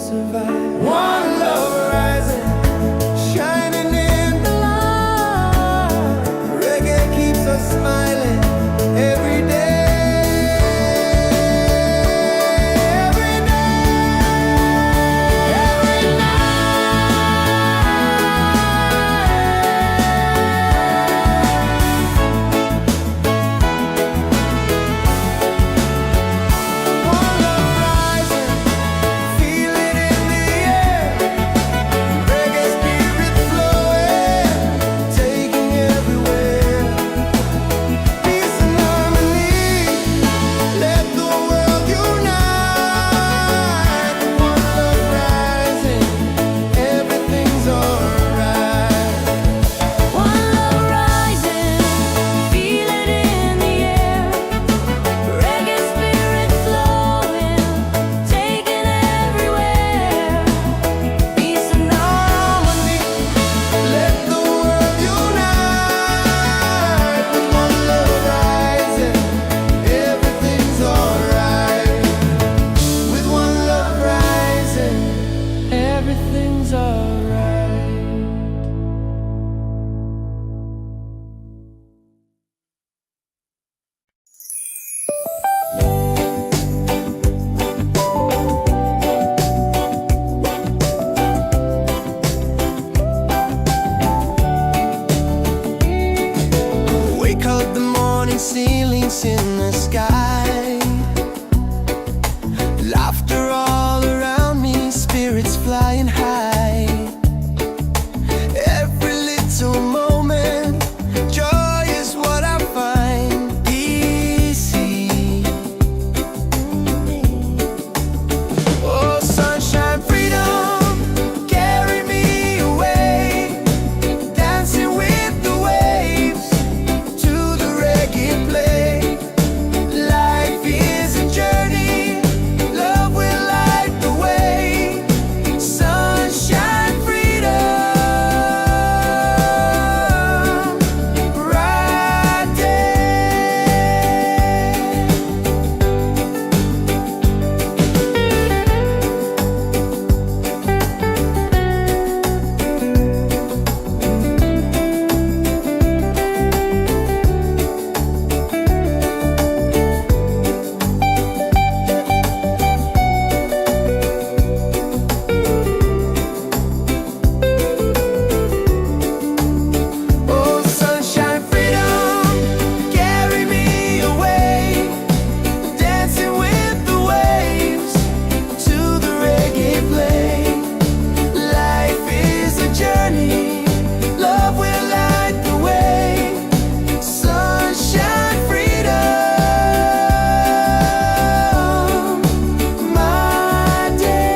survive. One love rising, shining in the light. Reggae keeps us smiling every day. Ceilings in the sky, laughter all around me, spirits flying high. Every little moment, joy is what I find. Easy. Oh, sunshine, freedom, carry me away, dancing with the waves to the reggae play. Life is a journey, love will light the way. Sunshine, freedom, bright day. Oh, sunshine, freedom, carry me away, dancing with the waves to the reggae play. Life is a journey, love will light the way. Sunshine, freedom, my day.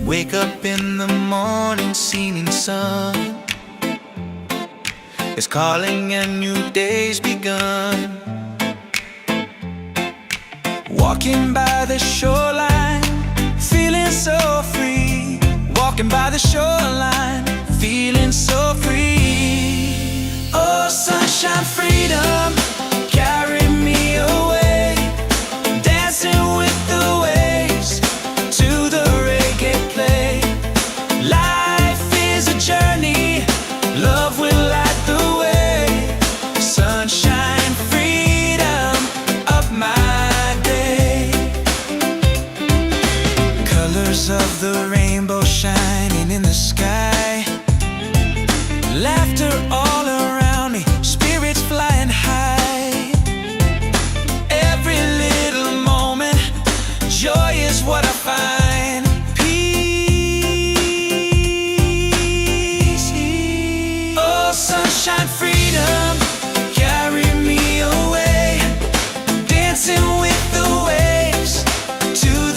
Wake up in the morning, seeing sun is calling and new day's begun. Walking by the shoreline, feeling so free. Walking by the shoreline, feeling so free. Oh, sunshine, freedom, carry me away, dancing with the waves to the reggae play. Life is a journey, love will light the way. Sunshine, freedom of my day. Colors of the rainbow shining in the sky, laughter all around me, spirits flying high. Every little moment, joy is what I find. Peace. Oh, sunshine, freedom, carry me away, dancing with the waves to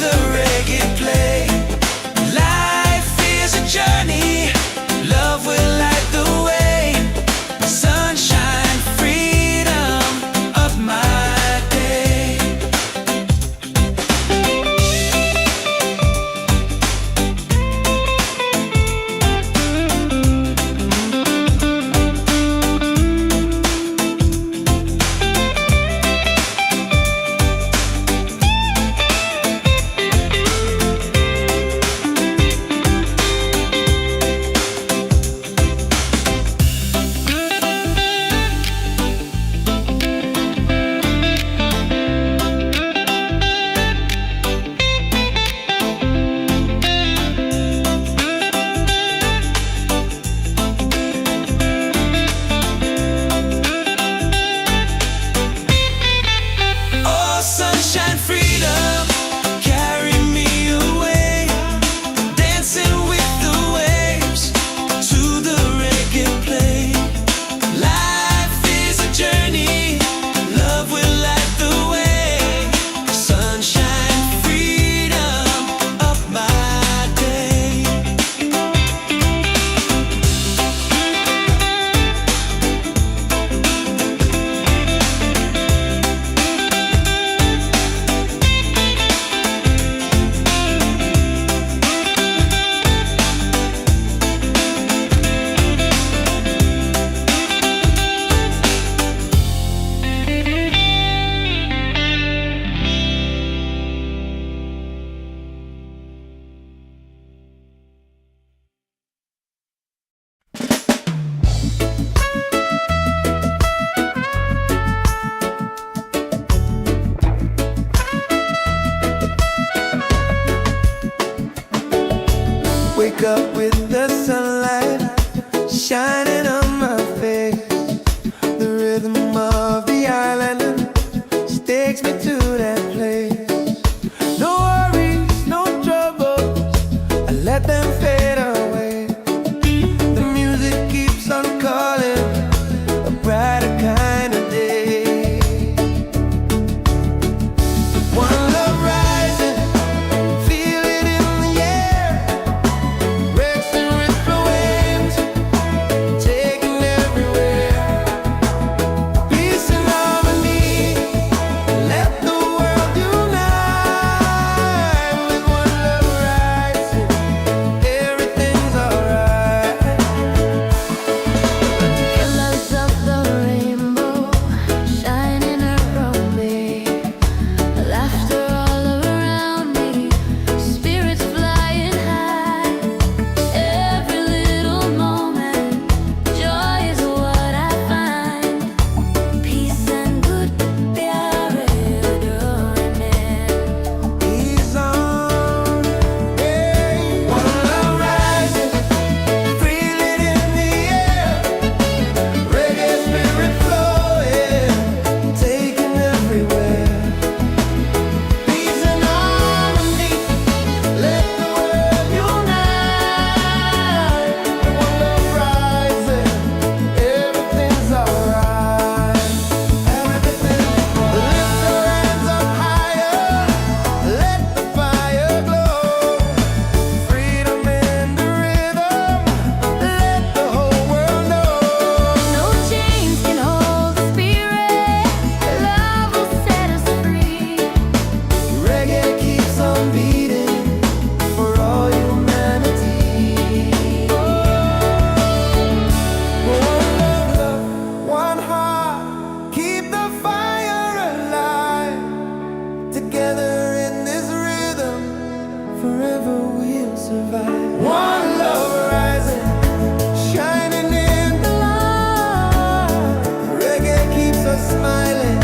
smiling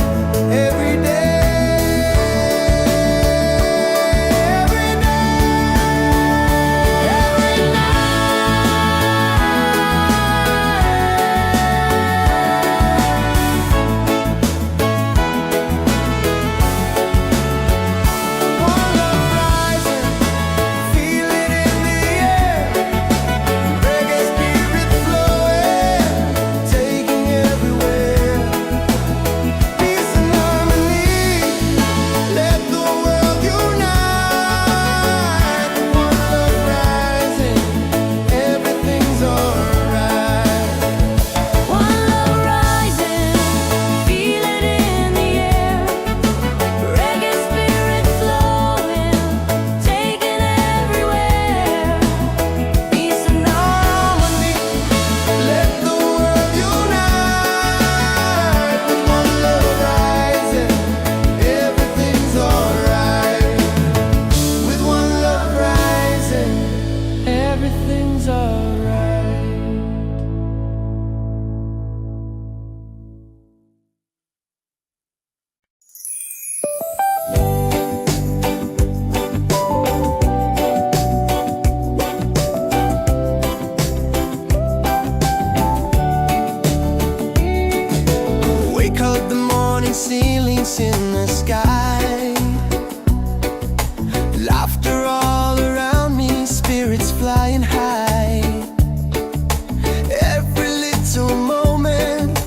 every day, every day, every One love rising, feel it in the air. Reggae spirit flowing, taking everywhere. Peace and harmony, let the world unite. One love rising, everything's alright. One love rising, feel it in the air. Reggae spirit flowing, taking everywhere. Peace and harmony. Let the world unite. One love rising, everything's alright. With one love rising, everything's alright. Wake up the morning, ceilings in the sky. Laughter all around me, spirits flying high. Every little moment,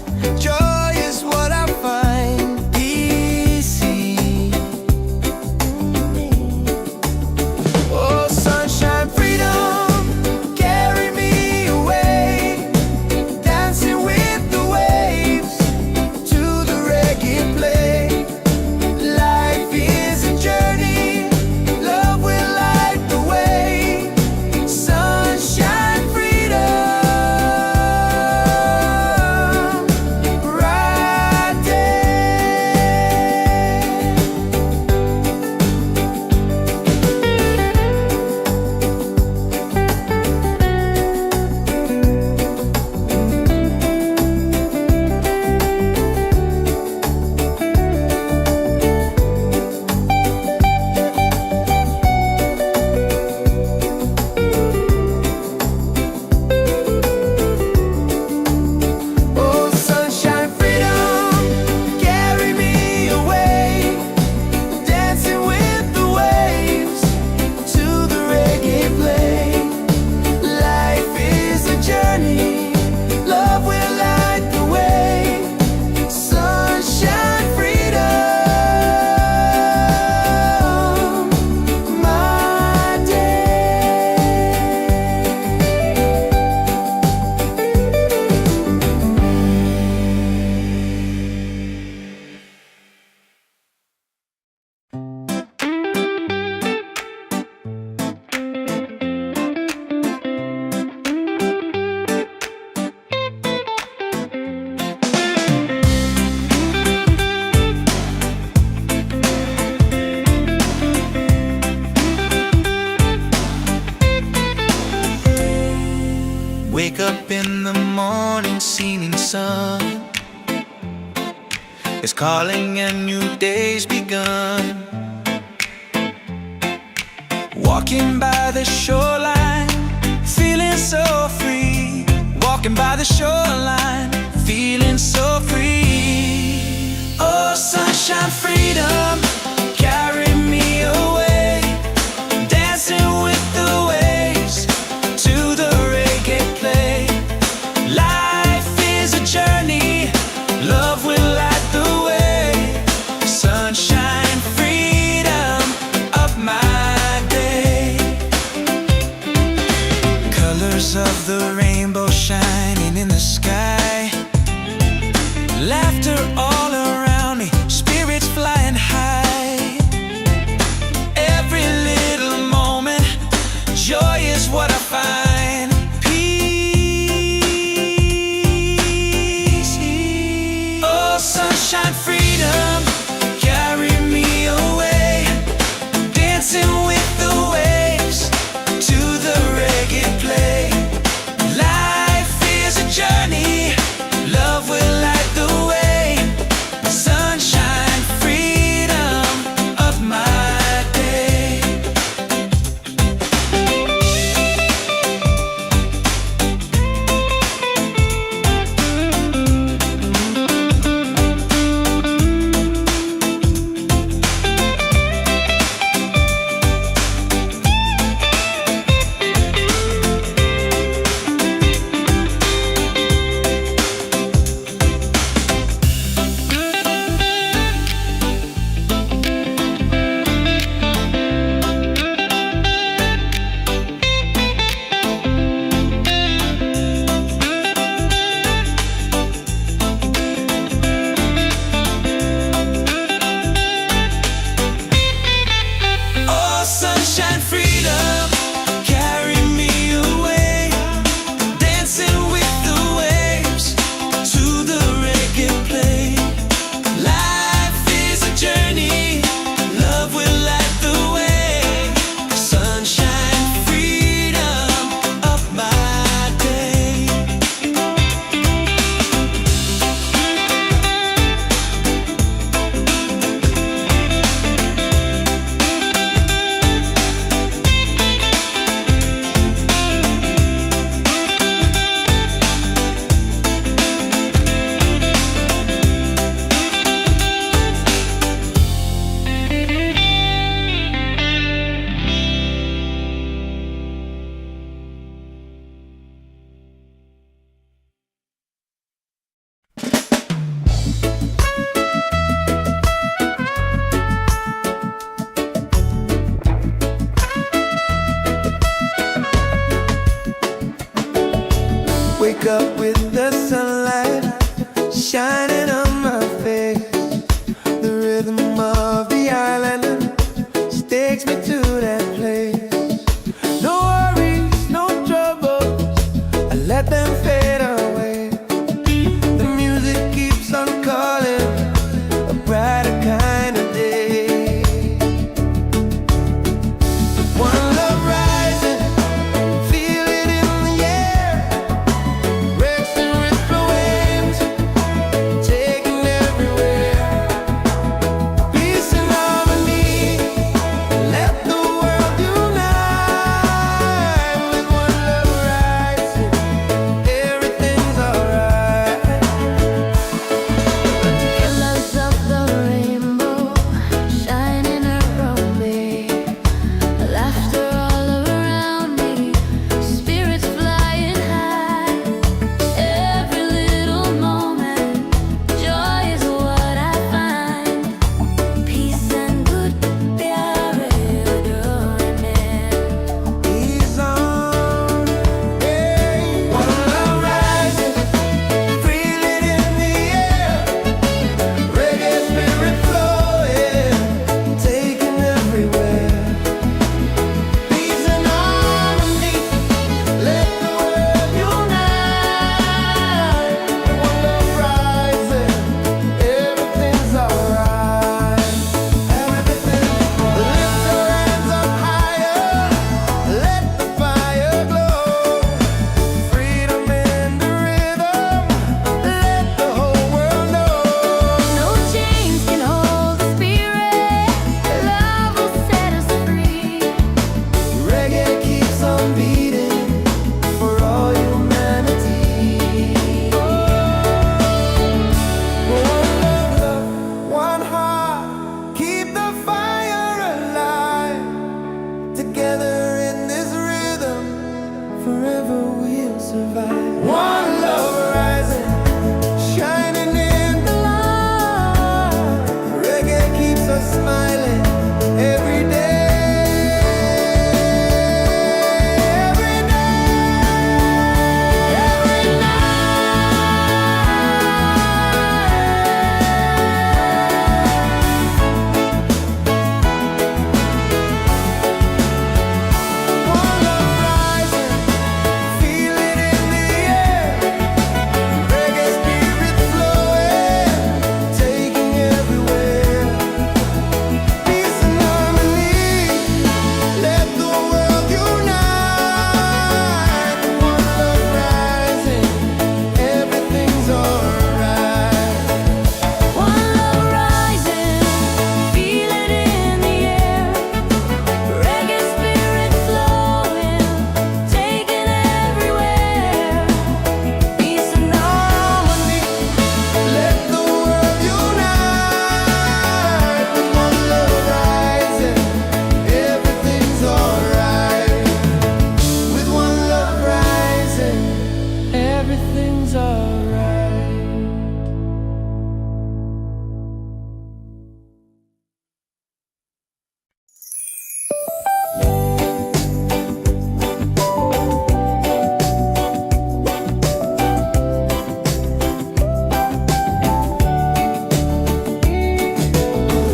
joy is what I find easy. Oh, sunshine, freedom, carry me away. Dancing with the waves to the reggae play. Life is a journey, love will light the way. Sunshine, freedom, bright Oh, sunshine, freedom, carry me away. Dancing with the waves to the reggae play. Life is a journey, love will light the way. Sunshine, freedom, my day. Wake up in the morning, seeing sun is calling and new day's begun. Walking by the shoreline, feeling so free. Walking by the shoreline, feeling so free. Oh, sunshine, freedom, carry me away. Dancing with the waves to the reggae play. Life is a journey, love will light the way. Sunshine, freedom, of my day. Colors of the rainbow shining in the sky. Laughter all around me, spirits flying high. Every little moment, joy is what I find. Peace. Oh, sunshine, freedom, carry me away. Dancing with the waves to the reggae play. Life is a journey, love will light the way. shining on my face. The rhythm of the island just takes me to that place. No worries, no troubles, I let them fade away. The music keeps on calling, a brighter kind of day. One love rising, feel it in the air. Rex and ripple waves, taking everywhere. Peace and harmony, let the world unite. With one love rising, everything's alright. Colors of the rainbow shining around me, laughter all around me, spirits flying high. Every little moment, joy is what I find. Peace and good प्यारे डोने He's on, one love rising, feel it in the air. Reggae spirit flowing, taking everywhere. Peace and harmony, let the world unite. One love rising, everything's alright. Everything's lift your hands up higher, let the fire glow. Freedom in the rhythm, let the whole world know. No chains can hold the spirit, love will set us free. Reggae keeps on beating for all humanity. One love, one heart, keep the fire alive. Together in this rhythm, forever we'll survive. One love rising, shining in the light. Reggae keeps us smiling every day. Every day, every One love rising, feel it in the air. Reggae spirit flowing, taking everywhere. Peace and harmony, let the world unite. One love rising, everything's alright. One love rising, feel it in the air. Reggae spirit flowing, taking everywhere. Peace and harmony, Let the world unite. With one love rising, everything's alright. With one love rising, everything's alright.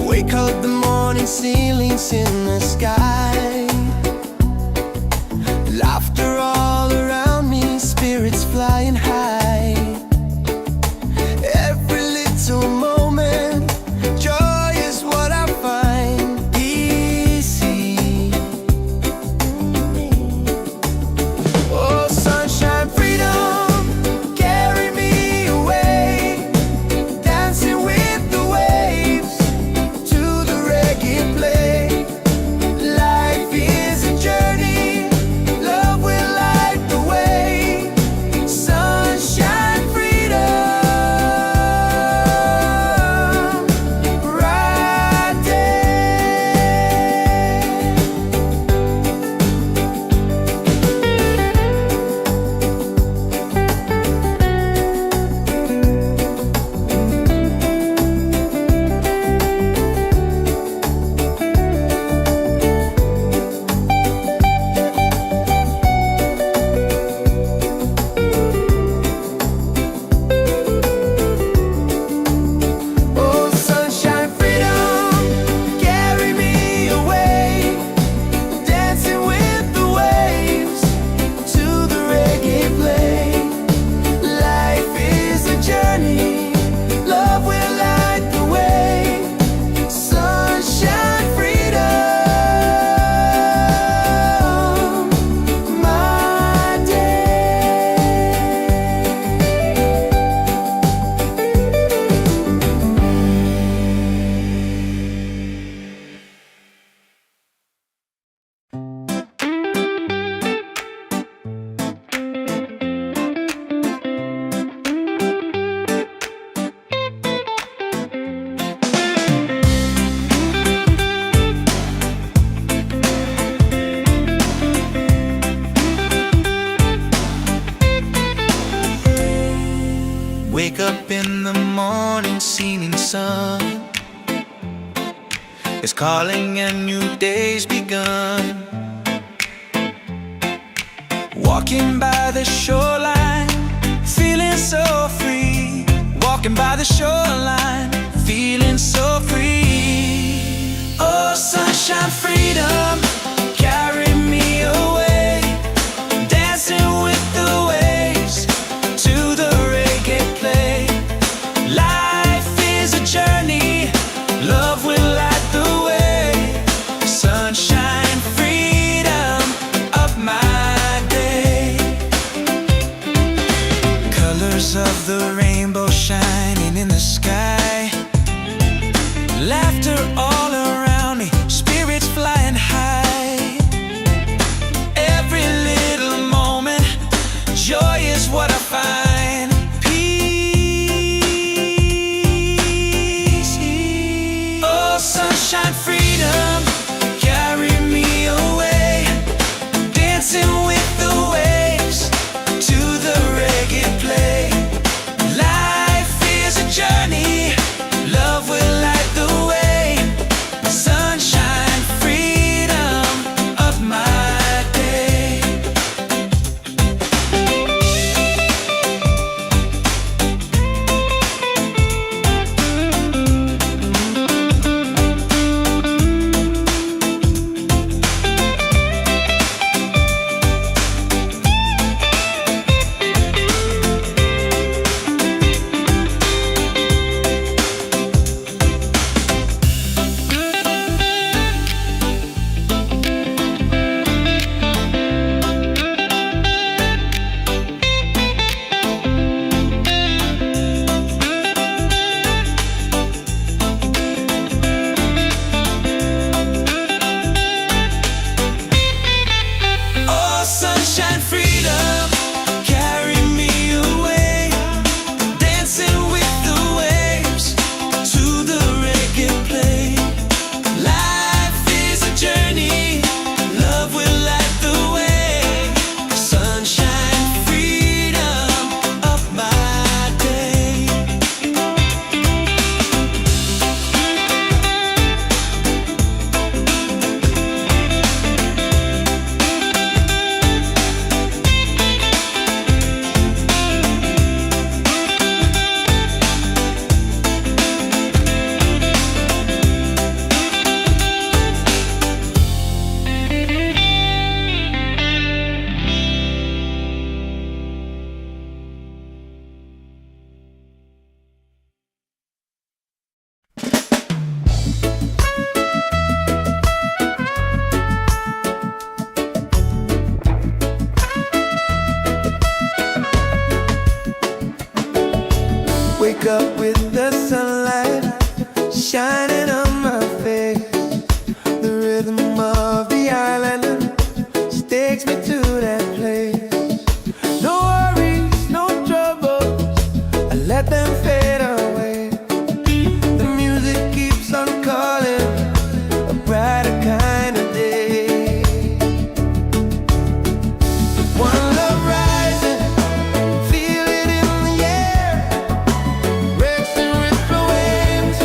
Wake up the morning ceilings in the sky. Laughter all around me, spirits flying high. Every little moment, joy is what I find. Easy. Oh, sunshine, freedom, carry me away. Dancing with the waves to the reggae play. Life is a journey, love will light the way. Sunshine, freedom. in the morning, seeming sun is calling and new day's begun. Walking by the shoreline, feeling so free. Walking by the shoreline, feeling so free. Oh, sunshine, freedom, carry me away. Dancing with the waves to the reggae play. Life is a journey, love will light the way. Sunshine, freedom, of my day. Colors of the rainbow shining in the sky. Laughter all around me, spirits flying high. Every little moment, joy is what I find. Peace. Oh, sunshine, freedom, carry me away. Dancing with the waves to the reggae play. Life is a journey, love will light the way. Sunshine, freedom, of my day. Oh, sunshine, freedom, carry me away. Dancing with the waves to the reggae play. Life is a journey, love will light the way. Sunshine, freedom, of my day. Wake up with the sunlight shining on my face. The rhythm of the island takes me to that place. No worries, no troubles, I let them fade away. The music keeps on calling, a brighter kind of day. One love rising, feel it in the air. Racing with the waves,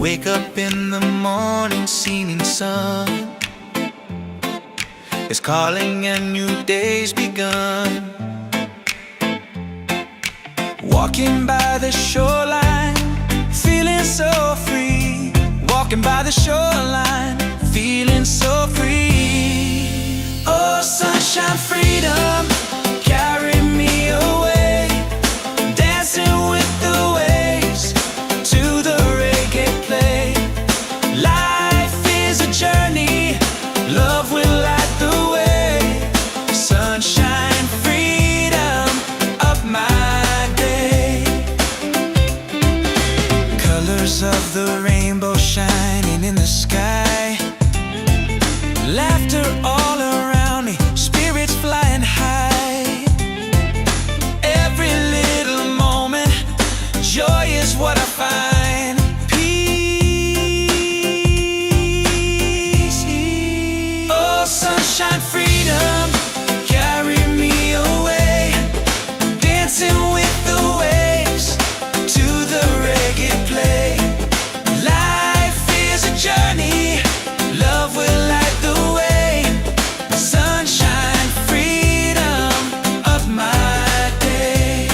Wake up in the morning, seeing sun is calling and new day's begun. Walking by the shoreline, feeling so free. Walking by the shoreline, feeling so free. Oh, sunshine, freedom, carry me away. Dancing with the waves to the reggae play. Life is a journey, love will light the way. Sunshine, freedom, up my day. Colors of the rainbow shining in the sky. Laughter all around me, spirits flying high. Every little moment, joy is what I find. Peace. Oh, sunshine, freedom, carry me away. Dancing with the waves to the reggae play. Life is a journey, love will light the way. Sunshine, freedom, of my day.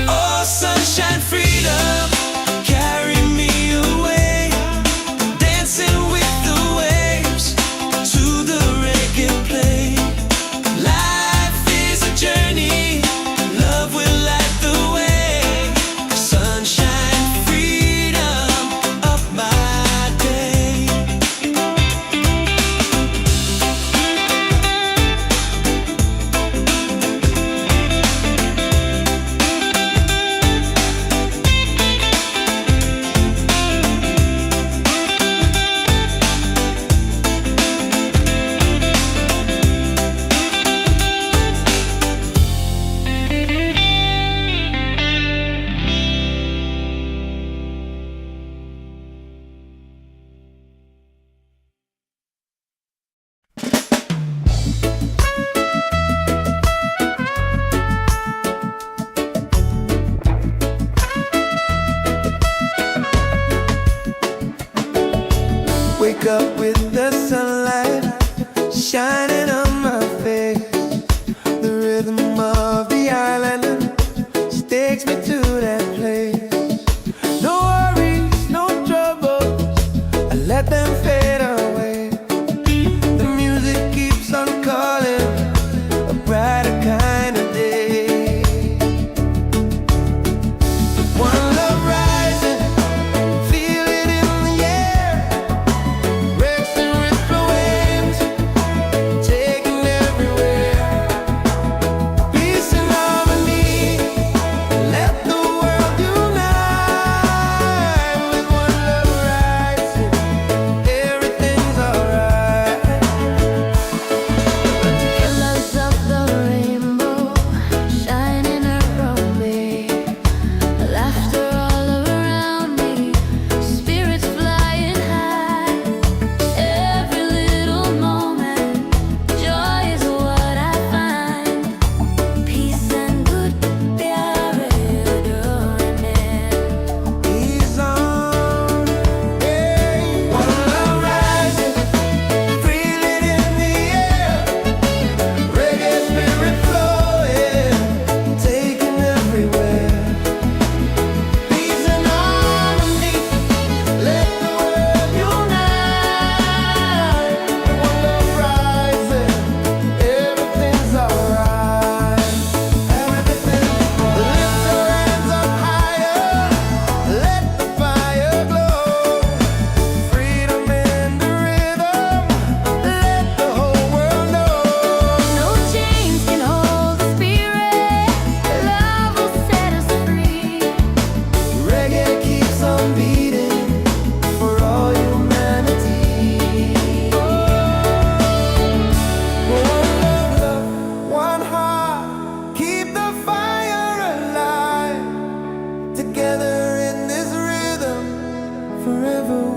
Oh, sunshine, freedom, carry me away. Dancing with the waves to the reggae play. Life is a journey, love will light the way. Sunshine, freedom, of my day. Wake up with the sunlight shining on my face. The rhythm of the island takes me to that place. No worries, no troubles, I let them fade away. The music keeps on calling, a brighter kind of day. One love rising, feel it in the air. Breaks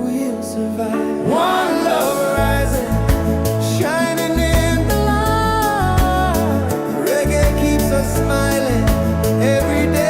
we'll survive. One love rising, shining in the light. Reggae keeps us smiling every day.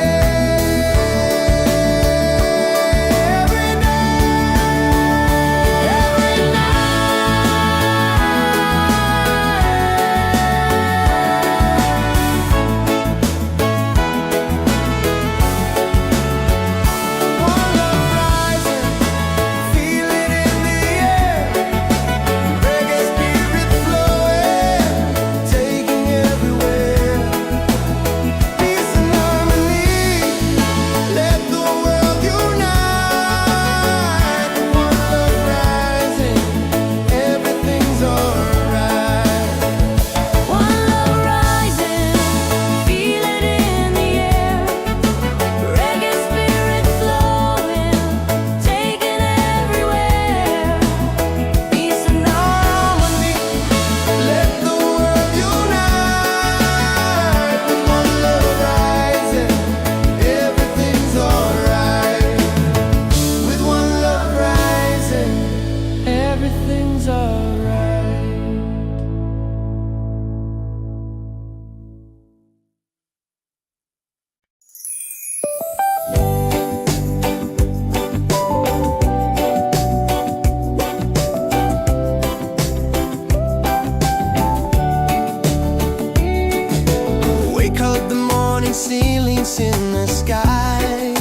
Ceilings in the sky,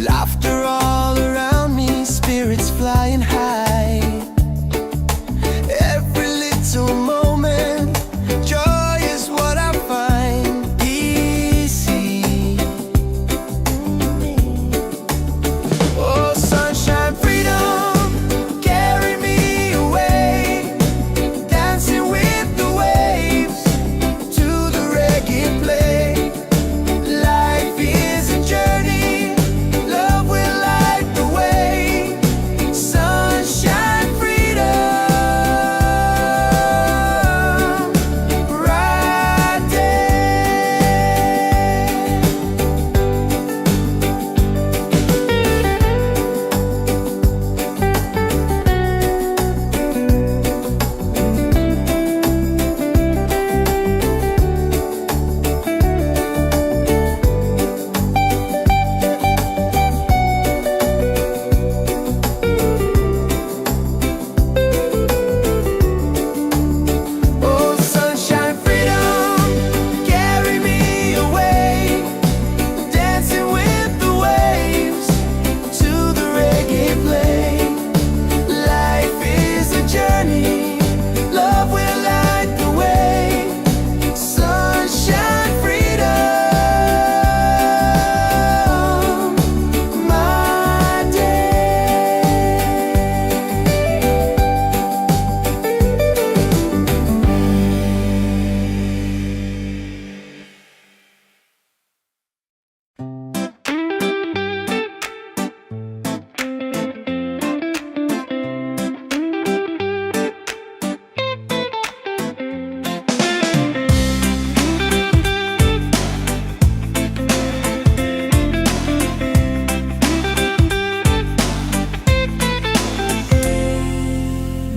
laughter all around me, spirits flying high. Every little moment, joy is what I find easy. Oh, sunshine, freedom, carry me away, dancing with the waves to the reggae play. Life is a journey, love will light the way. Sunshine, freedom, right Oh, sunshine, freedom, carry me away, dancing with the waves to the reggae play. Life is a journey, love will light the way. Sunshine, freedom, my day.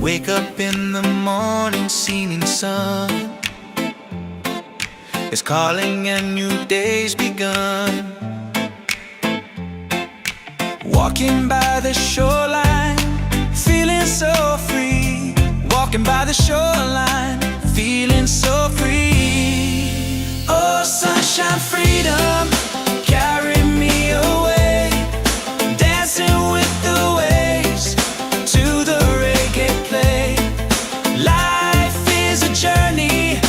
Wake up in the morning, seeing sun is calling and new day's begun. Walking by the shoreline, feeling so free. Walking by the shoreline, feeling so free. Oh, sunshine, freedom, carry me away, dancing with the waves to the reggae play. Life is a journey,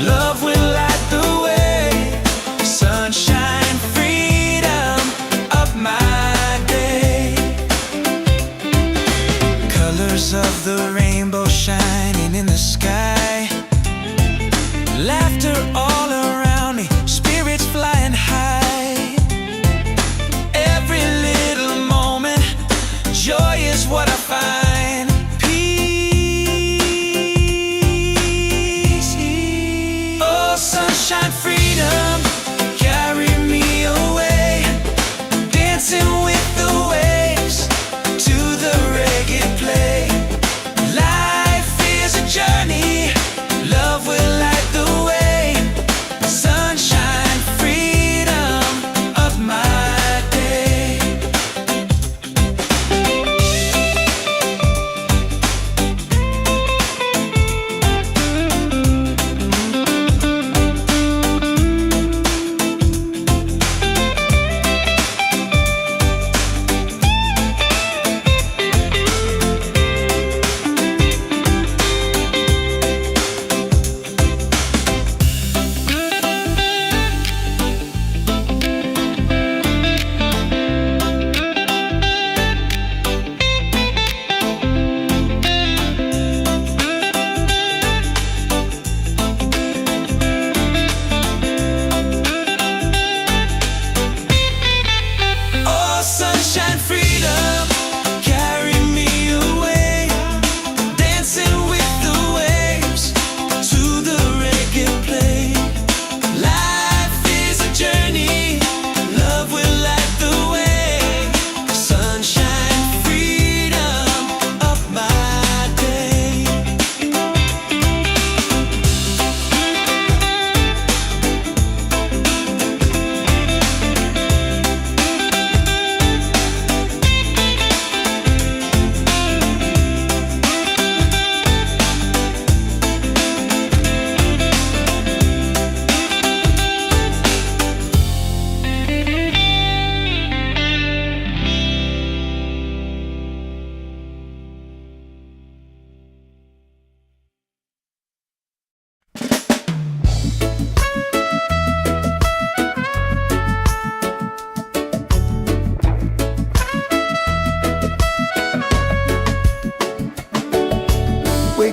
love will light the way. Sunshine, freedom, of my day. Colors of the rainbow shining in the sky, laughter all around me, spirits flying high. Every little moment, joy is what I find. Peace. Oh, sunshine, freedom, carry me away, dancing with the waves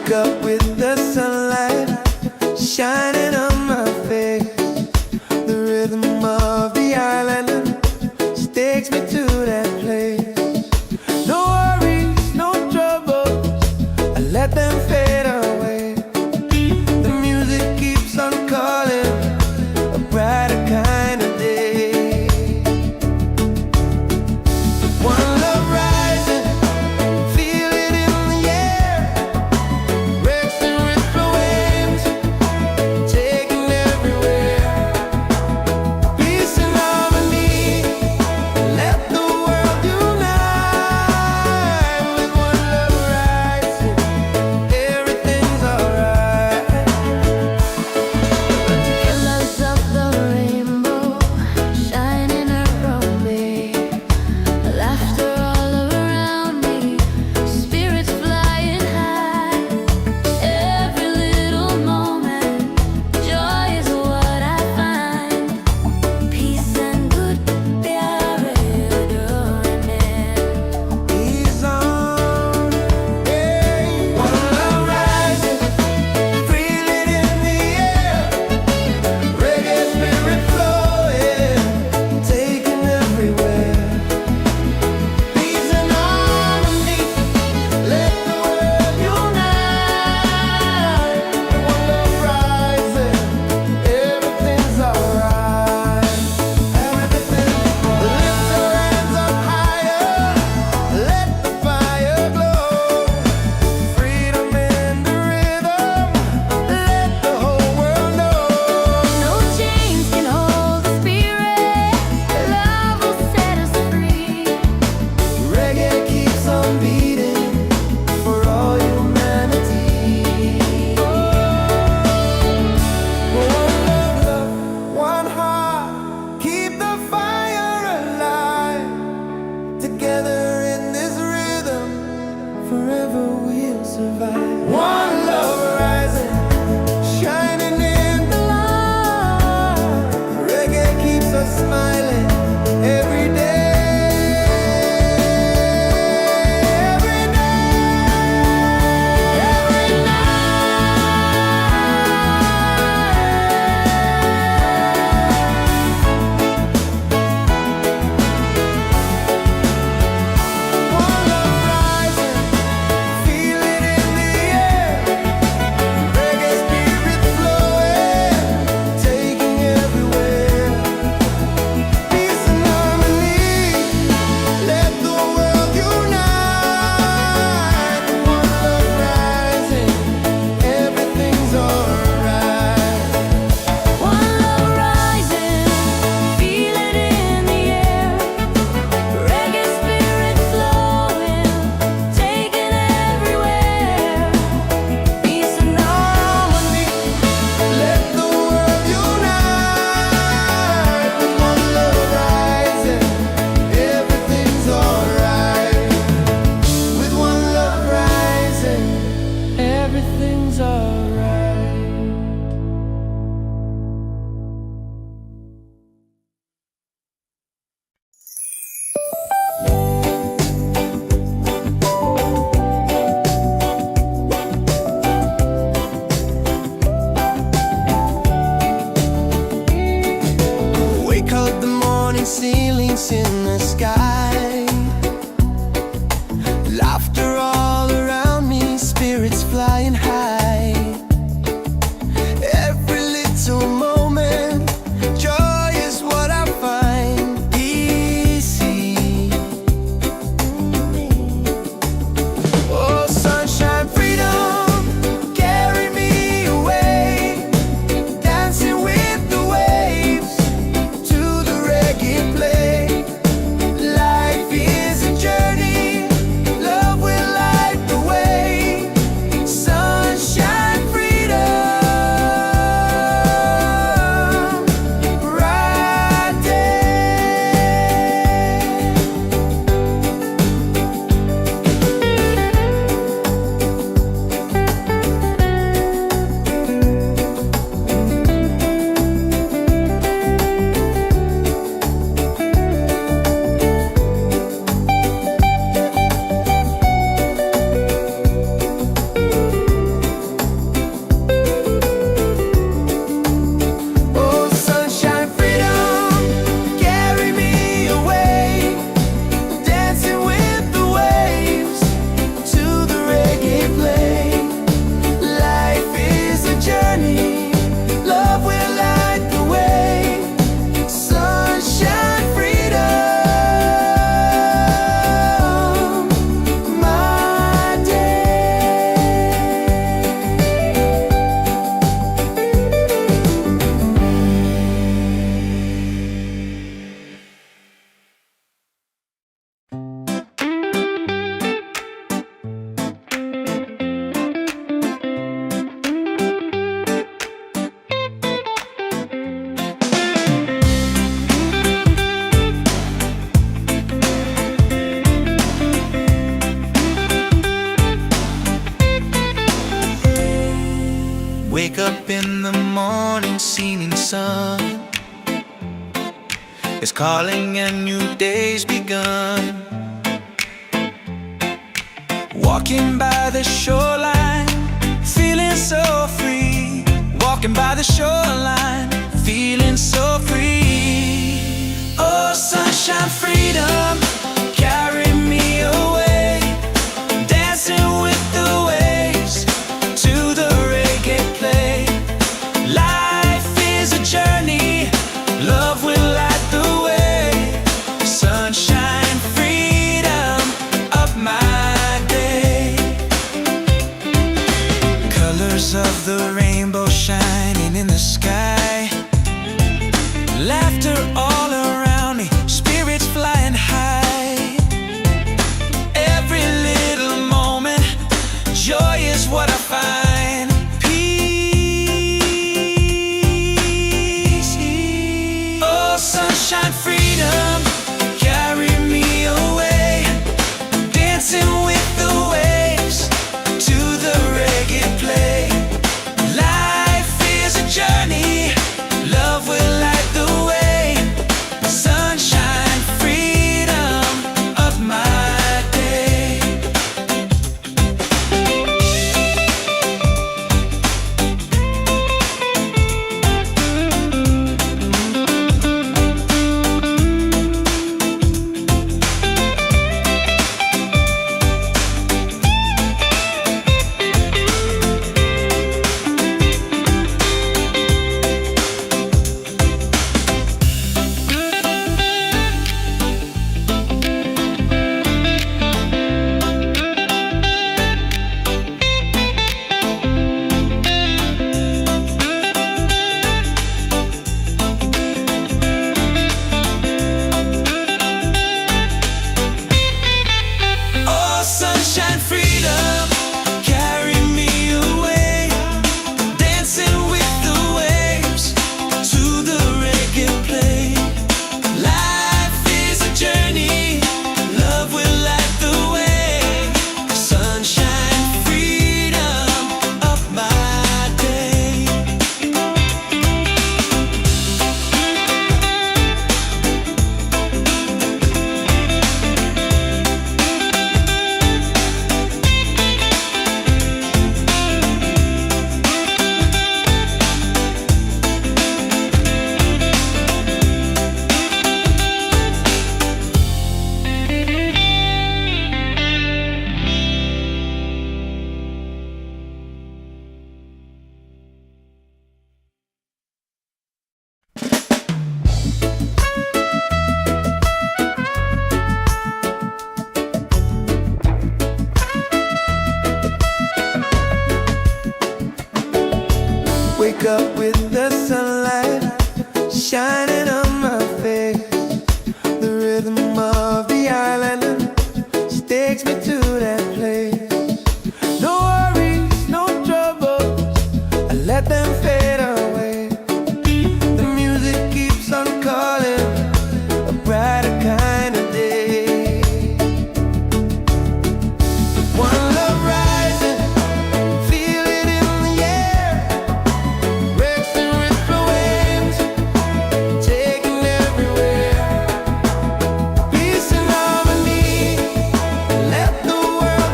wake up with the sunlight shining on my face. The rhythm of the island just takes me to that place. No worries, no troubles, I let them fade away. The music keeps on calling, a brighter kind of day. One love rising, feel it in the air. Breaks and ripple waves, taking everywhere. Peace and harmony, let the world unite. With one love rising, everything's alright. Colors of the rainbow shining around me, laughter all around me, spirits flying high. Every little moment, joy is what I find. Peace and good प्यारे डोरने. He's on, yeah. One love rising, feel it in the air. Reggae spirit flowing, taking everywhere. Peace and harmony, let the world unite. One love rising, everything's alright. Everything. Lift your hands up higher, let the fire glow. Freedom in the rhythm, let the whole world know. No chains can hold the spirit. Love will set us free. Reggae keeps on beating for all humanity. One love, one heart, keep the fire alive. Together in this rhythm, forever we'll survive. One love rising, shining in the light. Reggae keeps us smiling every day. Every night, every night. One love rising, feel it in the Wake up in the morning, seeing sun is calling and new day's begun. Walking by the shoreline, feeling so free. Walking by the shoreline, feeling so free. Oh, sunshine, freedom, carry me away. Dancing with the waves to the reggae play. Life is a journey, love will light the way. Sunshine, freedom of my day. Colors of the rainbow shining in the sky. Laughter all around me, spirits flying high. Every little moment, joy is what I find. Peace. Oh, sunshine, freedom, carry me away. Dancing with the waves to the reggae play. Life is a journey, love will light the way. Sunshine, freedom of my day. Oh, sunshine, freedom, carry me away. Dancing with the waves to the reggae play. Life is a journey, love will light the way. Sunshine, freedom of my day. Wake up with the sunlight shining on my face. The rhythm of the island takes me to that place. No worries, no troubles, I let them fade away. The music keeps on calling, a brighter kind of day. One love rising, feel it in the air. Racing with the waves, taking everywhere. Peace and harmony, let the world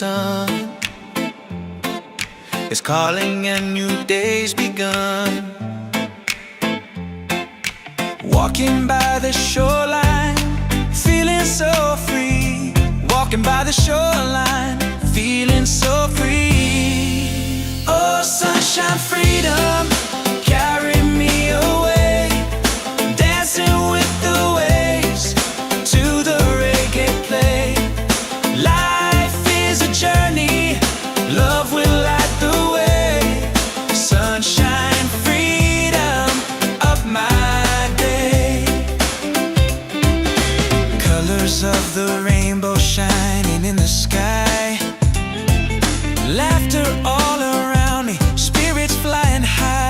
sun is calling and new day's begun. Walking by the shoreline, feeling so free. Walking by the shoreline, feeling so free. Oh, sunshine, freedom, carry me away. Dancing with the waves to the reggae play. Life is a journey, love will light the way. Sunshine, freedom of my day. Colors of the rainbow shining in the sky. Laughter all around me, spirits flying high.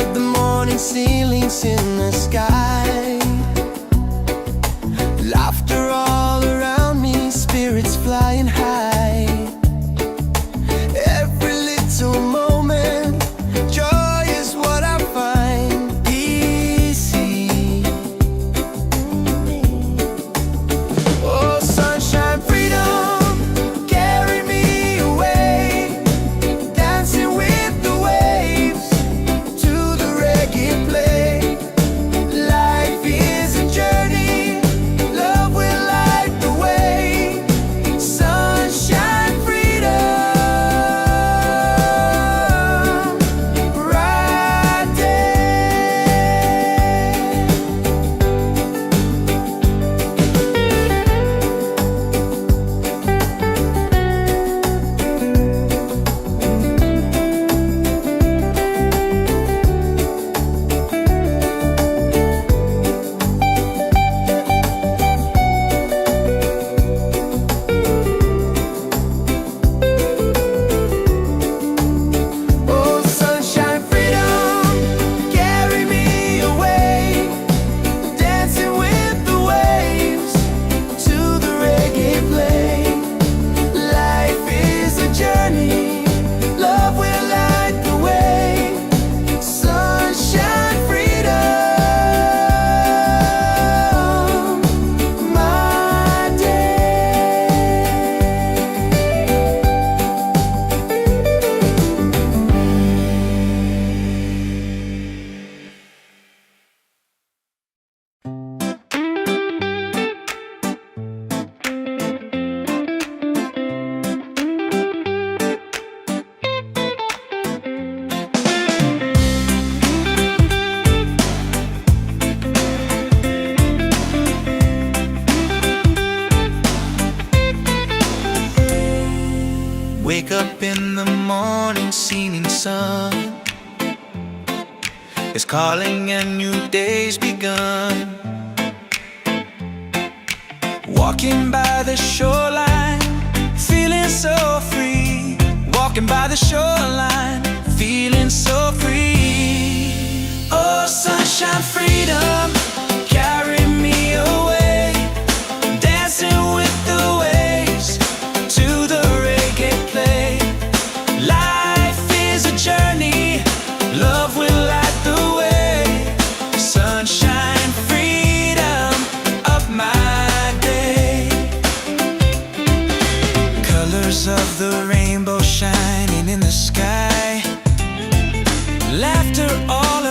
but the morning ceilings in the sky. Laughter all around me, spirits flying high. Every little moment, joy is what I find easy. Oh, sunshine, freedom, carry me away, dancing with the waves to the reggae play. Life is a journey, love will light the way. Sunshine, freedom, right there. Oh, sunshine, freedom, carry me away, dancing with the waves to the reggae play. Life is a journey, love will light the way. Sunshine, freedom, my day. Wake up in the morning, seeing sun is calling and new day's begun. Walking by the shoreline, feeling so free. Walking by the shoreline, feeling so free. Oh, sunshine, freedom, carry me away, dancing with the waves to the reggae play. Life is a journey, love will light the way. Sunshine, freedom of my day. Colors of the rainbow shining in the sky. Laughter all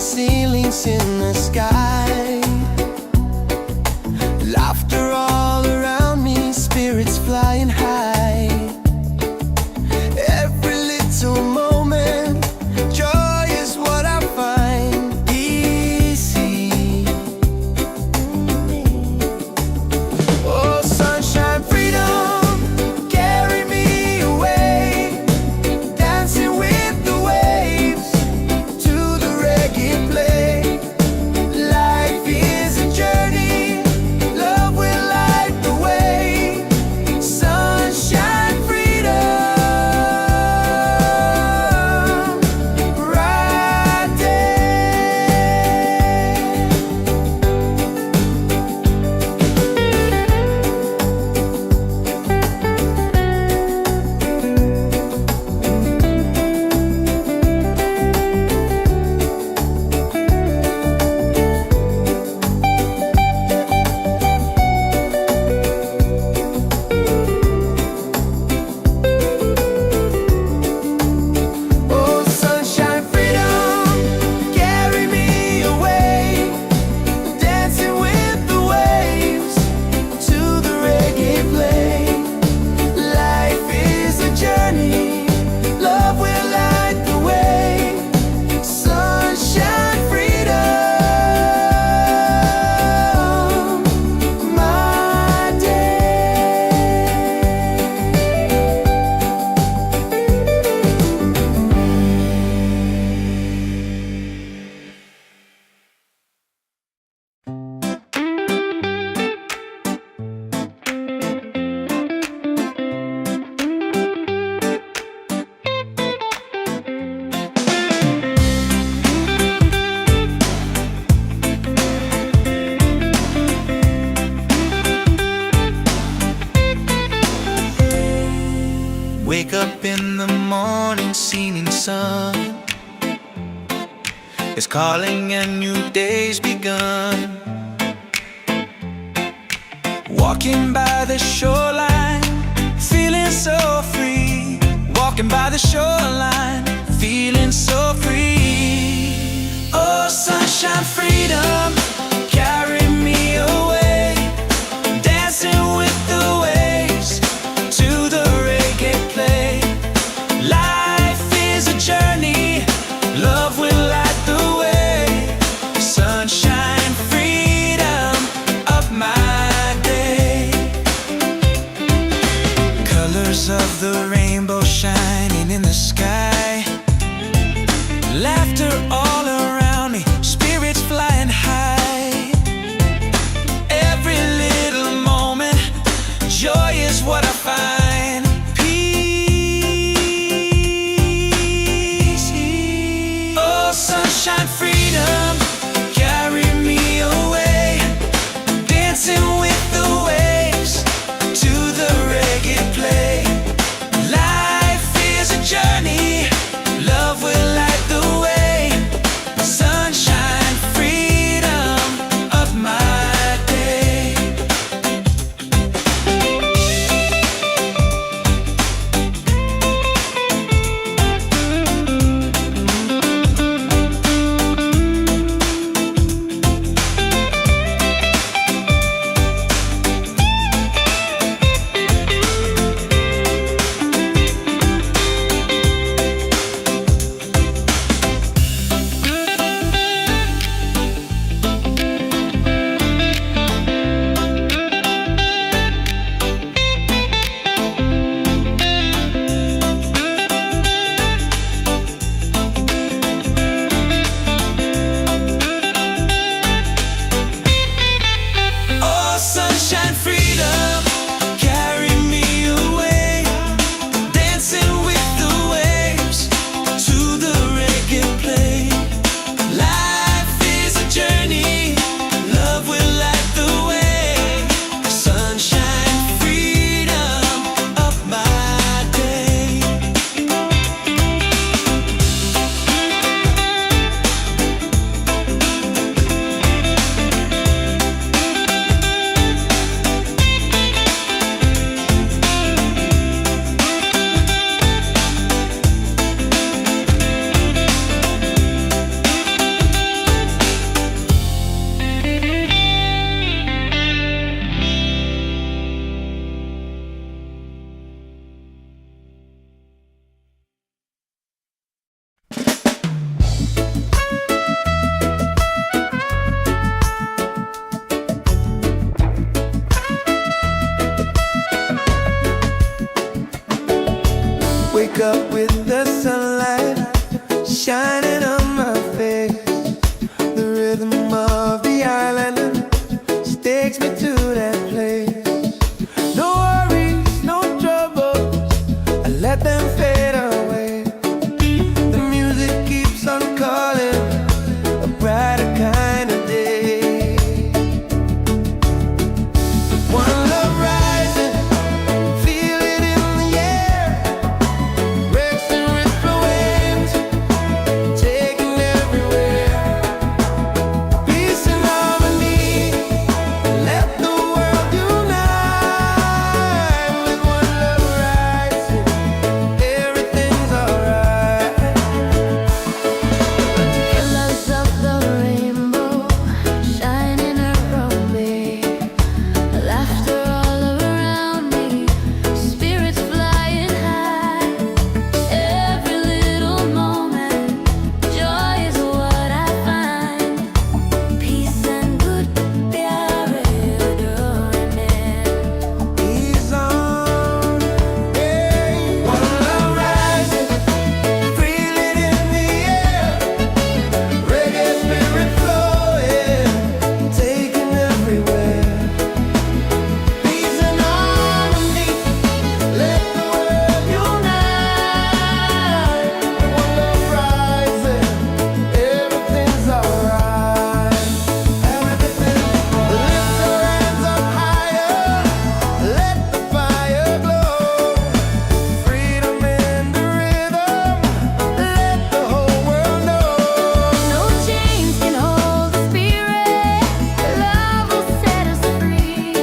ceilings in the sky. Laughter all around me, spirits flying high. Every little moment, joy is what I find easy. Oh, sunshine, freedom, carry me away, dancing with the waves to the reggae play. Life is a journey, love will light the way. Sunshine, freedom, right there. Oh, sunshine, freedom, carry me away, dancing with the waves to the reggae play. Life is a journey, love will light the way. Sunshine, freedom, my day. Wake up in the morning, seeing sun is calling and new day's begun. Walking by the shoreline, feeling so free. Walking by the shoreline, feeling so free. Oh, sunshine, freedom, carry me away, dancing with the waves to the reggae play. Life is a journey, love will light the way. Sunshine, freedom of my day. Colors of the rainbow shining in the sky. Laughter all around me, spirits flying high. Every little moment, joy is what I find. Peace. Oh, sunshine, freedom, carry me away, dancing with the waves to the reggae play. Life is a journey, love will light the way. shining on my face. The rhythm of the island takes me to that place. No worries, no troubles, I let them fade away. The music keeps on calling, a brighter kind of day. One love rising, feel it in the air. Racing with the waves, taking everywhere. Peace and harmony, let the world unite. With one love rising, everything's alright. Colors of the rainbow shining around me, laughter all around me, spirits flying high. Every little moment, joy is what I find. Peace and good pyare Ease on, hey. One love rising, feel it in the air. Reggae spirit flowing, taking everywhere. Peace and harmony, let the world unite. One love rising, everything's alright. Lift your hands up higher, let the fire glow. Freedom in the rhythm, let the whole world know. No chains can hold the spirit, love will set us free.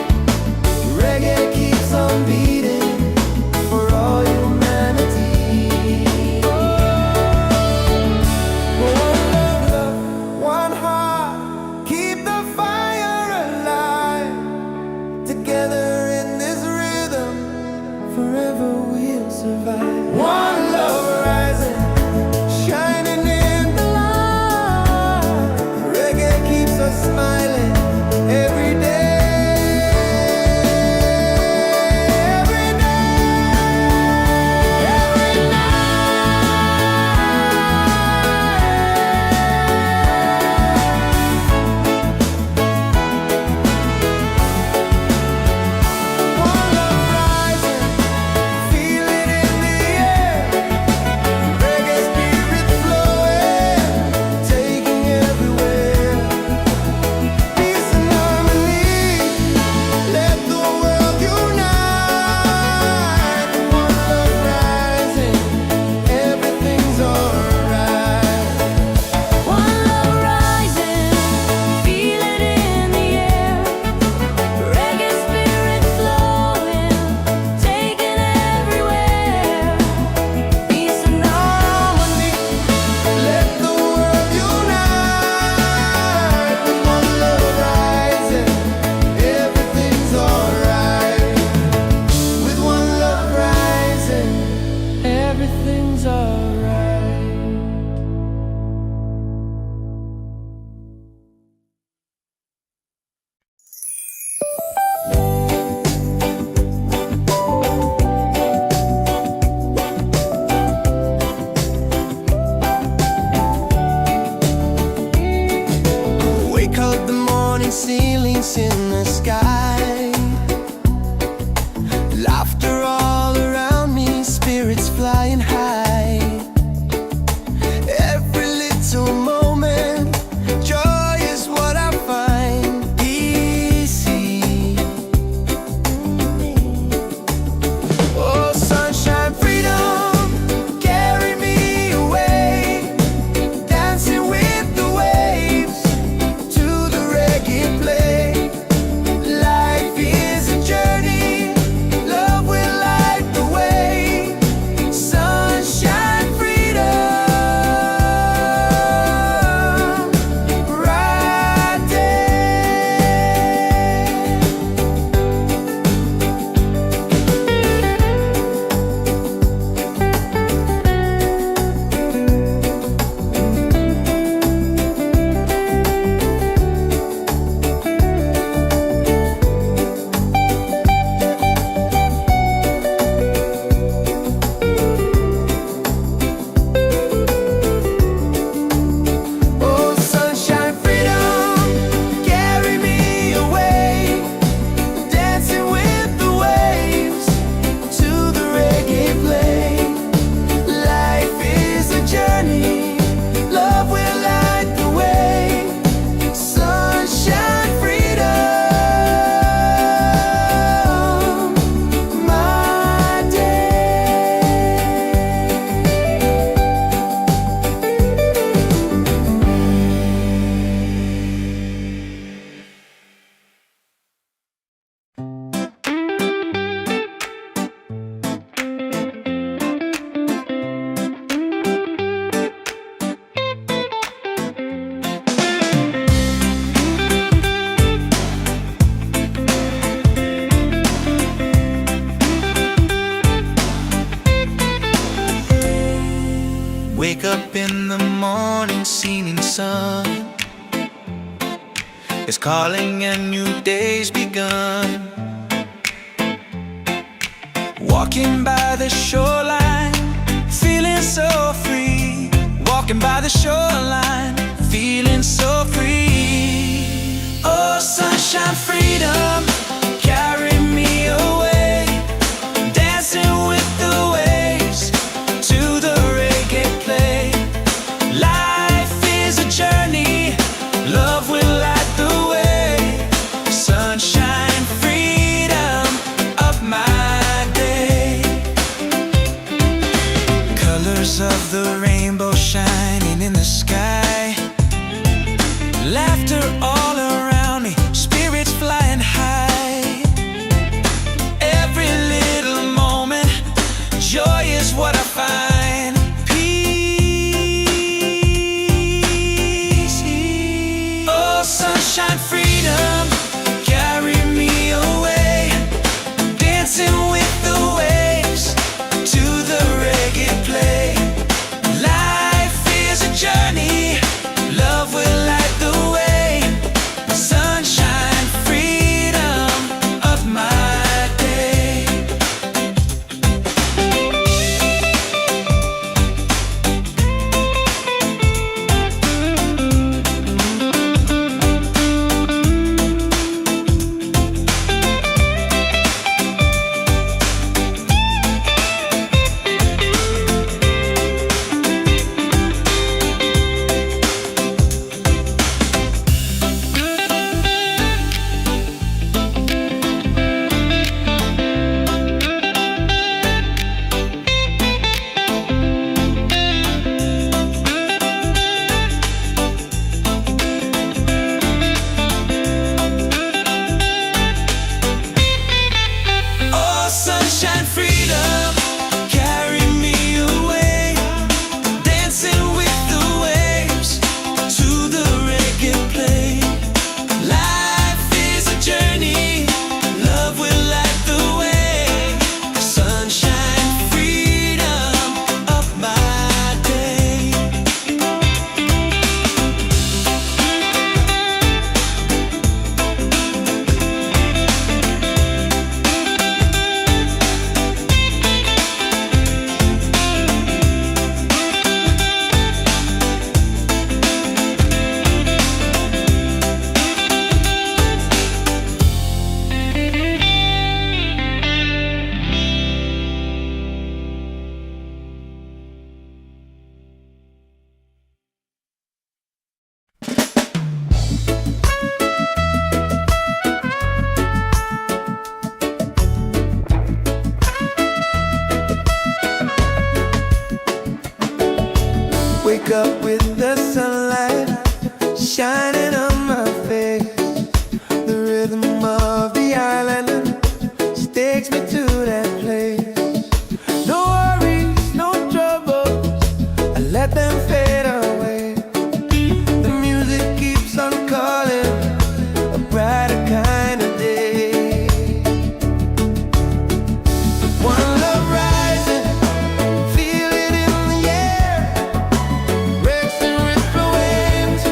Reggae keeps on beating for all humanity. One love, one heart, keep the fire alive. Together in this rhythm, forever we'll survive. One love rising, shining in the light. Reggae keeps us smiling every day. Every One love rising, feel it in the air. Reggae spirit flowing, taking everywhere. Peace and harmony, let the world unite. One love rising, everything's alright. One love rising, feel it in the air. Reggae spirit flowing, taking everywhere. Peace and harmony, Let the world unite. One love rising, everything's alright. With one love rising, everything's alright. Wake up the morning, ceilings in the sky. Laughter all around me, spirits flying high. Every little moment, joy is what I find. Easy. Oh, sunshine, freedom, carry me away. Dancing with the waves to the reggae play. morning seeming sun is calling and new day's begun. Walking by the shoreline, feeling so free. Walking by the shoreline, feeling so free. Oh, sunshine, freedom, carry me away. Dancing with the waves to the reggae play. Life is a journey, love will light the way. Sunshine, freedom of my day. Colors of the rainbow shining in the sky. Laughter all around me, spirits flying high. Every little moment, joy is what I find. Peace. Oh, sunshine, freedom, carry me away. Dancing with the waves to the reggae play. Life is a journey, love will light the way. Sunshine, freedom of my day. Oh, sunshine, freedom, carry me away. Dancing with the waves to the reggae play. Life is a journey, love will light the way. Sunshine, freedom of my day. Wake up with the sunlight shining on my face. The rhythm of the island just takes me to that place. No worries, no troubles, I let them fade away. The music keeps on calling, a brighter kind of day. One love rising, feel it in the air. Breaks and ripple waves,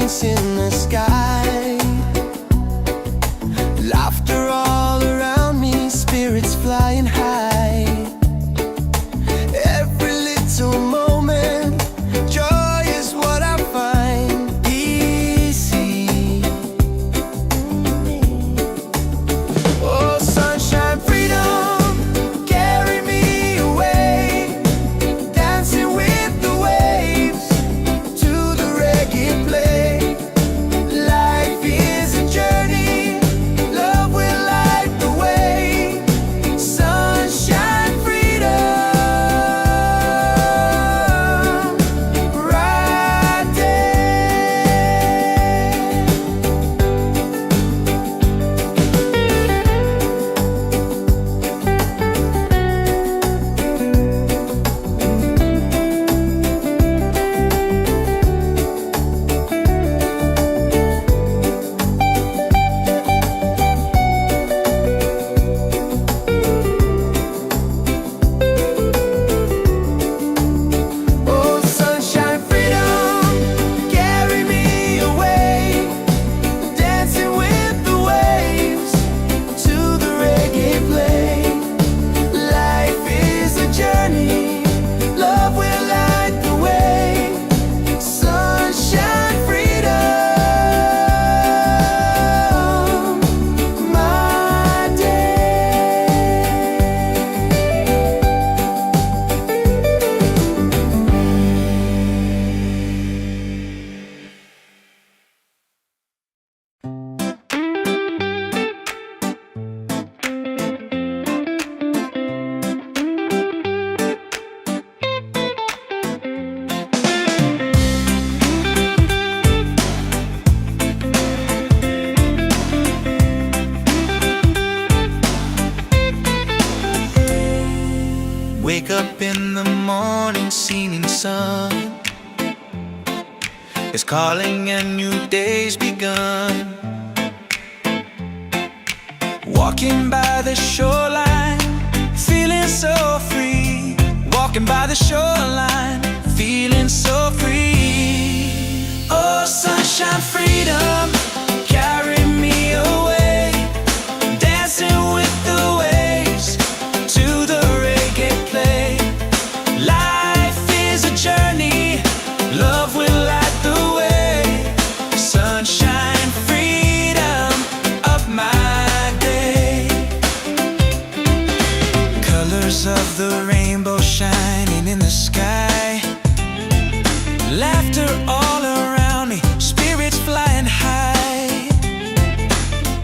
lights in the sky, laughter all around me, spirits flying high. Every little moment, joy is what I find easy. Oh, sunshine, freedom, carry me away, dancing with the waves to the reggae play. Life is a journey, love will light the way. Sunshine, freedom, right there. Oh, sunshine, freedom, carry me away, dancing with the waves to the reggae play. Life is a journey, love will light the way. Sunshine, freedom, my day. Wake up in the morning, seeing sun is calling and new day's begun. Walking by the shoreline, feeling so free. Walking by the shoreline, feeling so free. Oh, sunshine, freedom, carry me away, dancing with the waves to the reggae play. Life is a journey, love will light the way. Sunshine, freedom of my day. Colors of the rainbow shining in the sky, laughter all around me, spirits flying high.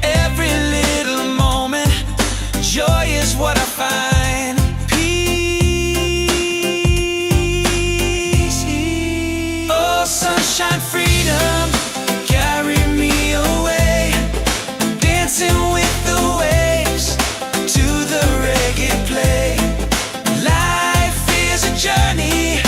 Every little moment, joy is what I find. Peace. Oh, sunshine, freedom, carry me away, dancing with the waves to the reggae play. Life is a journey,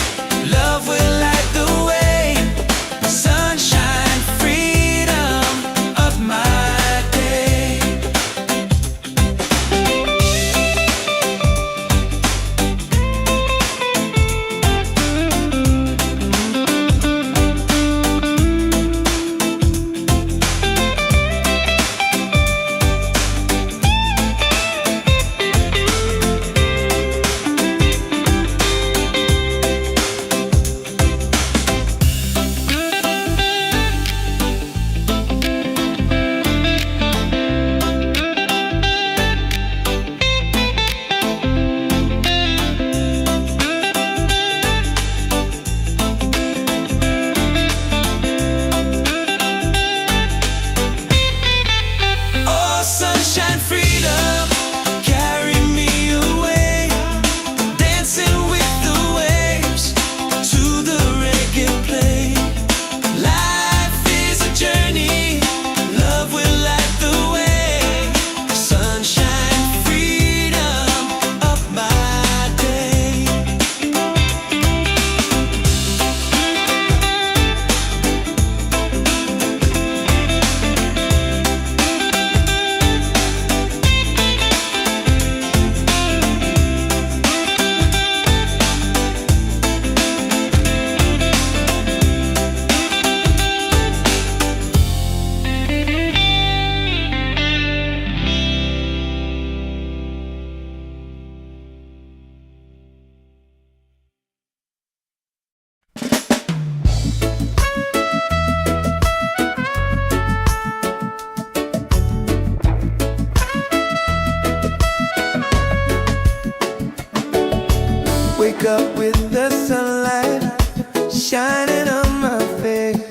wake up with the sunlight shining on my face.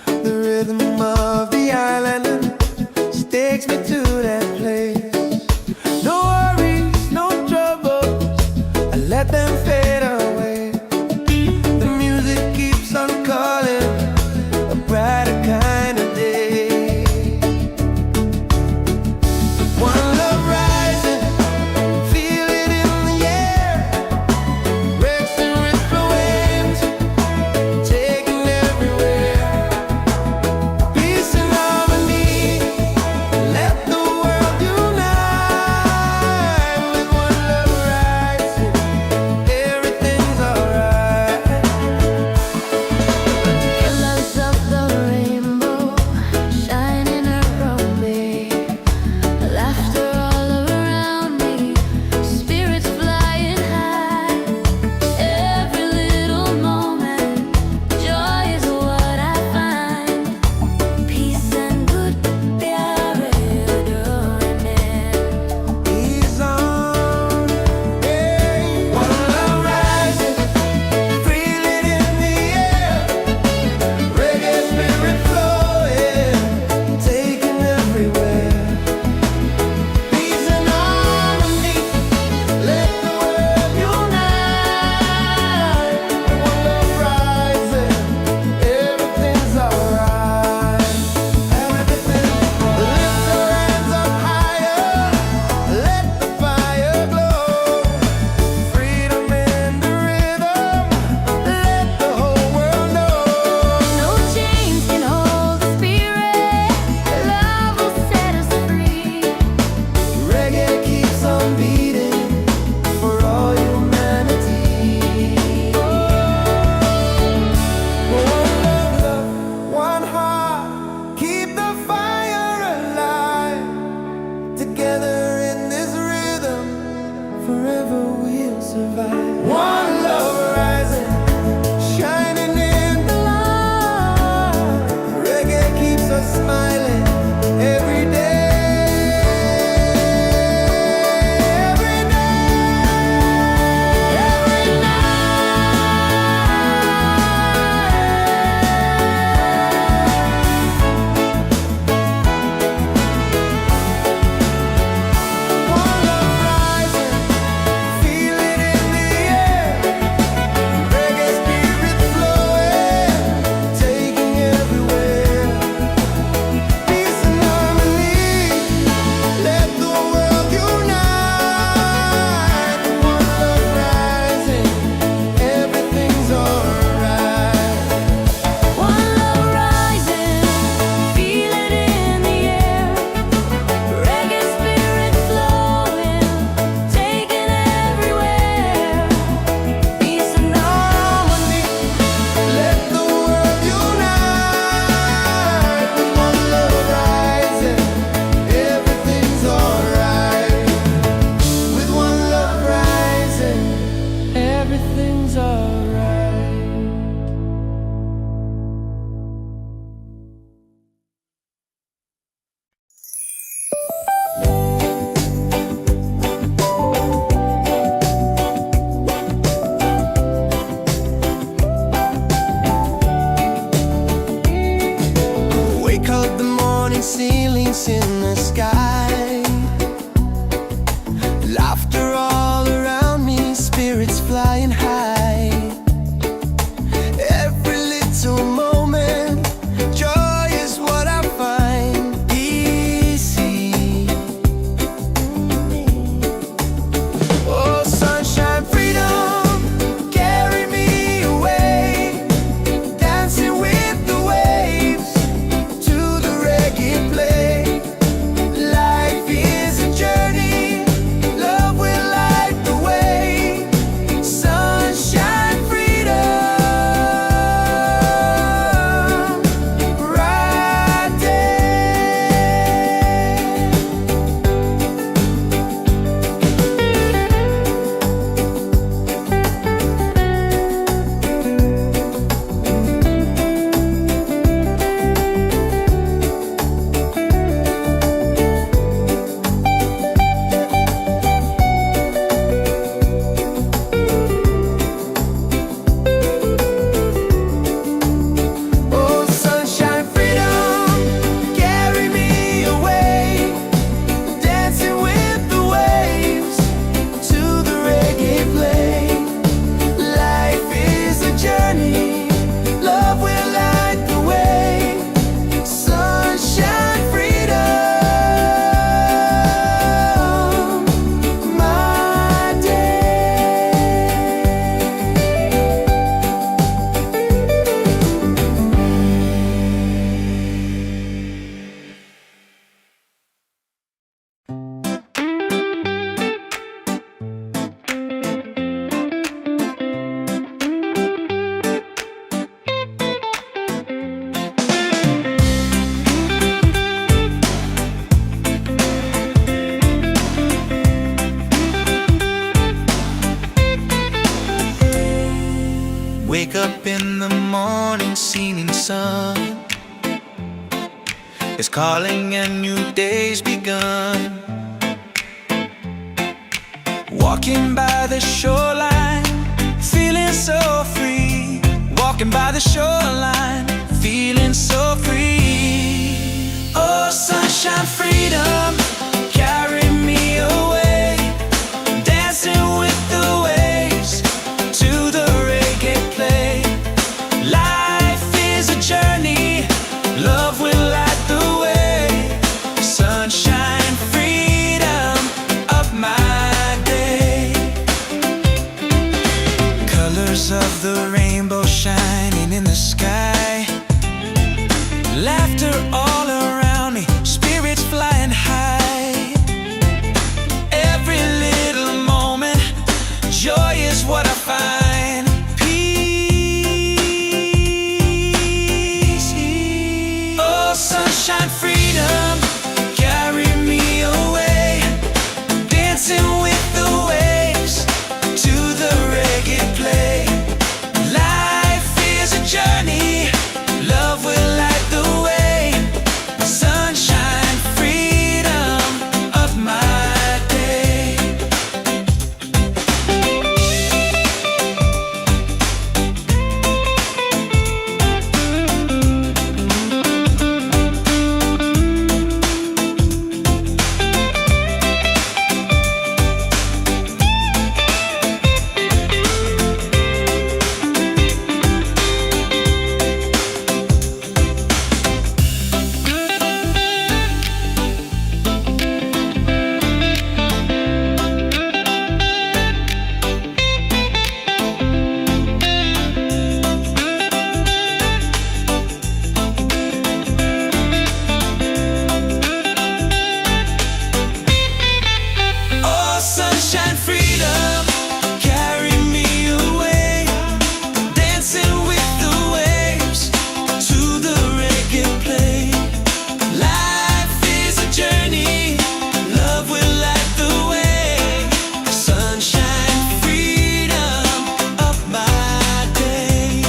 The rhythm of the island takes me to that place. No worries, no troubles, I let them fade away. The music keeps on calling, a brighter kind of day. One love rising, feel it in the air. Breaks and ripple waves, taking everywhere. Peace and harmony, let the world unite. With one love rising, everything's alright. Colors of the rainbow shining around me, laughter all around me, spirits flying high. Every little moment, joy is what I find. Peace and good प्यार door में. Ease on, hey. One love rising, feel it in the air. Reggae spirit flowing, taking everywhere. Peace and harmony, let the world unite. One love rising, everything's alright. Everything, lift your hands up higher, let the fire glow. Freedom in the rhythm, let the whole world know. No chains can hold the spirit. Love will set us free. Reggae keeps on beating for all humanity. One love, one heart, keep the fire alive. Together in this rhythm, forever we'll survive. One love rising, shining in the light. Reggae keeps us smiling every day. Every day, every One love rising, feel it in the air. Reggae spirit flowing, taking everywhere. Wake up in the morning, seeing sun is calling and new day's begun. Walking by the shoreline, feeling so free. Walking by the shoreline, feeling so free. Oh, sunshine, freedom, carry me away. Dancing with the waves to the reggae play. Life is a journey, love will light the way. Sunshine, freedom of my day. Colors of the rainbow shining in the sky. Laughter all around me, spirits flying high. Every little moment, joy is what I find. Peace. Oh, sunshine, freedom, carry me away. Dancing with the waves to the reggae play. Life is a journey, love will light the way. Sunshine, freedom of my day. Oh, sunshine, freedom, carry me away. Dancing with the waves to the reggae play. Life is a journey, love will light the way. Sunshine, freedom of my day.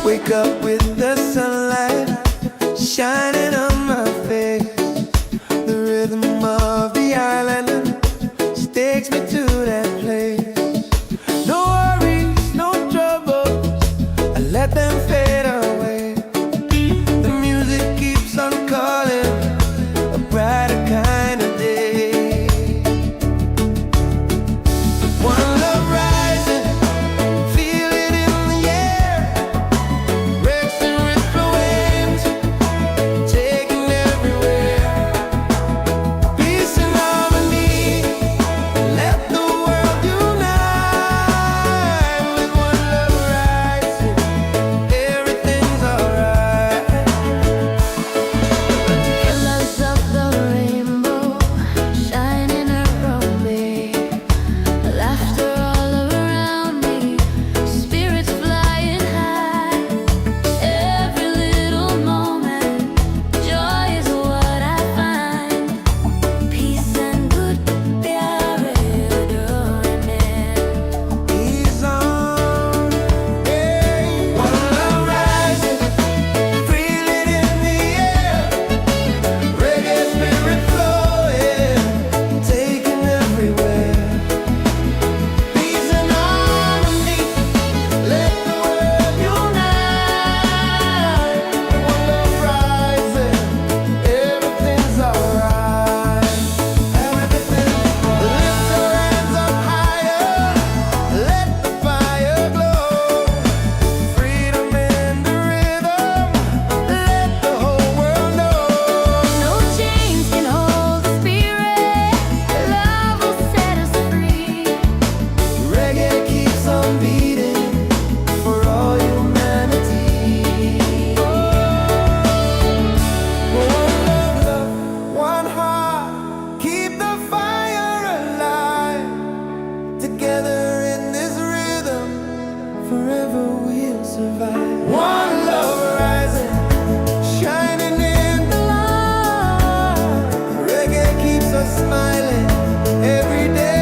Wake up with the sunlight shining on my face. The rhythm of the island takes me to that place. No worries, no troubles, I let them fade away. The music keeps on calling, a brighter kind of day. One love rising, feel it in the air. Breaks survive. One love rising, shining in the light. Reggae keeps us smiling every day.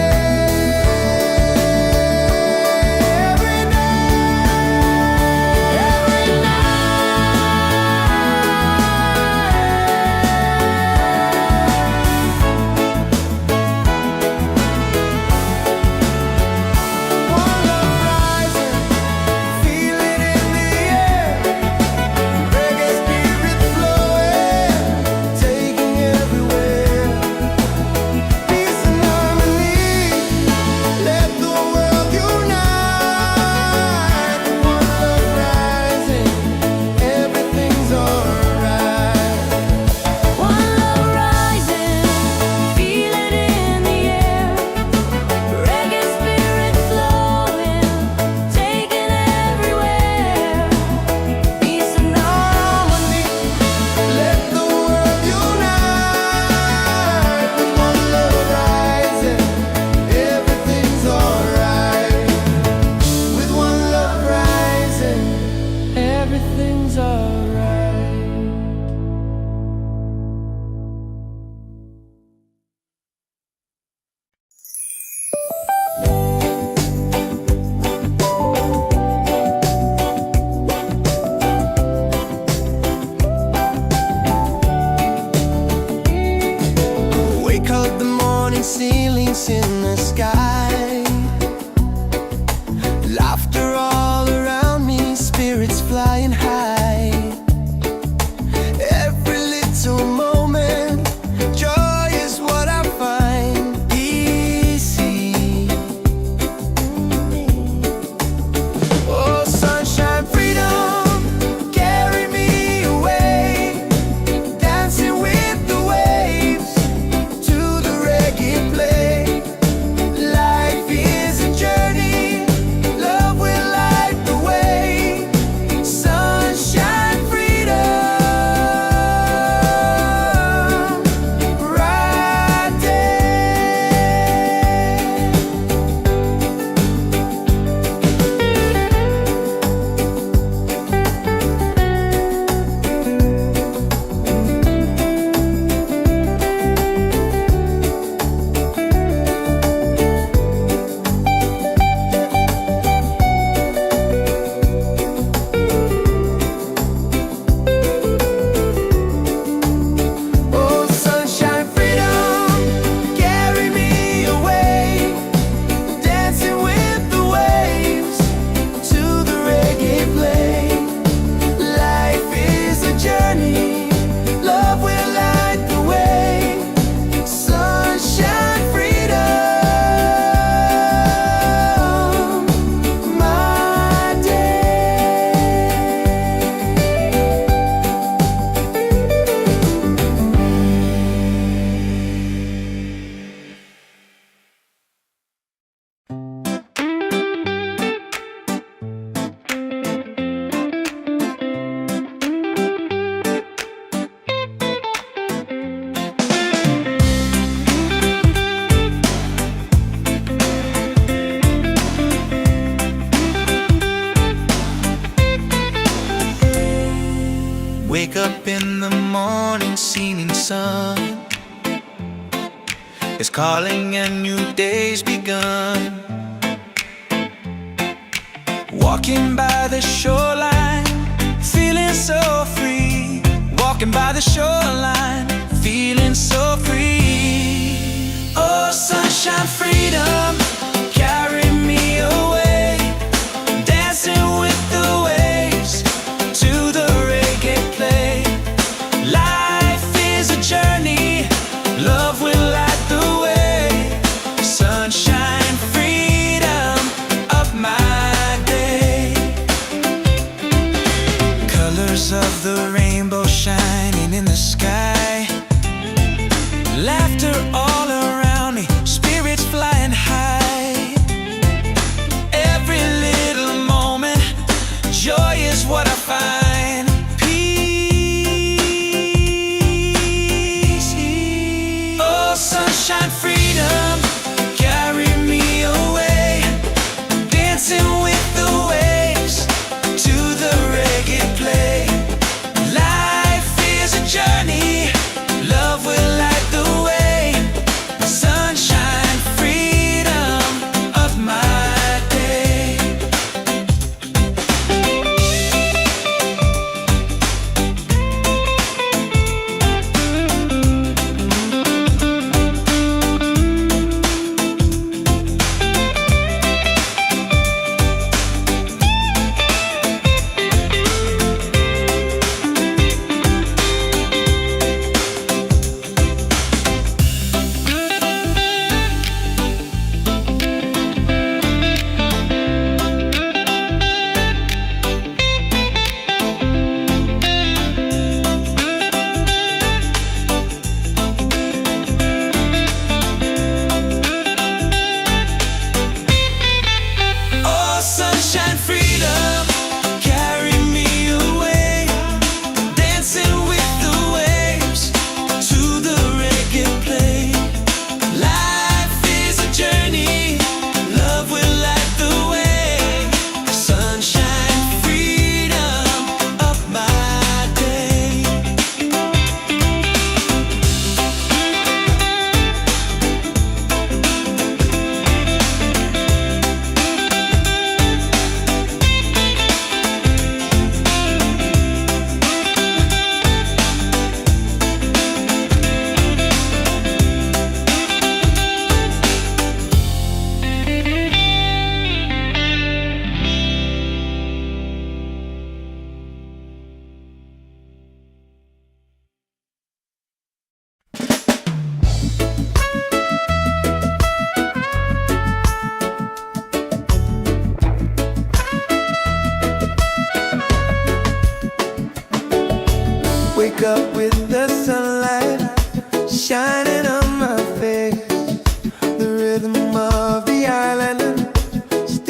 Ceilings in the sky, laughter all around me, spirits flying high. Every little moment, joy is what I find easy. Oh, sunshine, freedom, carry me away, dancing with the waves to the reggae play. Life is a journey, love will light the way. Sunshine, freedom, right there. Oh, sunshine, freedom, carry me away, dancing with the waves to the reggae play. Life is a journey, love will light the way. Sunshine, freedom, my day. Wake up in the morning, seeing sun is calling and new day's begun. Walking by the shoreline, feeling so free. Walking by the shoreline, feeling so free. Oh, sunshine, freedom, carry me away, dancing with the waves to the reggae play. Life is a journey, love will light the way. Sunshine, freedom of my day. Colors of the rainbow shining in the sky, laughter all around me, spirits flying high. Every little moment, joy is what I find. Peace. Oh, sunshine, freedom, carry me away, dancing with the waves to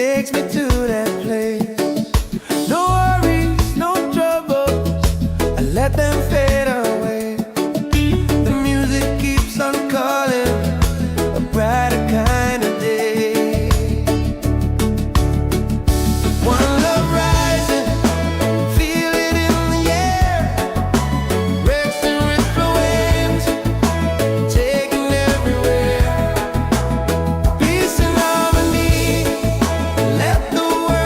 takes me to that place. No worries, no troubles, I let them fade away. The music keeps on calling, a brighter kind of day. One love rising, feel it in the air. Rex and ripple waves, taking everywhere. Peace and harmony, let the world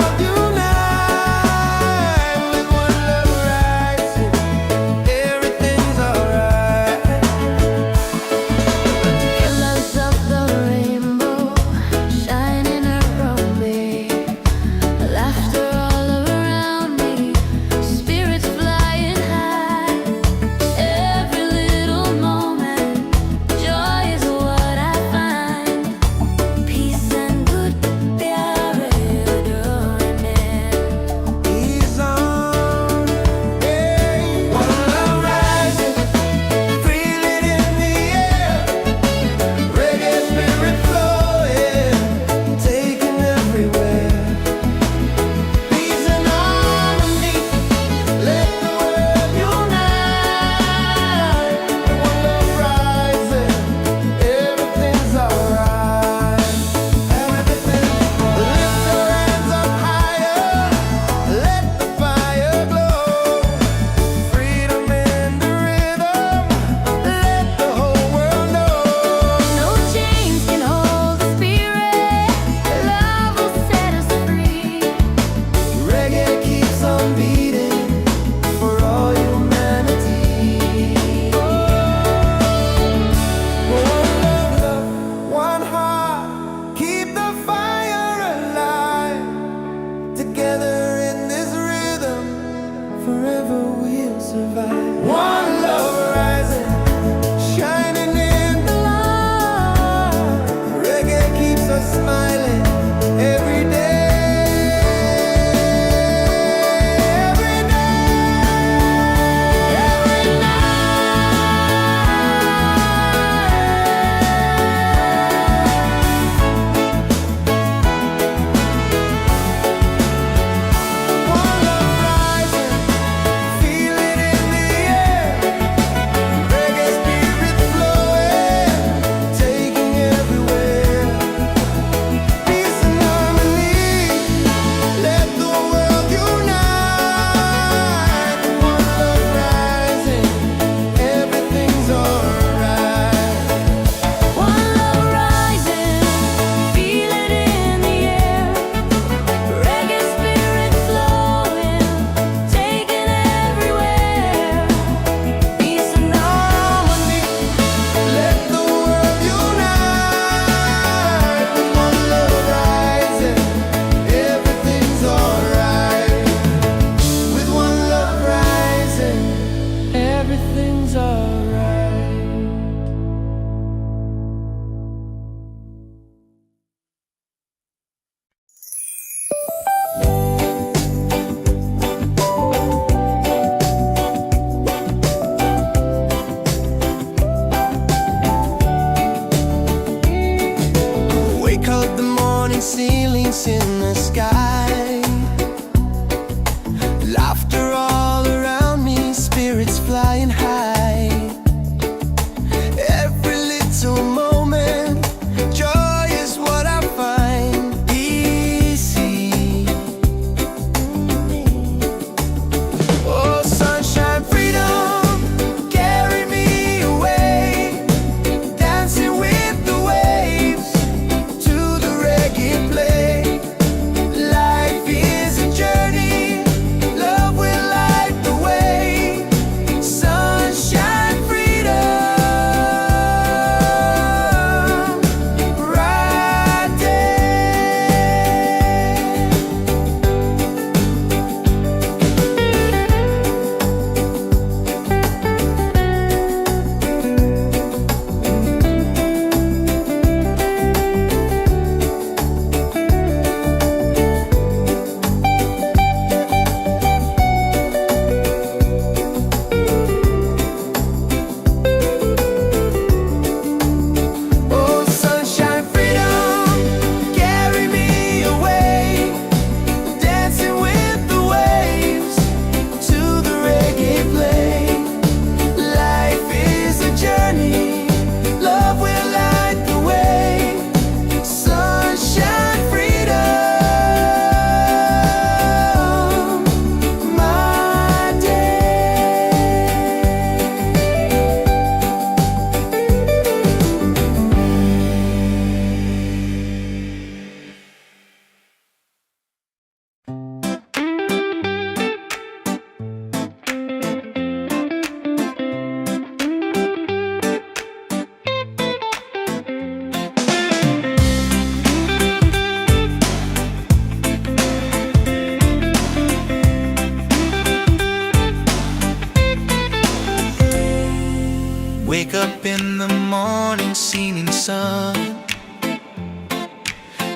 Wake up in the morning, seeing sun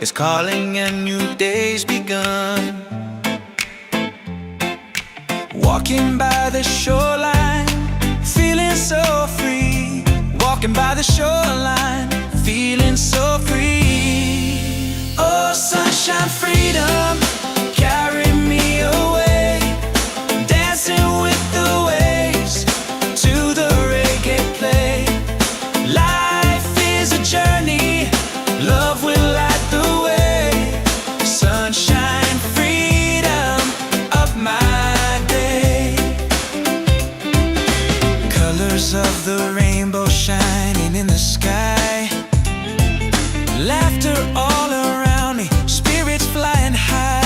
is calling and new day's begun. Walking by the shoreline, feeling so free. Walking by the shoreline, feeling so free. Oh, sunshine, freedom, carry me away. Dancing with the waves to the reggae play. Life is a journey, love will light the way. Sunshine, freedom of my day. Colors of the rainbow shining in the sky. Laughter all around me, spirits flying high.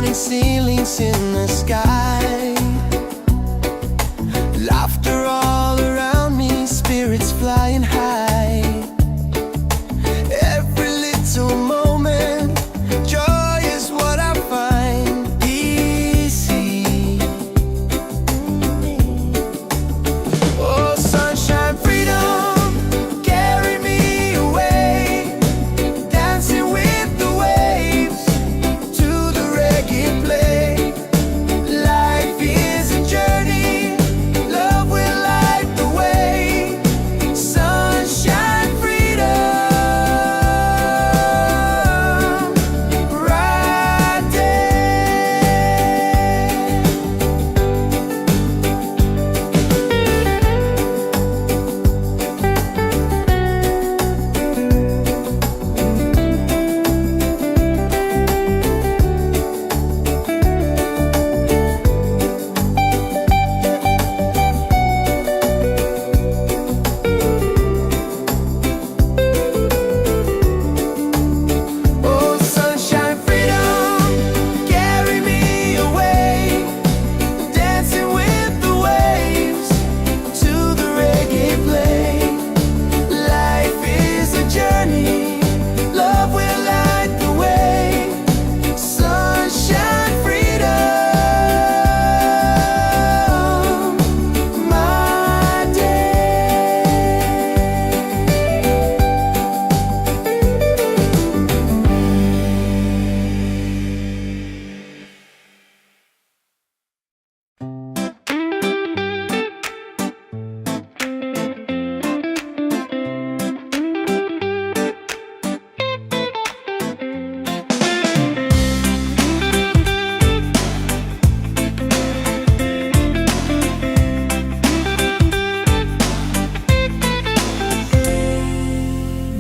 falling ceilings in the sky. Laughter all around me, spirits flying high. Every little moment, joy is what I find easy. Oh, sunshine, freedom, carry me away, dancing with the waves to the reggae play. Life is a journey, love will light the way. Sunshine, freedom, right there. Oh, sunshine, freedom, carry me away, dancing with the waves to the reggae play. Life is a journey, love will light the way. Sunshine, freedom, my day.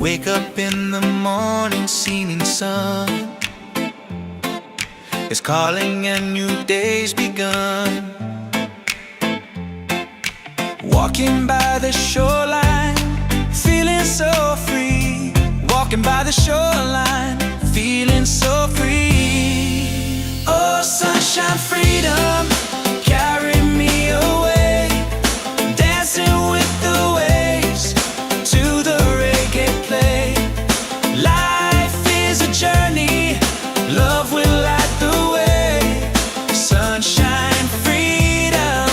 Wake up in the morning, seeing sun is calling and new day's begun. Walking by the shoreline, feeling so free. Walking by the shoreline, feeling so free. Oh, sunshine, freedom, carry me away, dancing with the waves to the reggae play. Life is a journey, love will light the way. Sunshine, freedom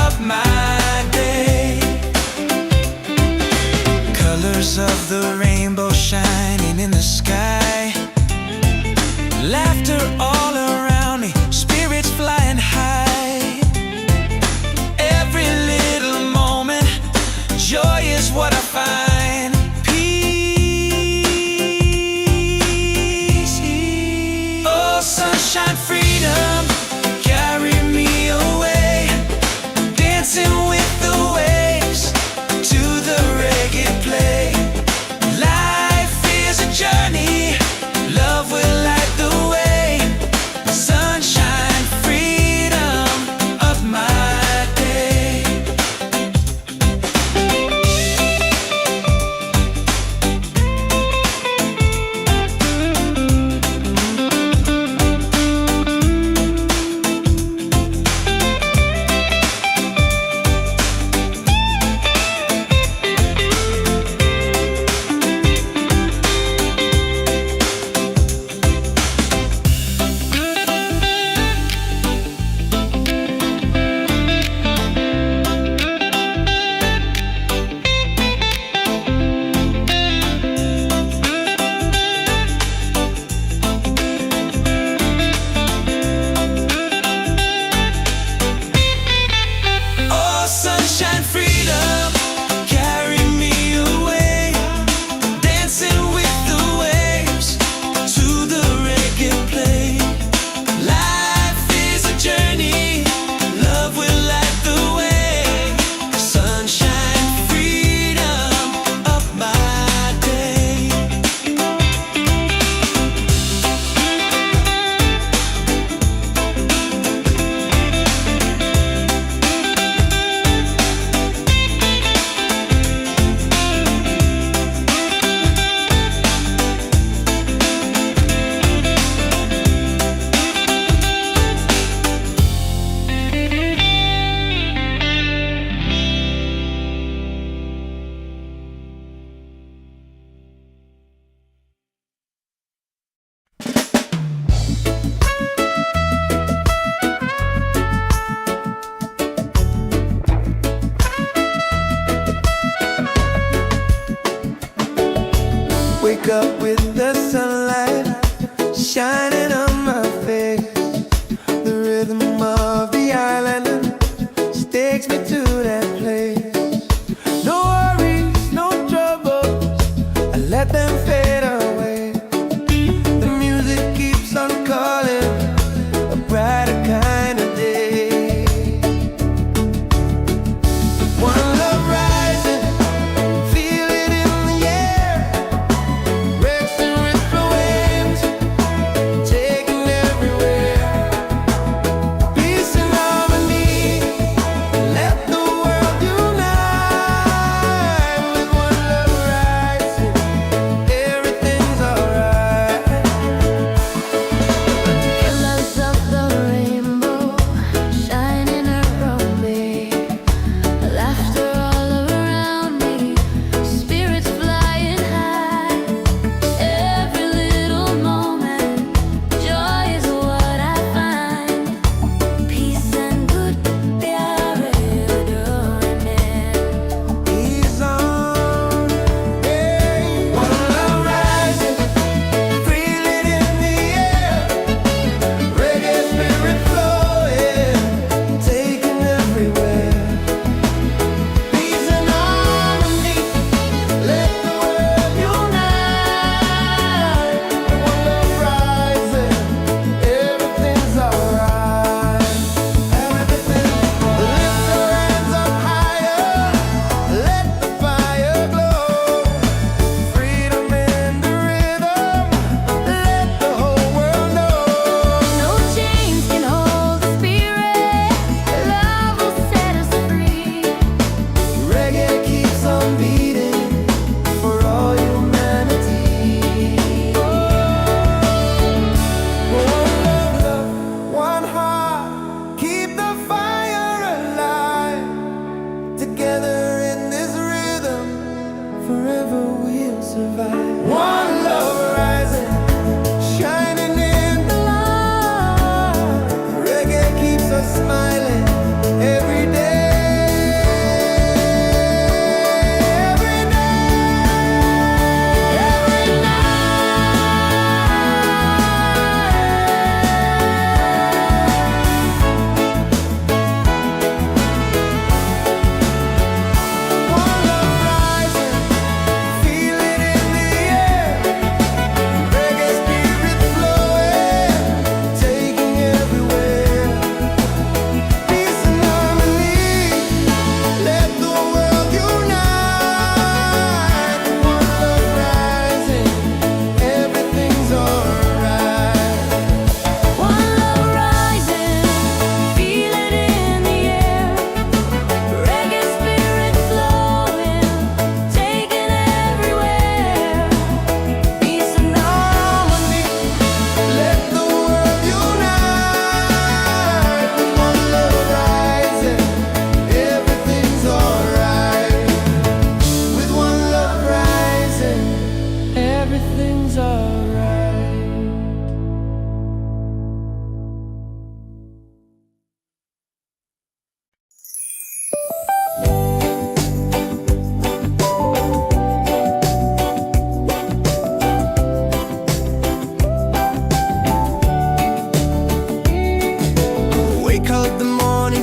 of my day. Colors of the rainbow shining in the sky. Laughter all around me, spirits flying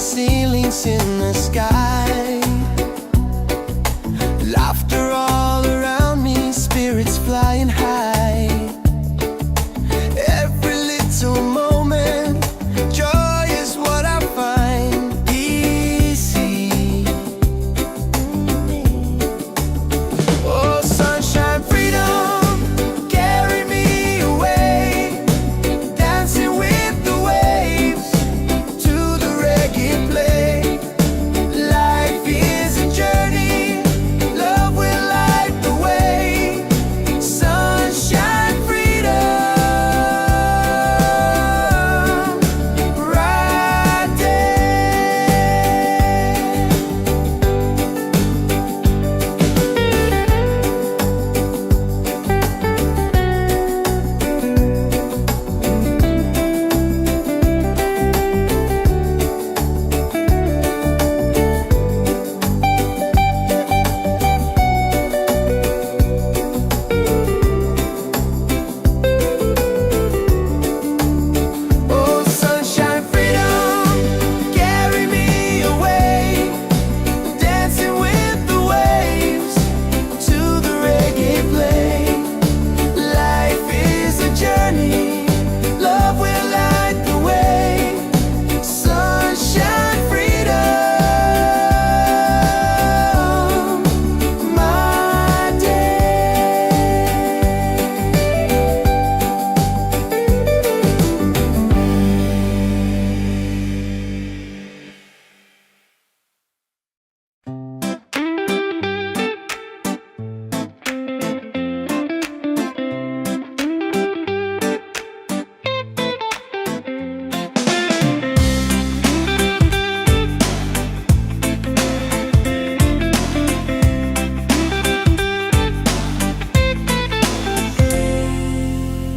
ceilings in the sky. Laughter all around me, spirits flying high. Every little moment, joy is what I find. Easy. Oh, sunshine, freedom, carry me away. Dancing with the waves to the reggae play. Life is a journey, love will light the way. Sunshine, freedom, right there. Oh, sunshine, freedom, carry me away. Dancing with the waves to the reggae play. Life is a journey, love will light the way. Sunshine, freedom, my day.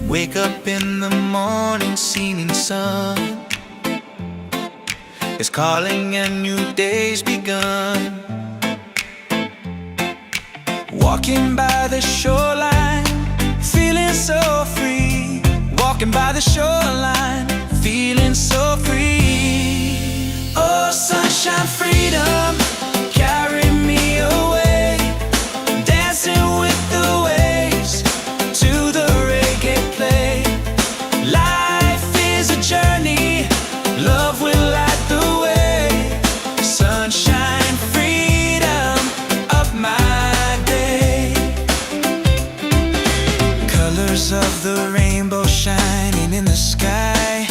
Wake up in the morning, seeing sun is calling and new day's begun. Walking by the shoreline, feeling so free. Walking by the shoreline, feeling so free. Oh, sunshine, freedom, carry me away. Dancing with the waves to the reggae play. Life is a journey, love will light the way. Sunshine, freedom of my day. Colors of the rainbow shining in the sky.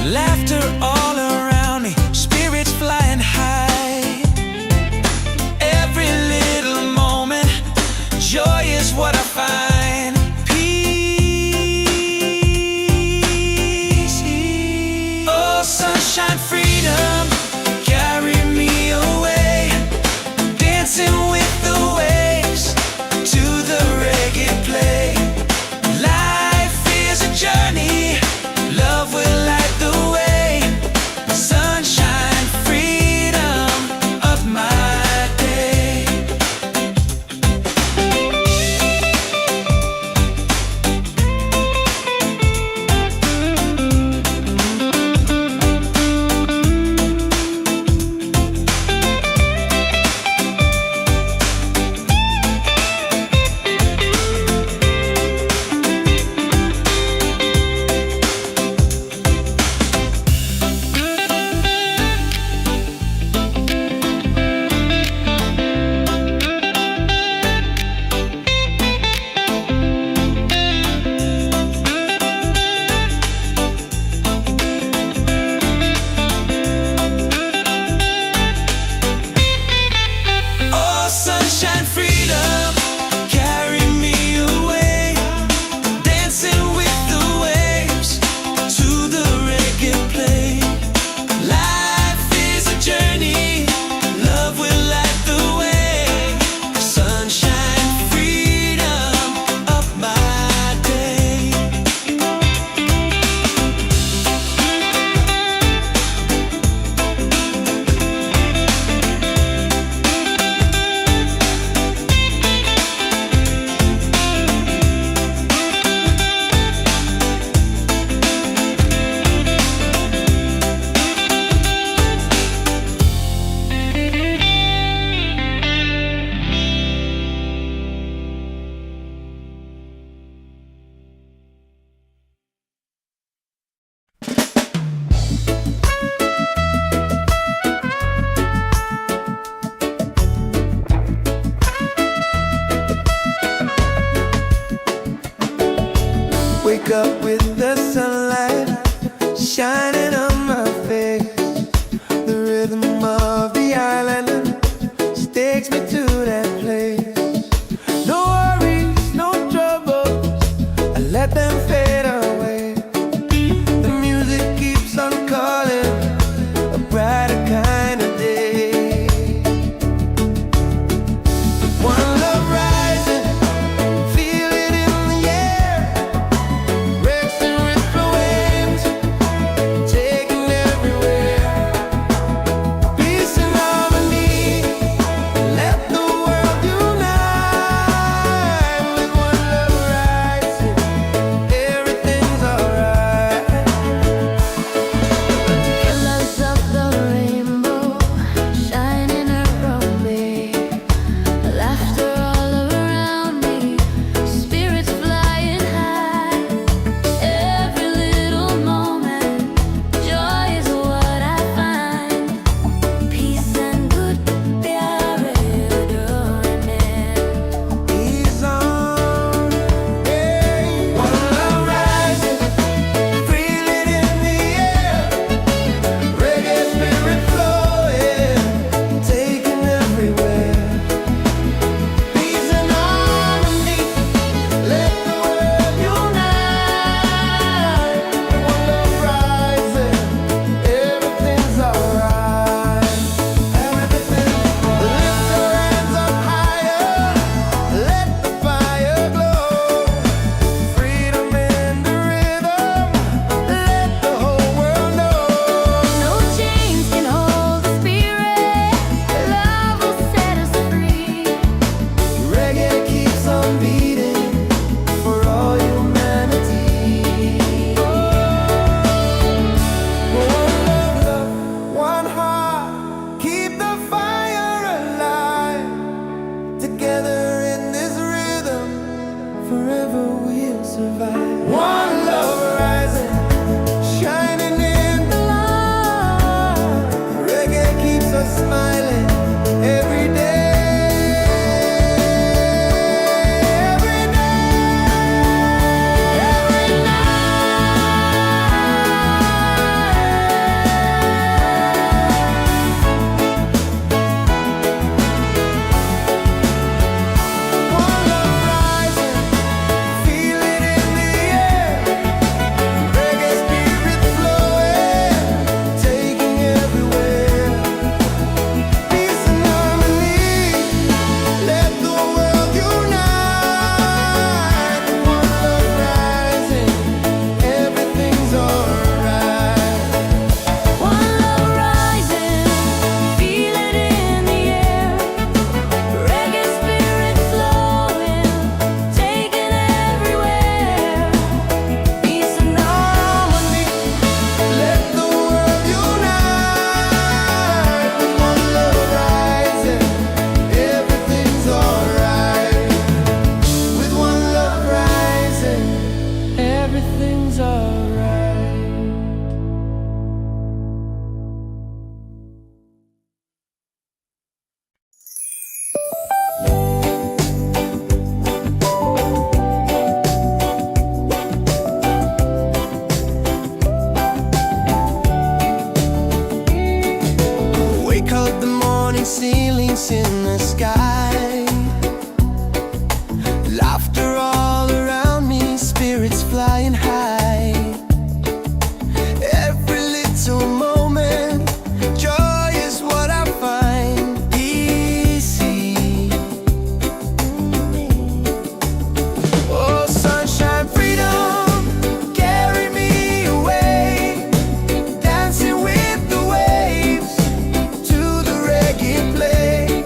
Laughter all around me, spirits flying high. Every little moment, joy is what I find. Peace. Oh, sunshine, freedom, carry me away. Dancing with the waves to the reggae play. Life is a journey, love will light the way. shining on my face. The rhythm of the island takes me to that place. No worries, no troubles, I let them fade away. The music keeps on calling, a brighter kind of day. One love rising, feel it in the air. Racing with the waves, taking everywhere. Peace and harmony, let the world unite. With one love rising, everything's alright. Colors of the rainbow shining around me, laughter all around me, spirits flying high. Every little moment, joy is what I find. Peace and good प्यारे डोने. Ease on, hey. One love rising, feel it in the air. Reggae spirit flowing, taking everywhere. Peace and harmony, let the world unite. One love rising, everything's alright. Everything, lift your hands up higher, let the fire glow. Freedom in the rhythm, let the whole world know. No chains can hold the spirit. Love will set us free. Reggae keeps on beating for all humanity. One love, one heart, keep the fire alive. Together in this rhythm, forever we'll survive. One love rising, shining in the light. Reggae keeps us smiling every day. Every day, every One love rising, feel it in the air. Reggae spirit flowing, taking everywhere. Peace and harmony, let the world unite. One love rising, everything's alright. One love rising, feel it in the air. Reggae spirit flowing, taking everywhere. Peace and harmony, let the world unite. One love rising, everything's alright. With one love rising, everything's alright. Wake up the morning ceilings in the sky. Laughter all around me, spirits flying high. Every little moment, joy is what I find. Easy. Oh, sunshine, freedom, carry me away. Dancing with the waves to the reggae play.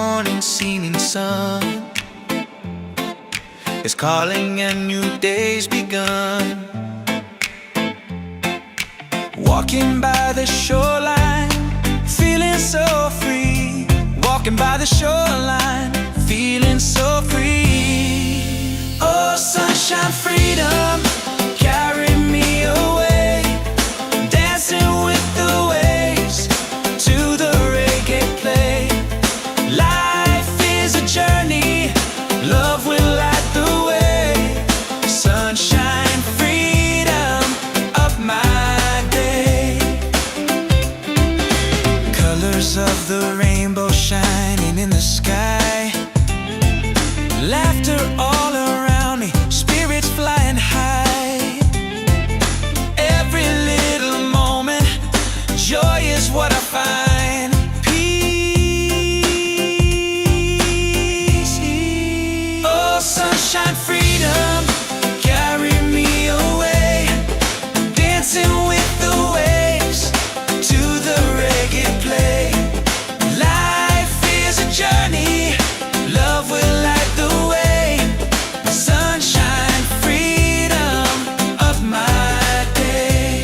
morning seeming sun is calling and new day's begun. Walking by the shoreline, feeling so free. Walking by the shoreline, feeling so free. Oh, sunshine, freedom, carry me away. Dancing with the waves to the reggae play. Life is a journey, love will light the way. Sunshine, freedom of my day. Colors of the rainbow shining in the sky. Laughter all around me, spirits flying high. Every little moment, joy is what I find. Peace. Oh, sunshine, freedom, carry me away. Dancing with the waves to the reggae play. Life is a journey, love will light the way. Sunshine, freedom of my day.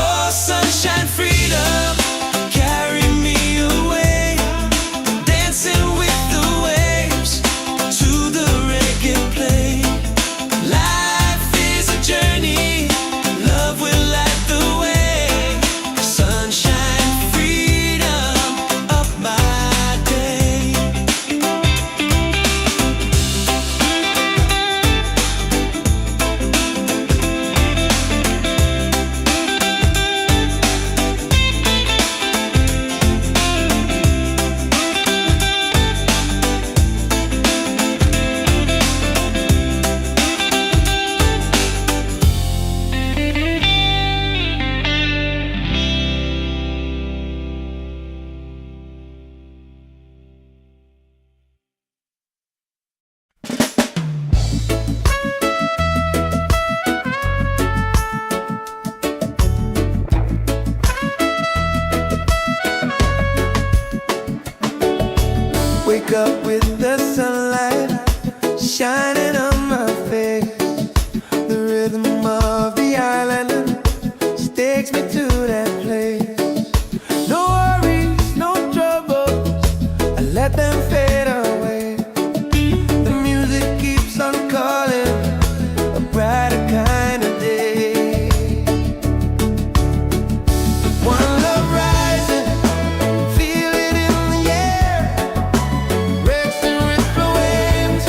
Oh, sunshine, freedom, carry me away. Dancing with the waves to the reggae play. Life is a journey, love will light the way. Sunshine, freedom of my day. Wake up with the sunlight shining on my face. The rhythm of the island takes me to that place. No worries, no troubles, I let them fade away. The music keeps on calling, a brighter kind of day. One love rising, feel it in the air. Breaks and ripple waves,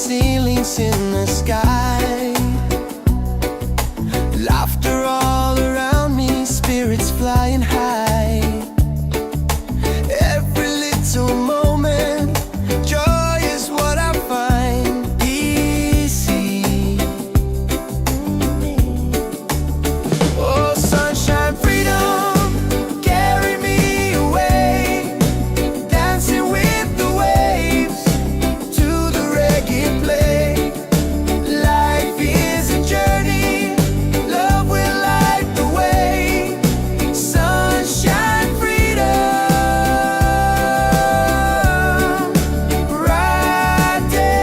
ceilings in the sky. Laughter all around me, spirits flying high. Every little moment, joy is what I find easy. Oh, sunshine, freedom, carry me away, dancing with the waves to the reggae play. Life is a journey, love will light the way. Sunshine, freedom, right there.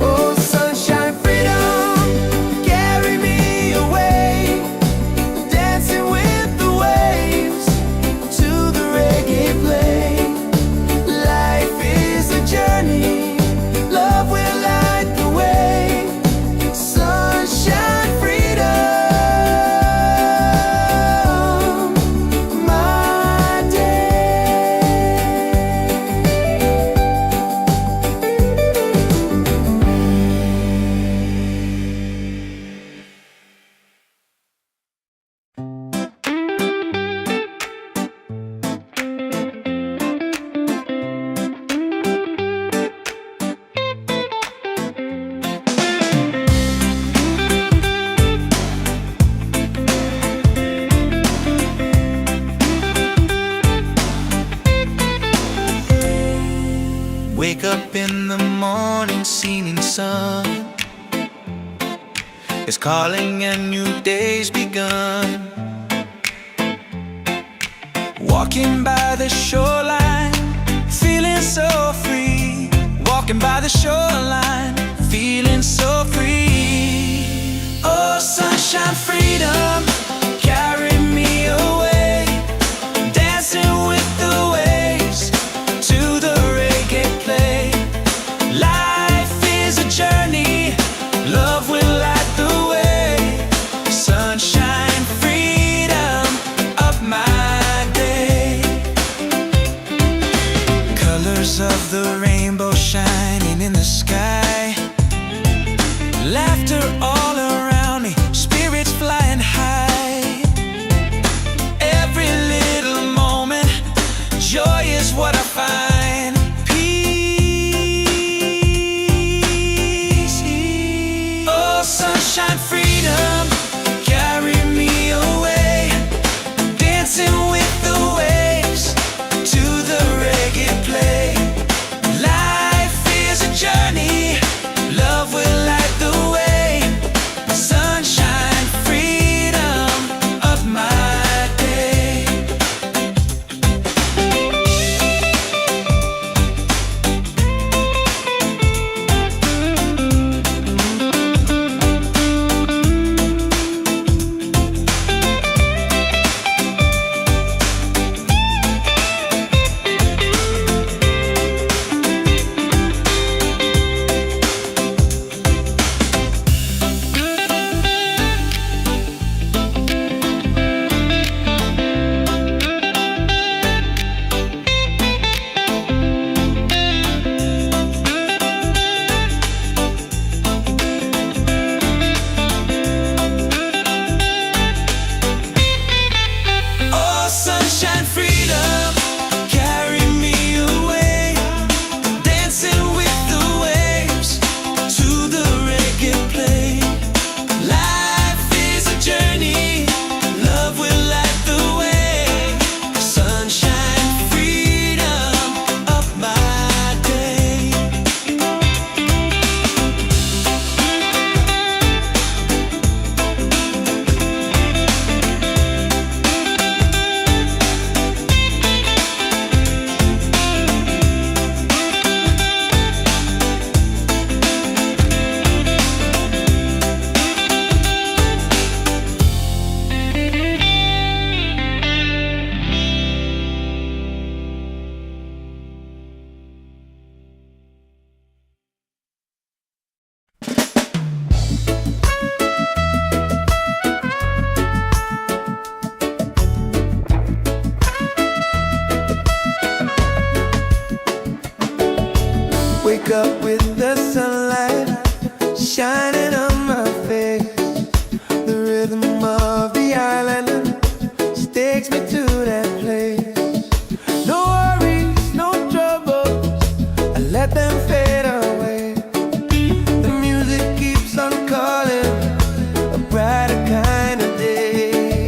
Oh, sunshine, freedom, carry me away, dancing with the waves to the reggae play. Life is a journey, love will light the way. Sunshine, freedom, my day. Wake up in the morning, seeing sun is calling and new day's begun. Walking by the shoreline, feeling so free. Walking by the shoreline, feeling so free. Oh, sunshine, freedom, carry me away, dancing with the waves to the reggae play. Life is a journey, love will light the way. Sunshine, freedom of my day. Colors of the rainbow shining in the sky. Laughter all around me, spirits flying high. Every little moment, joy is what I find. Peace. Oh, sunshine, freedom, carry me away, dancing with the waves to the reggae play. Life wake up with the sunlight shining on my face. The rhythm of the island just takes me to that place. No worries, no troubles, I let them fade away. The music keeps on calling, a brighter kind of day.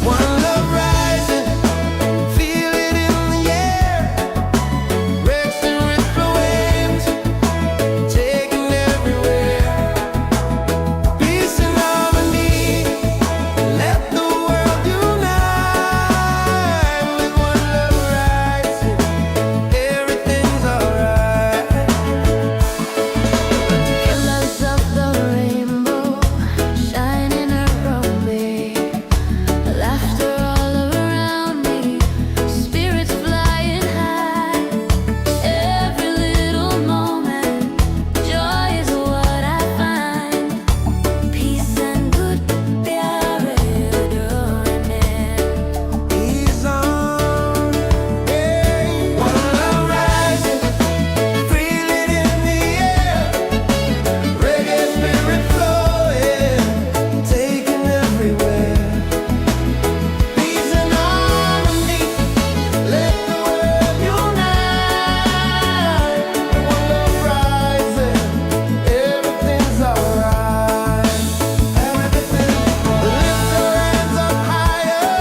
One love rising, feel it in the air. Racing with the waves, taking everywhere. Peace and harmony, let the world unite. With one love rising, everything's alright. Colors of the rainbow shining around me, laughter all around me, spirits flying high. Every little moment, joy is what I find. Peace and good प्यारे डोने. Ease on, hey. One love rising, feel it in the air. Reggae spirit flowing, taking everywhere. Peace and harmony, let the world unite. One love rising, everything's alright. Everything, lift your hands up higher,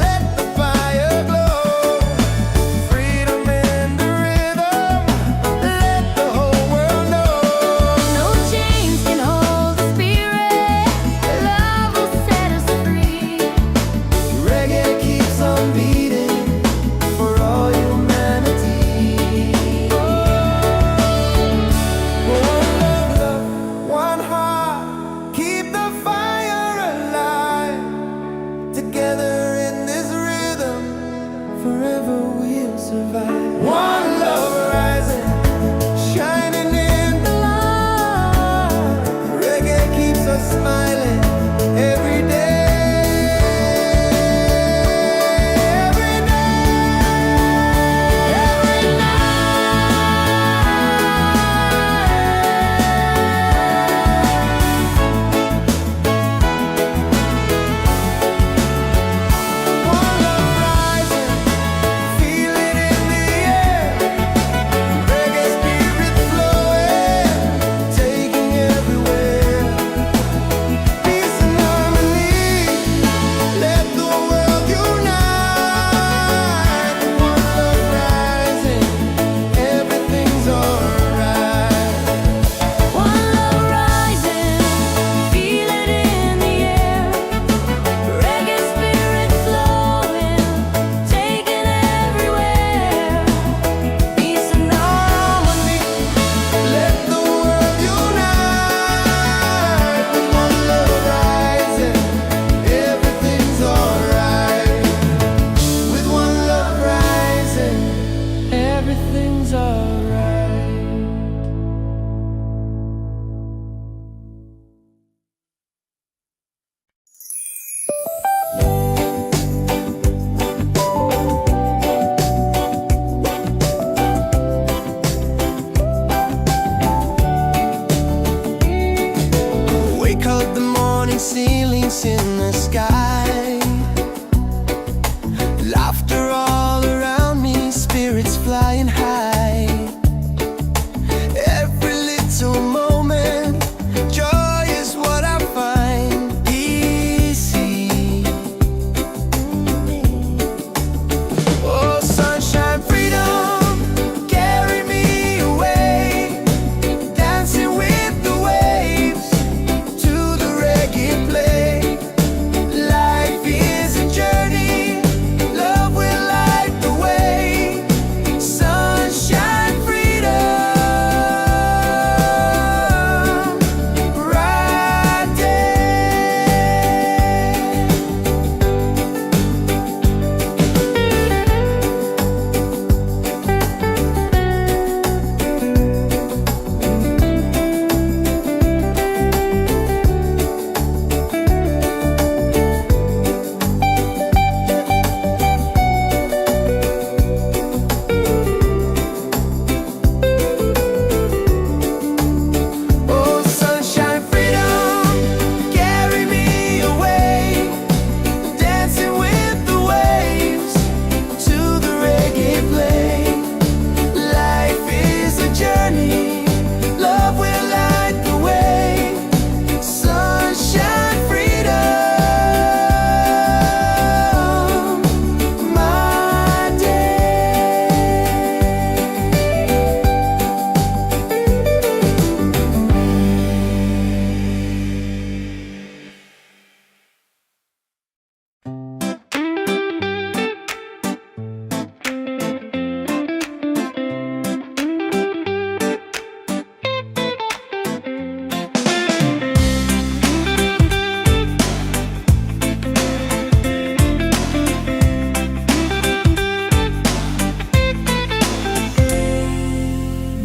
let the fire glow. Freedom in the rhythm, let the whole world know. No chains can hold the spirit. Love will set us free. Reggae keeps on beating for all humanity. One love, one heart, keep the fire alive. Together in this rhythm, forever we'll survive. One love rising, shining in the light. Reggae keeps us smiling every day. Every One love rising, feel it in the air.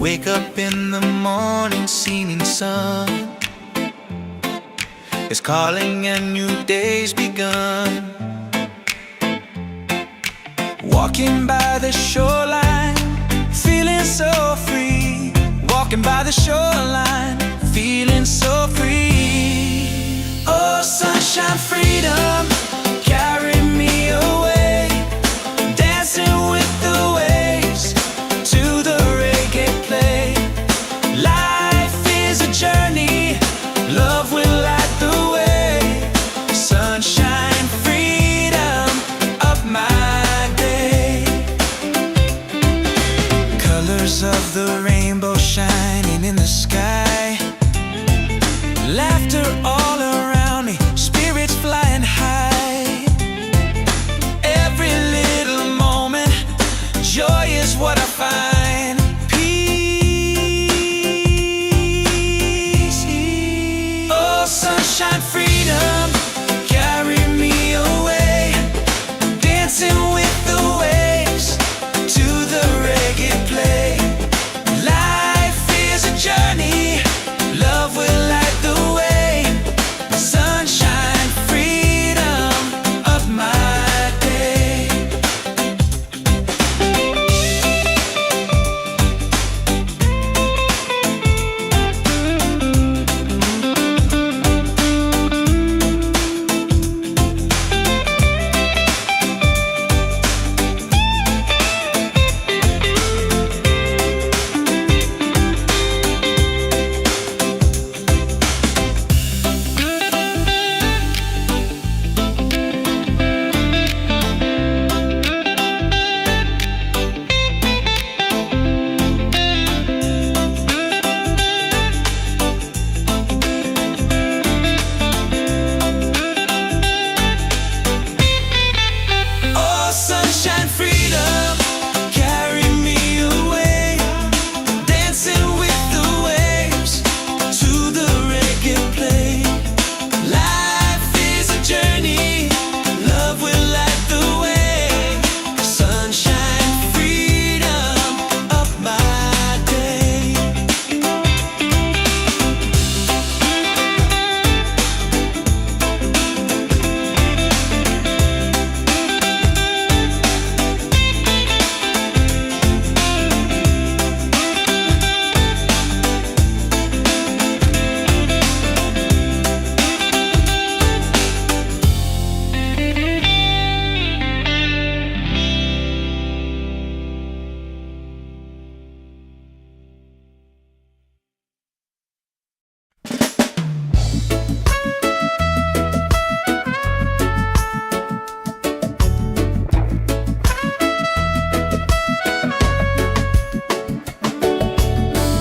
Wake up in the morning, seeing sun is calling and new day's begun. Walking by the shoreline, feeling so free. Walking by the shoreline, feeling so free. Oh, sunshine, freedom, carry me away. Dancing with the waves to the reggae play. Life is a journey, love will light the way. Sunshine, freedom of my day. Colors of the rainbow shining in the sky. Laughter all around me, spirits flying high. Every little moment, joy is what I find. Peace. Oh, sunshine, freedom, carry me away. Dancing with the waves to the reggae play. Life is a journey, love will light the way. Sunshine, freedom of my day. Oh, sunshine, freedom, carry me away. Dancing with the waves to the reggae play. Life is a journey, love will light the way. Sunshine, freedom of my day.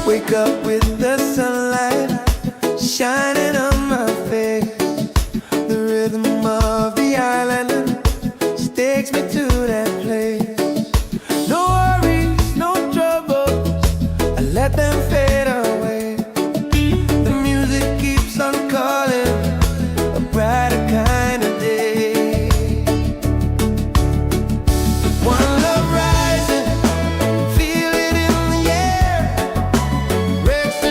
Wake up with the sunlight shining on my face. The rhythm of the island takes me to that place. No worries, no troubles, I let them fade away. The music keeps on calling, a brighter kind of day. One love rising, feel it in the air. Breaks the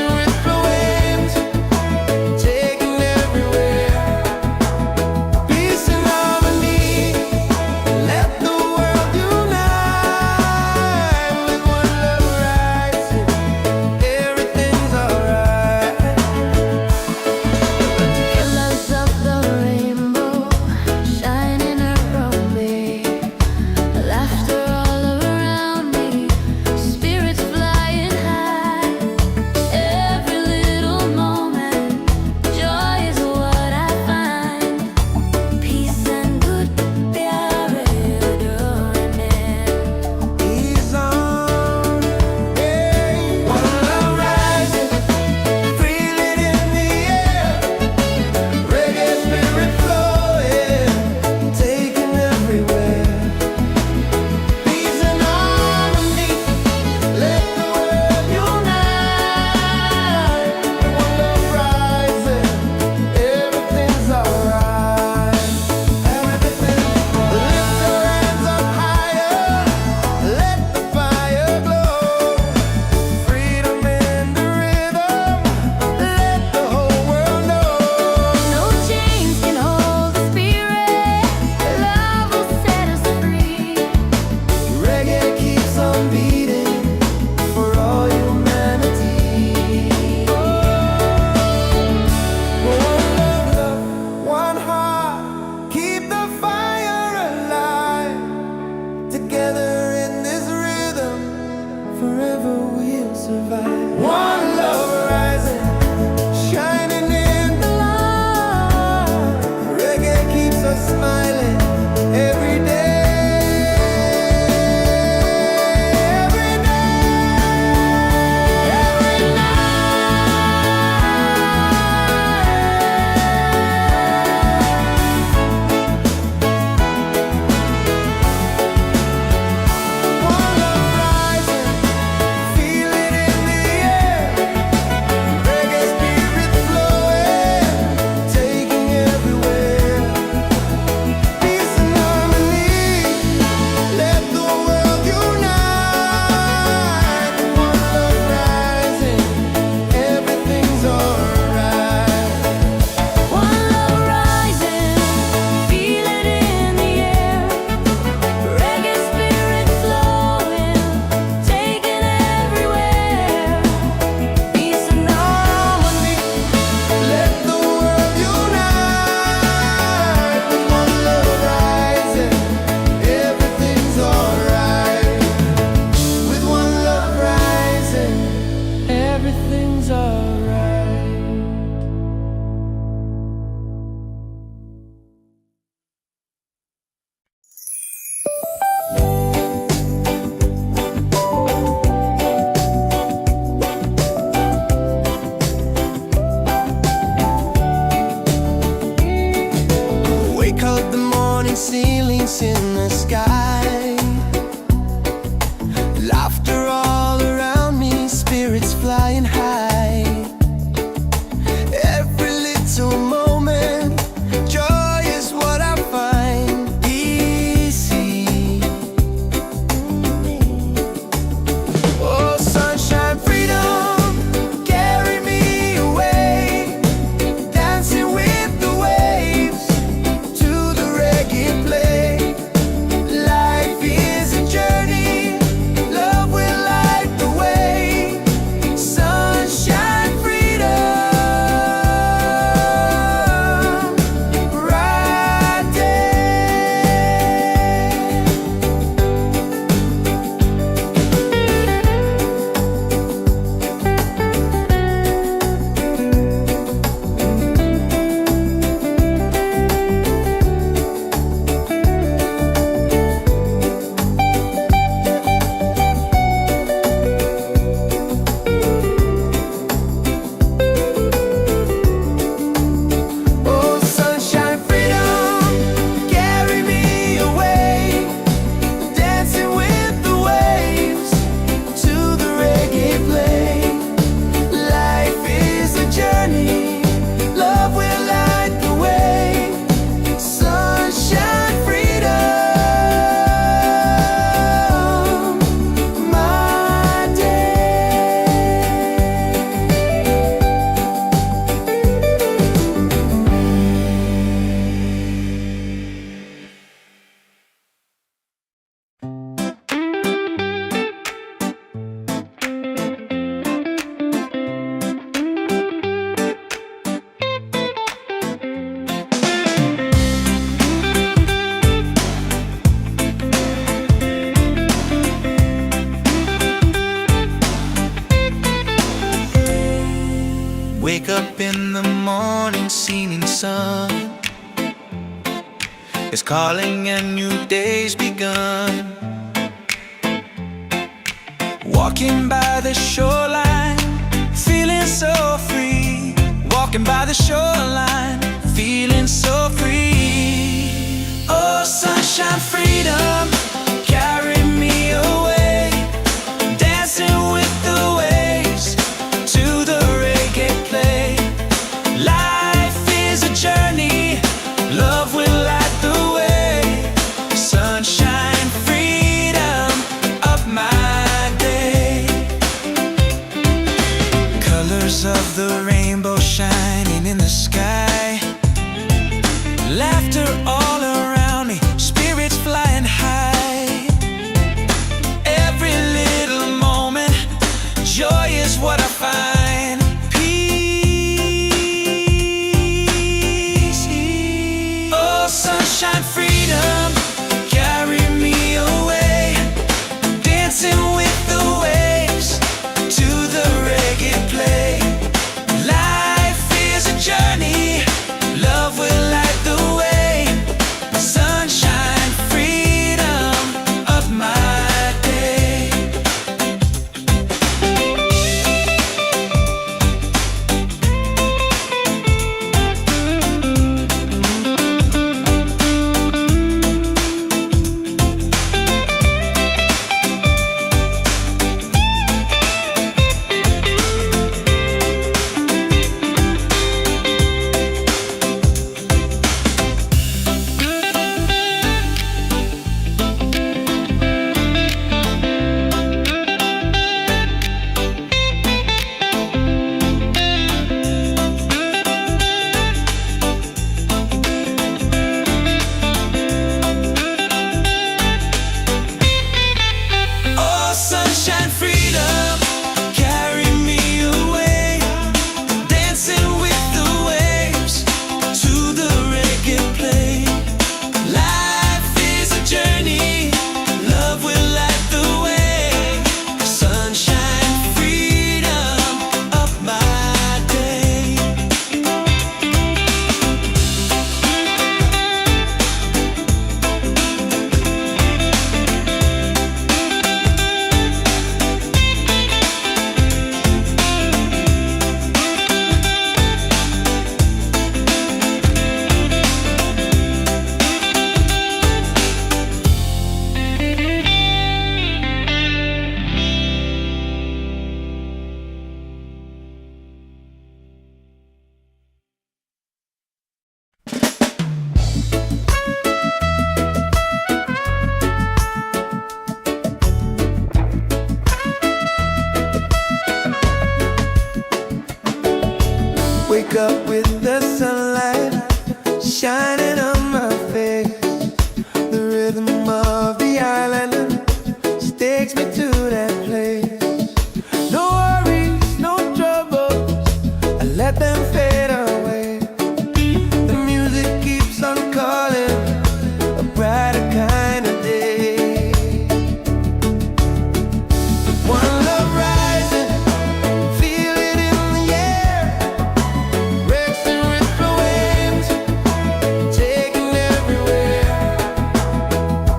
Wake up in the morning, seeing sun is calling and new day's begun. Walking by the shoreline, feeling so free. Walking by the shoreline, feeling so free. Oh, sunshine, freedom, carry me away. Dancing with the waves to the reggae play. Life is a journey, love will light the way. Sunshine, freedom of my day. Colors of the rainbow shining in the sky. Laughter all around me, spirits flying high. Every little moment, joy is what I find. Peace. Oh, sunshine, freedom, carry me away. Dancing with the waves to the reggae play. Life is a journey, love will light the way. Sunshine, freedom of my day. Oh, sunshine, freedom, carry me away. Dancing with the waves to the reggae play. Life is a journey, love will light the way. Sunshine, freedom of my day. Wake up with the sunlight shining on my face. The rhythm of the island just takes me to that place. No worries, no troubles, I let them fade away. The music keeps on calling, a brighter kind of day. One love rising, feel it in the air. Breaks and ripple waves, taking everywhere.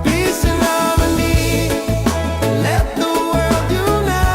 Peace and harmony, let the world unite.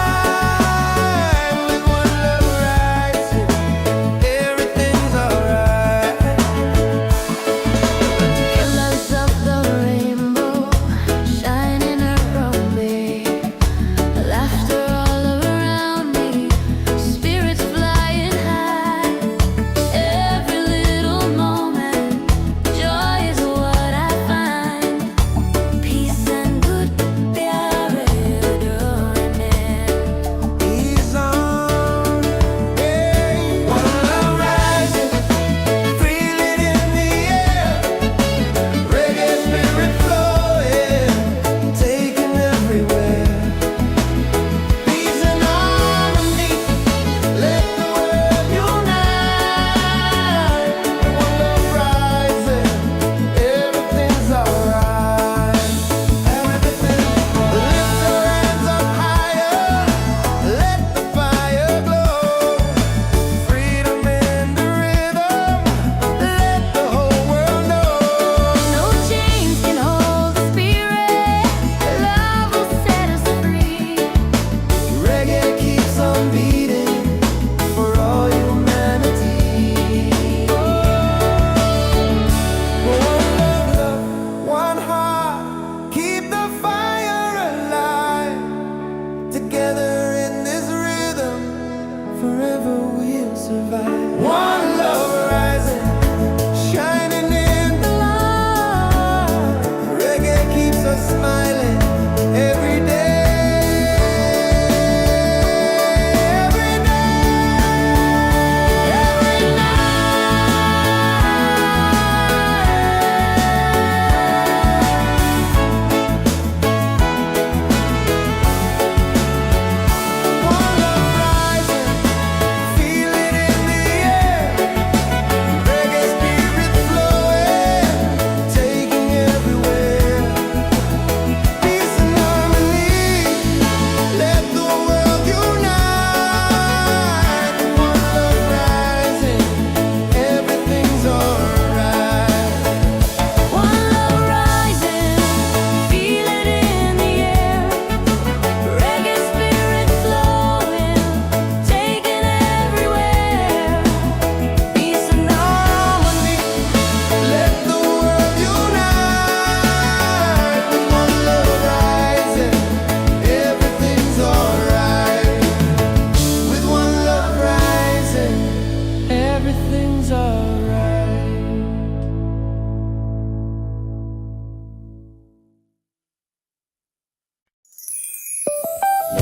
Wake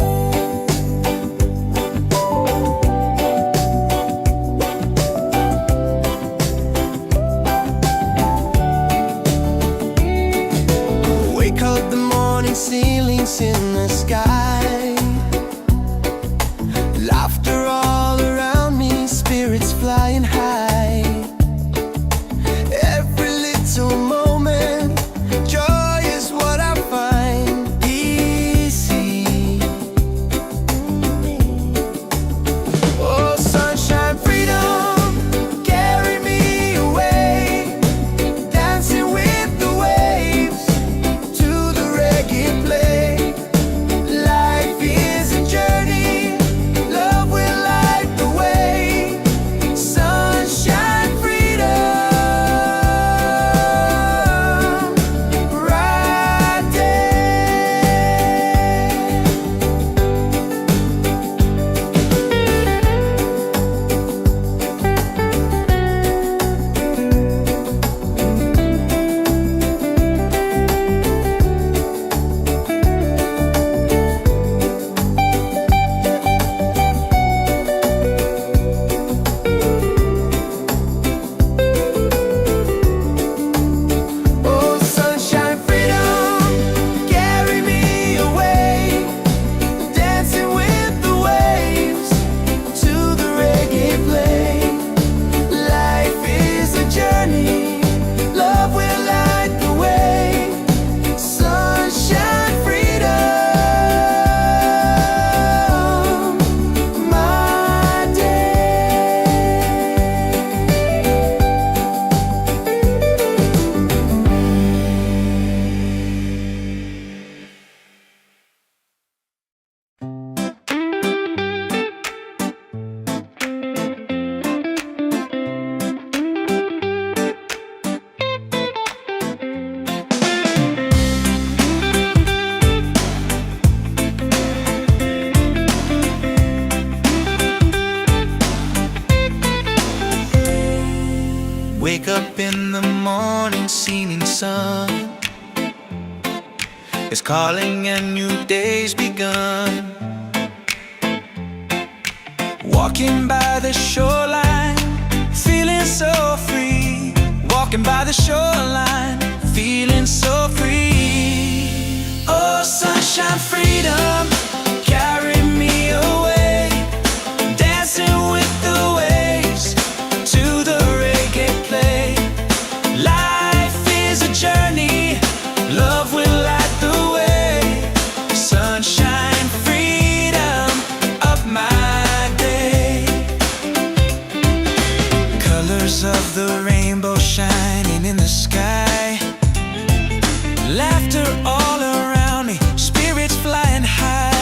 up the morning, ceilings in the sky, laughter all around me, spirits flying high. Every little moment, joy is what I find easy. Oh, sunshine, freedom, carry me away, dancing with the waves to the reggae play. Life is a journey, love will light the way. Sunshine, freedom, right there. Oh, sunshine, freedom, carry me away, dancing with the waves to the reggae play. Life is a journey, love will light the way. Sunshine, freedom, my day. Wake up in the morning, seeing sun is calling and new day's begun. Walking by the shoreline, feeling so free. Walking by the shoreline, feeling so free. Oh, sunshine, freedom, carry me away, dancing with the waves to the reggae play. Life is a journey, love will light the way. Sunshine, freedom, up my day. Colors of the rainbow shining in the sky, laughter all around me, spirits flying high.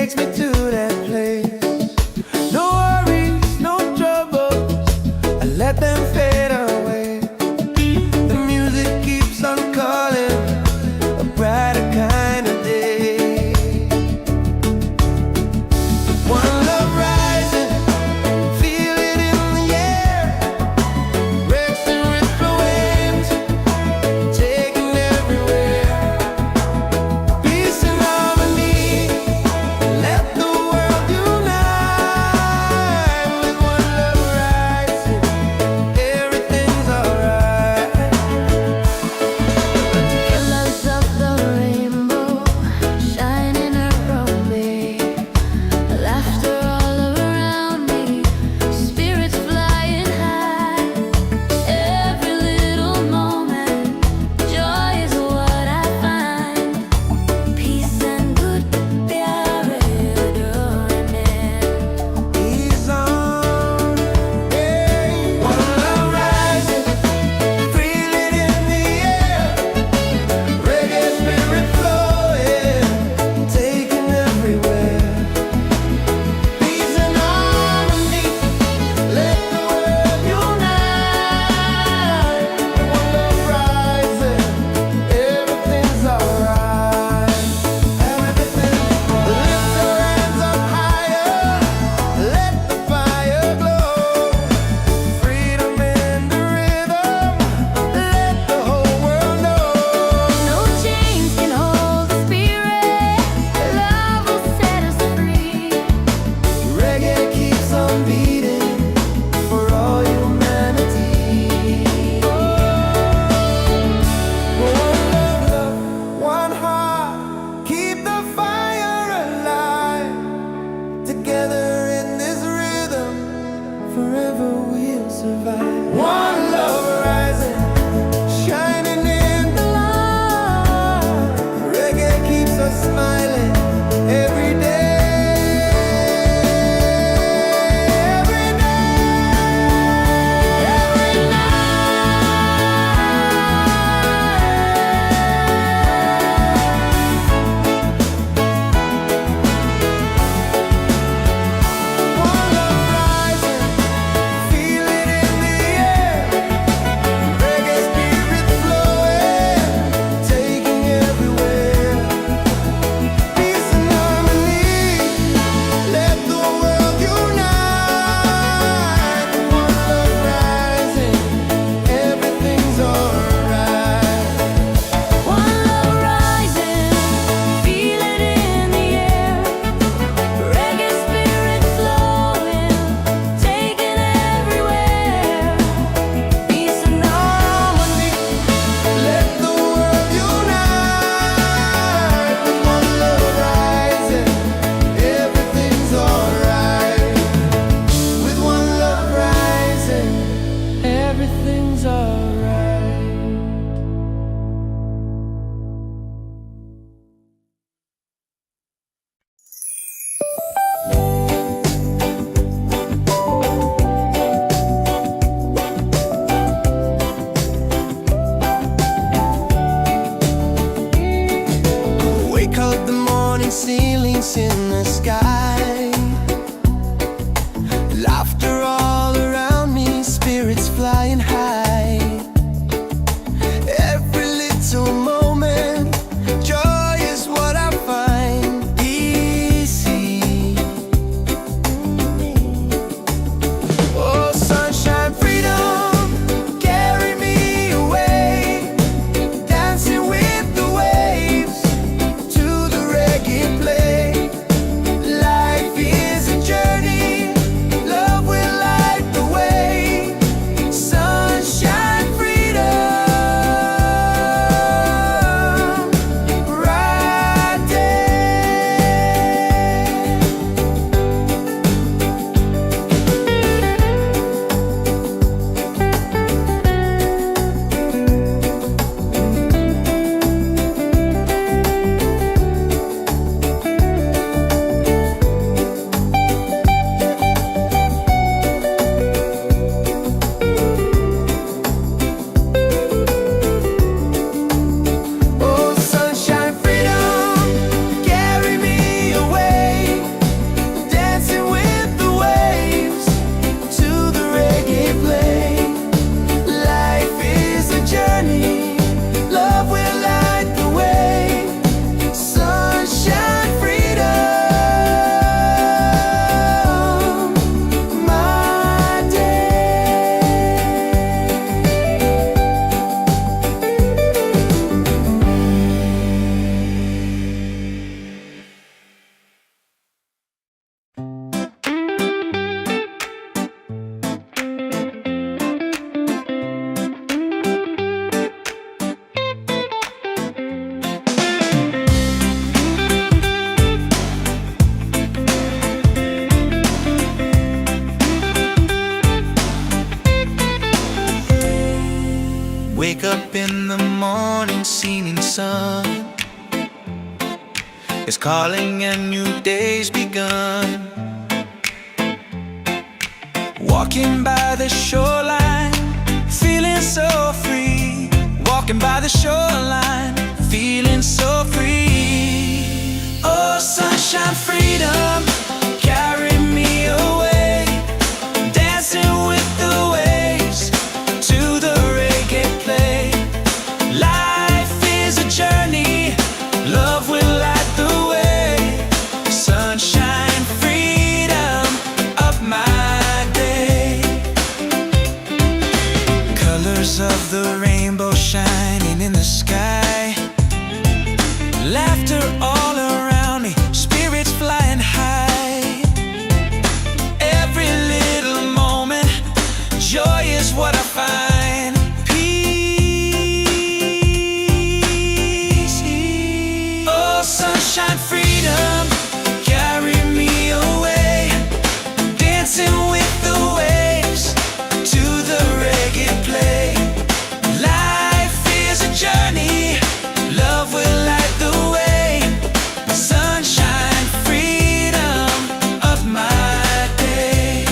takes me to that place. No worries, no troubles, I let them fade away. The music keeps on calling, a brighter kind of day. One love rising, feel it in the air. Racing with the waves, taking everywhere. Peace and harmony, let the world unite. With one love rising, everything's alright. Colors of the rainbow shining around me, laughter all around me, spirits flying high. Every little moment, joy is what I find. Peace and good प्यारे डोरने. He's on, hey. One love rising, feel it in the air. Reggae spirit flowing, taking everywhere. Peace and harmony, let the world unite. One love rising, everything's alright. Everything, lift your hands up higher, let the fire glow. Freedom in the rhythm, let the whole world know. No chains can hold the spirit. Love will set us free. Reggae keeps on beating for all humanity. One love, one heart, keep the fire alive. Together in this rhythm, forever we'll survive. One love rising, shining in the light. Reggae keeps us smiling every day. Every One love rising, feel it in the air. Reggae spirit flowing, taking everywhere. Peace and harmony, let the world unite. One love rising, everything's alright. One love rising, feel it in the air. Reggae spirit flowing, taking everywhere. Peace and harmony. Let the world unite. One love rising, everything's alright. With one love rising, everything's alright. Wake up the morning ceilings in the sky. Laughter all around me, spirits flying high. Every little moment, joy is what I find easy. Oh, sunshine, freedom, carry me away. Dancing with the waves to the reggae play. Life is calling and new day's begun. Walking by the shoreline, feeling so free. Walking by the shoreline, feeling so free. Oh, sunshine, freedom, carry me away. Dancing with the waves to the reggae play. Life is a journey, love will light the way. Sunshine, freedom, up my day. Colors of the rainbow shining in the sky. Laughter all around me, spirits flying high. Every little moment, joy is what I find. Peace. Oh, sunshine, freedom, carry me away. Dancing with the waves to the reggae play. Life is a journey, love will light the way. Sunshine, freedom, of my day.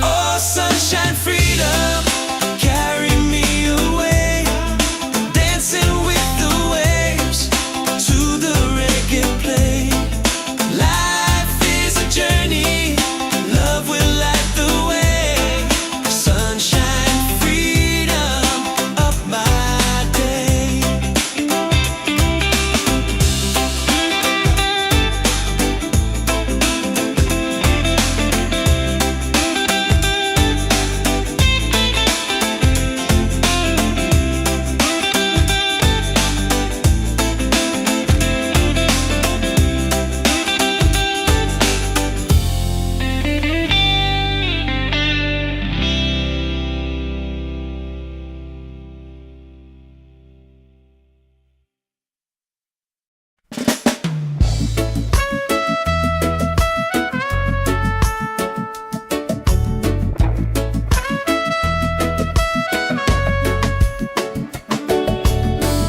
Oh, sunshine, freedom, carry me away. Dancing with the waves to the reggae play. Life is a journey, love will light the way. Sunshine, freedom, up my day.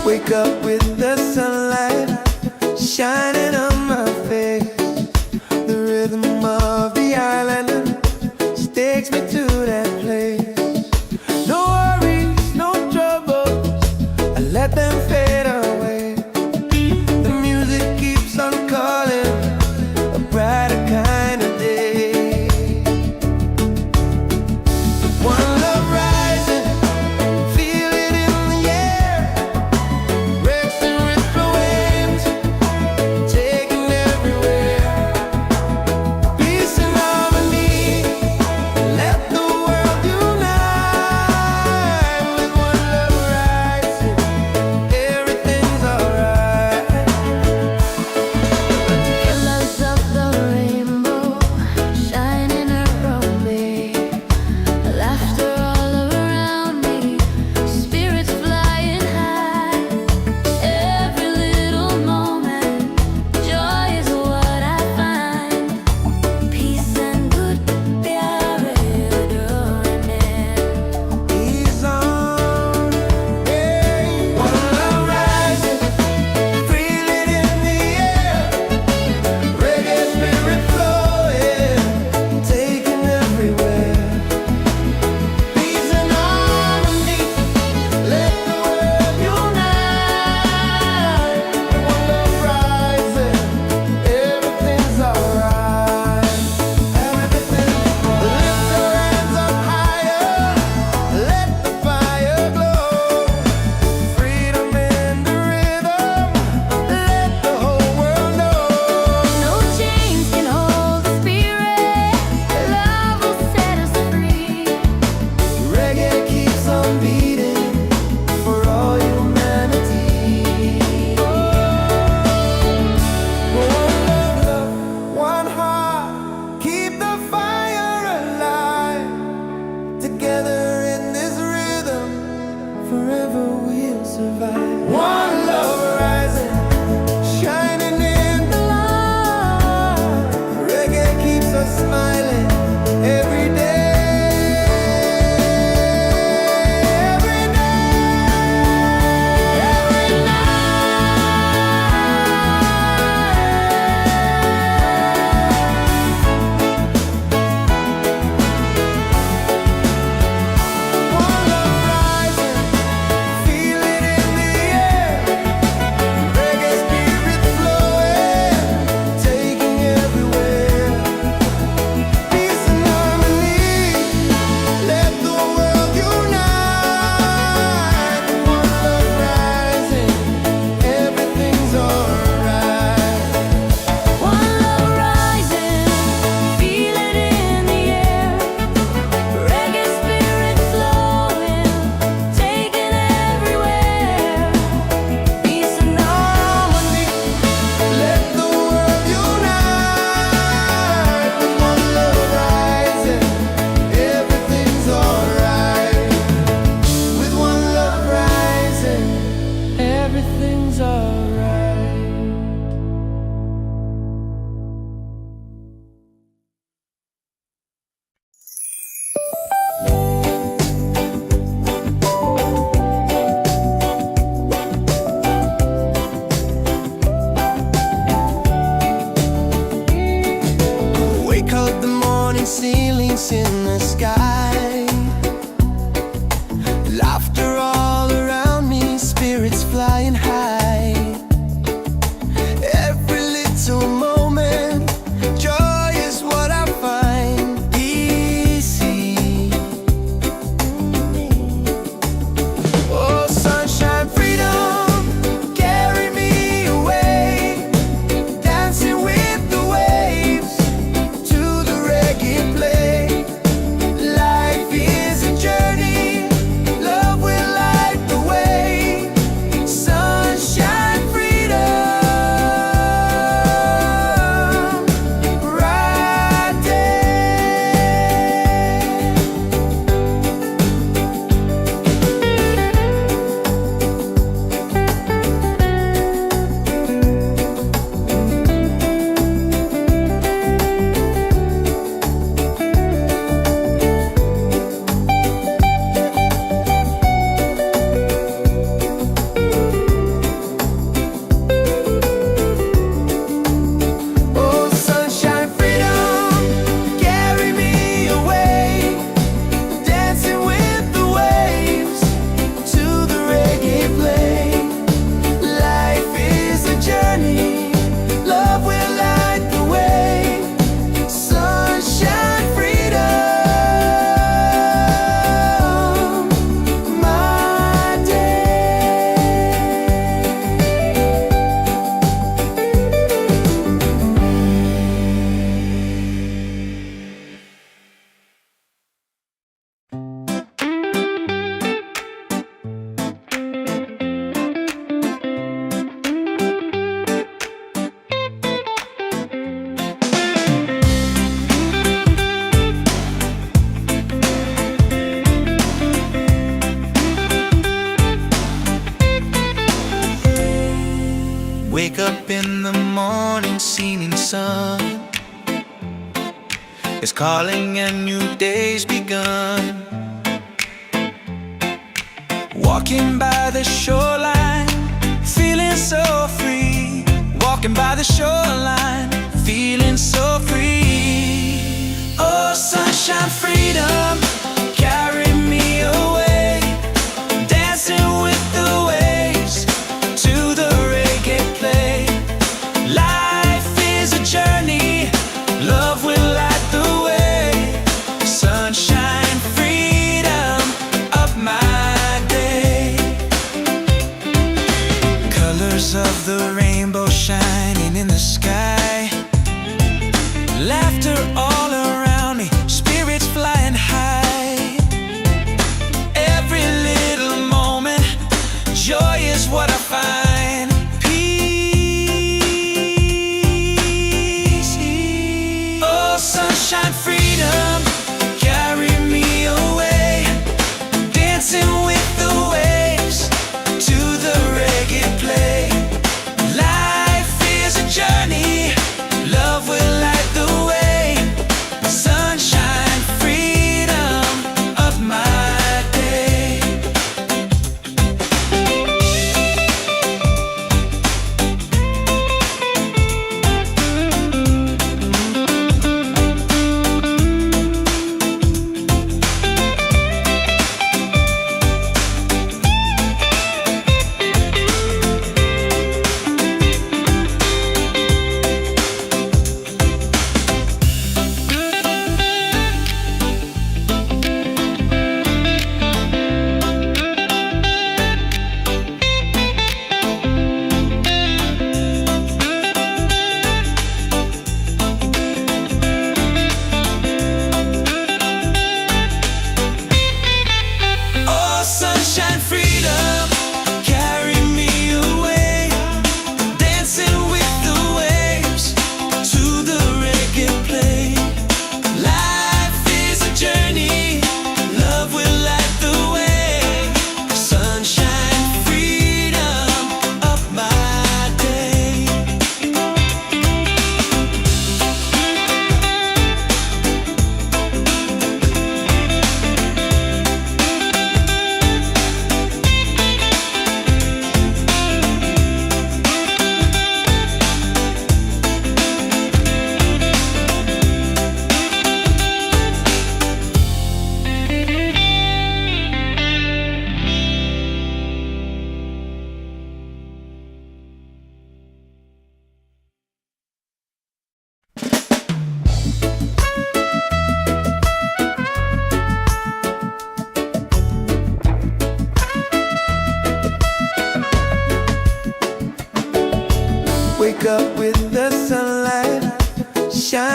Wake up with the sunlight shining on my face. The rhythm of the island just takes me to that place. No worries, no troubles, I let them fade away. The music keeps on calling, a brighter kind of day. One love rising, feel it in the air. Rex and ripple waves, taking everywhere. Peace and harmony, let the world unite. With one love rising, everything's alright. Colors of the rainbow ceilings in the sky. Laughter all around me, spirits flying high. Every little moment, joy is what I find easy. Oh, sunshine, freedom, carry me away, dancing with the waves to the reggae play. Life is a journey, love will light the way. Sunshine, freedom, right there. Oh, sunshine, freedom, carry me away, dancing with the waves to the reggae play. Life is a journey, love will light the way. Sunshine, freedom, my day. Wake up in the morning, seeing sun is calling and new day's begun. Walking by the shoreline, feeling so free. Walking by the shoreline, feeling so free. Oh, sunshine, freedom, carry me away, dancing with the waves to the reggae play. Life is a journey, love will light the way. Sunshine, freedom, up my day. Colors of the rainbow shining in the sky. Laughter all around me, spirits flying high. Every little moment, joy is what I find. Peace. Oh, sunshine, freedom, carry me away, dancing with the waves to the reggae play. Life is a journey, love will light the way.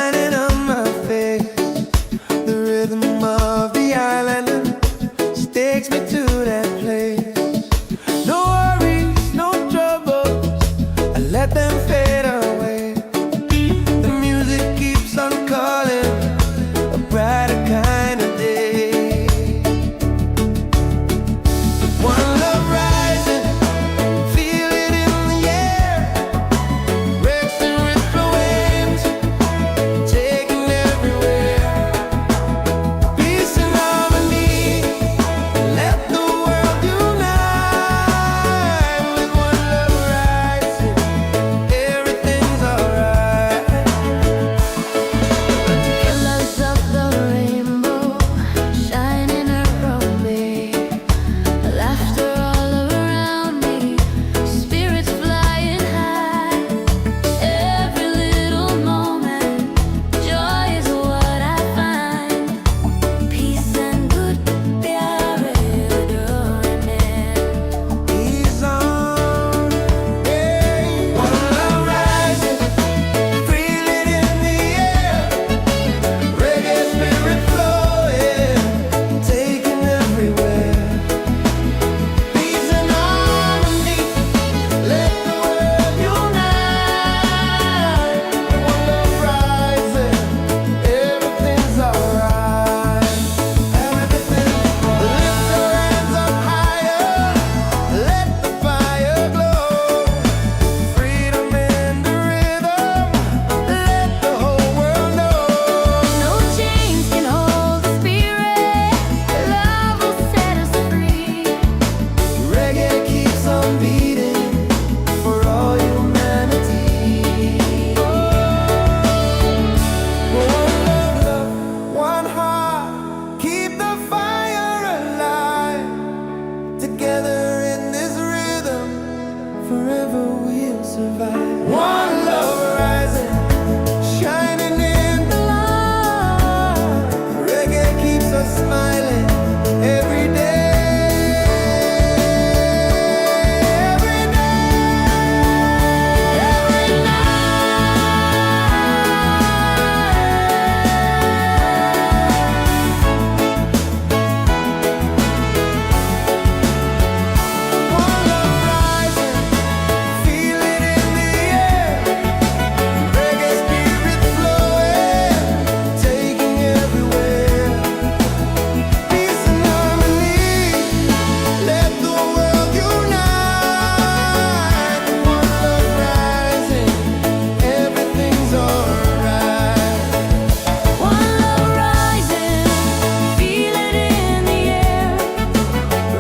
shining on my face. The rhythm of the island just takes me to that place. No worries, no troubles, I let them fade away. The music keeps on calling, a brighter kind of day. One love rising, feel it in the air. Racing with the waves, taking everywhere. Peace and harmony, let the world unite. With one love rising, everything's alright. Colors of the rainbow shining around me, laughter all around me, spirits flying high. Every little moment, joy is what I find. Peace and good प्यार डोरने. He's on, yeah. One love rising, feel it in the air. Reggae spirit flowing, taking everywhere. Peace and harmony, let the world unite. One love rising, everything's alright. Everything, lift your hands up higher, let the fire glow. Freedom in the rhythm, let the whole world know. No chains can hold the spirit. Love will set us free. Reggae keeps on beating for all humanity. One love, one heart, keep the fire alive. Together in this rhythm, forever we'll survive. One love rising, shining in the light. Reggae keeps us smiling every day. Every One love rising, feel it in the air. Reggae spirit flowing, taking everywhere. Peace and harmony, let the world unite. One love rising, everything's alright. One love rising, feel it in the air.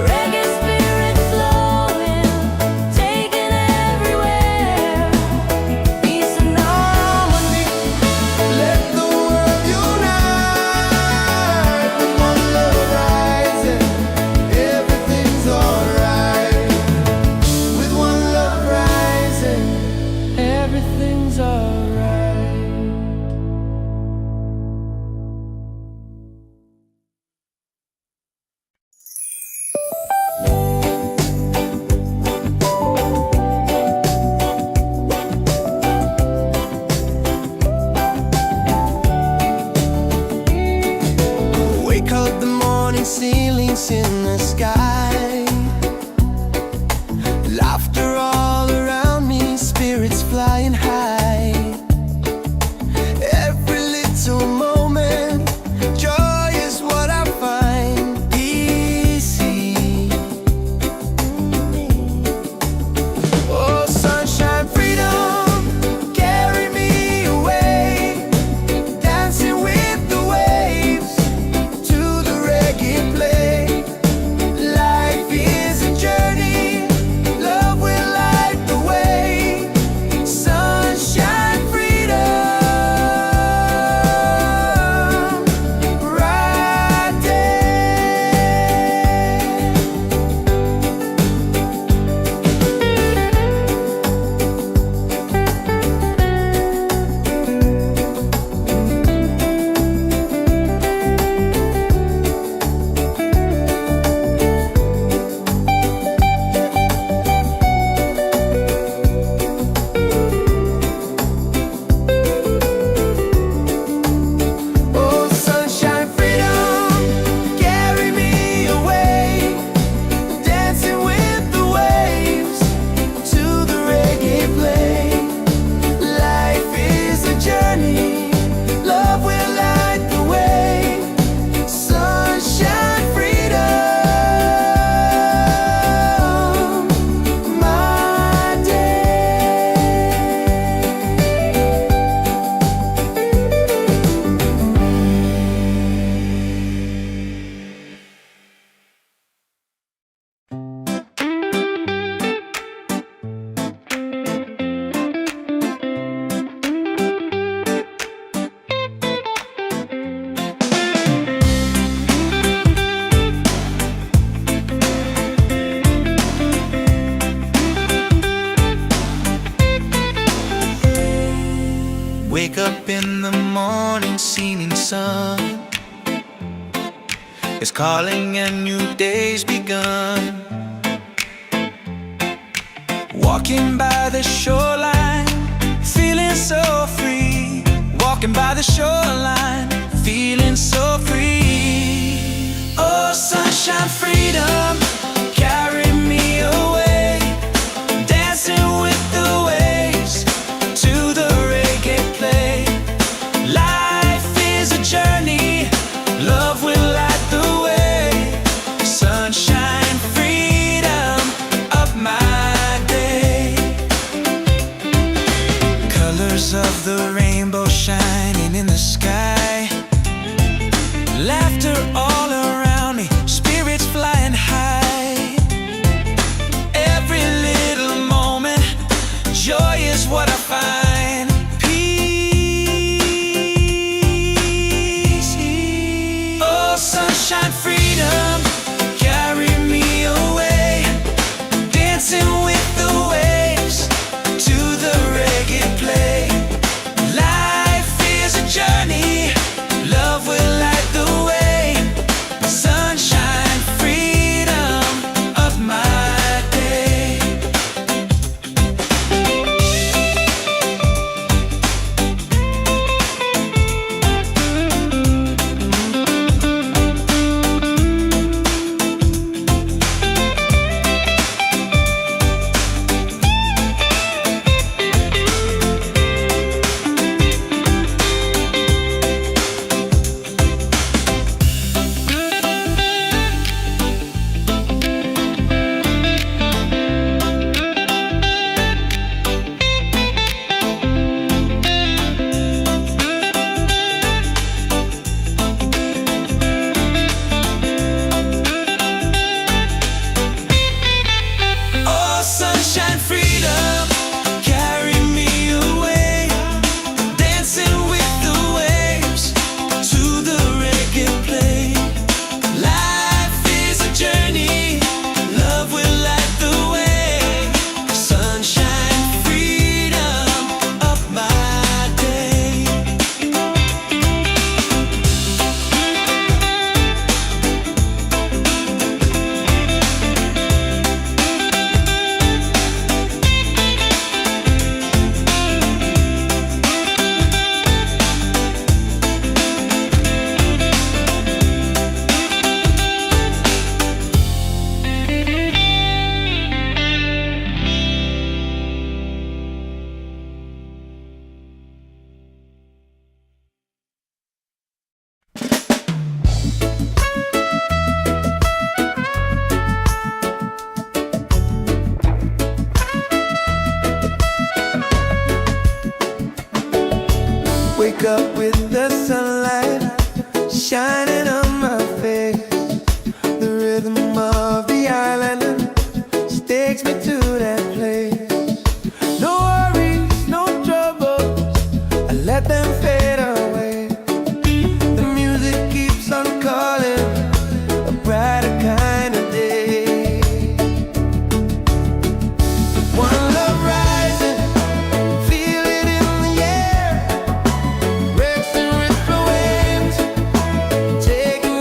Reggae spirit flowing, taking everywhere. Peace and harmony. Let the world unite. One love rising, everything's alright. With one love rising, everything's alright. Wake up the morning ceilings in the sky. Laughter all around me, spirits flying high. Every little moment, joy is what I find. Easy. Oh, sunshine, freedom, carry me away. Dancing with the waves to the reggae play. in the morning, seeming sun is calling and new day's begun. Walking by the shoreline, feeling so free. Walking by the shoreline, feeling so free. Oh, sunshine, freedom, carry me away. Dancing with the waves to the reggae play. Life is a journey, love will light the way. Sunshine, freedom of my day. Colors of the rainbow shining in the sky. Laughter all around me, spirits flying high. Every little moment, joy is what I find. Peace. Oh, sunshine, freedom, carry me away. Dancing with the waves to the reggae play. Life is a journey, love will light the way. Sunshine, freedom of my day. Oh, sunshine, freedom, carry me away. Dancing with the waves to the reggae play. Life is a journey, love will light the way. Sunshine, freedom of my day. Wake up with the sunlight shining on my face. The rhythm of the island takes me to that place. No worries, no troubles, I let them fade away. The music keeps on calling, a brighter kind of day. One love rising, feel it in the air. Racing with the waves, taking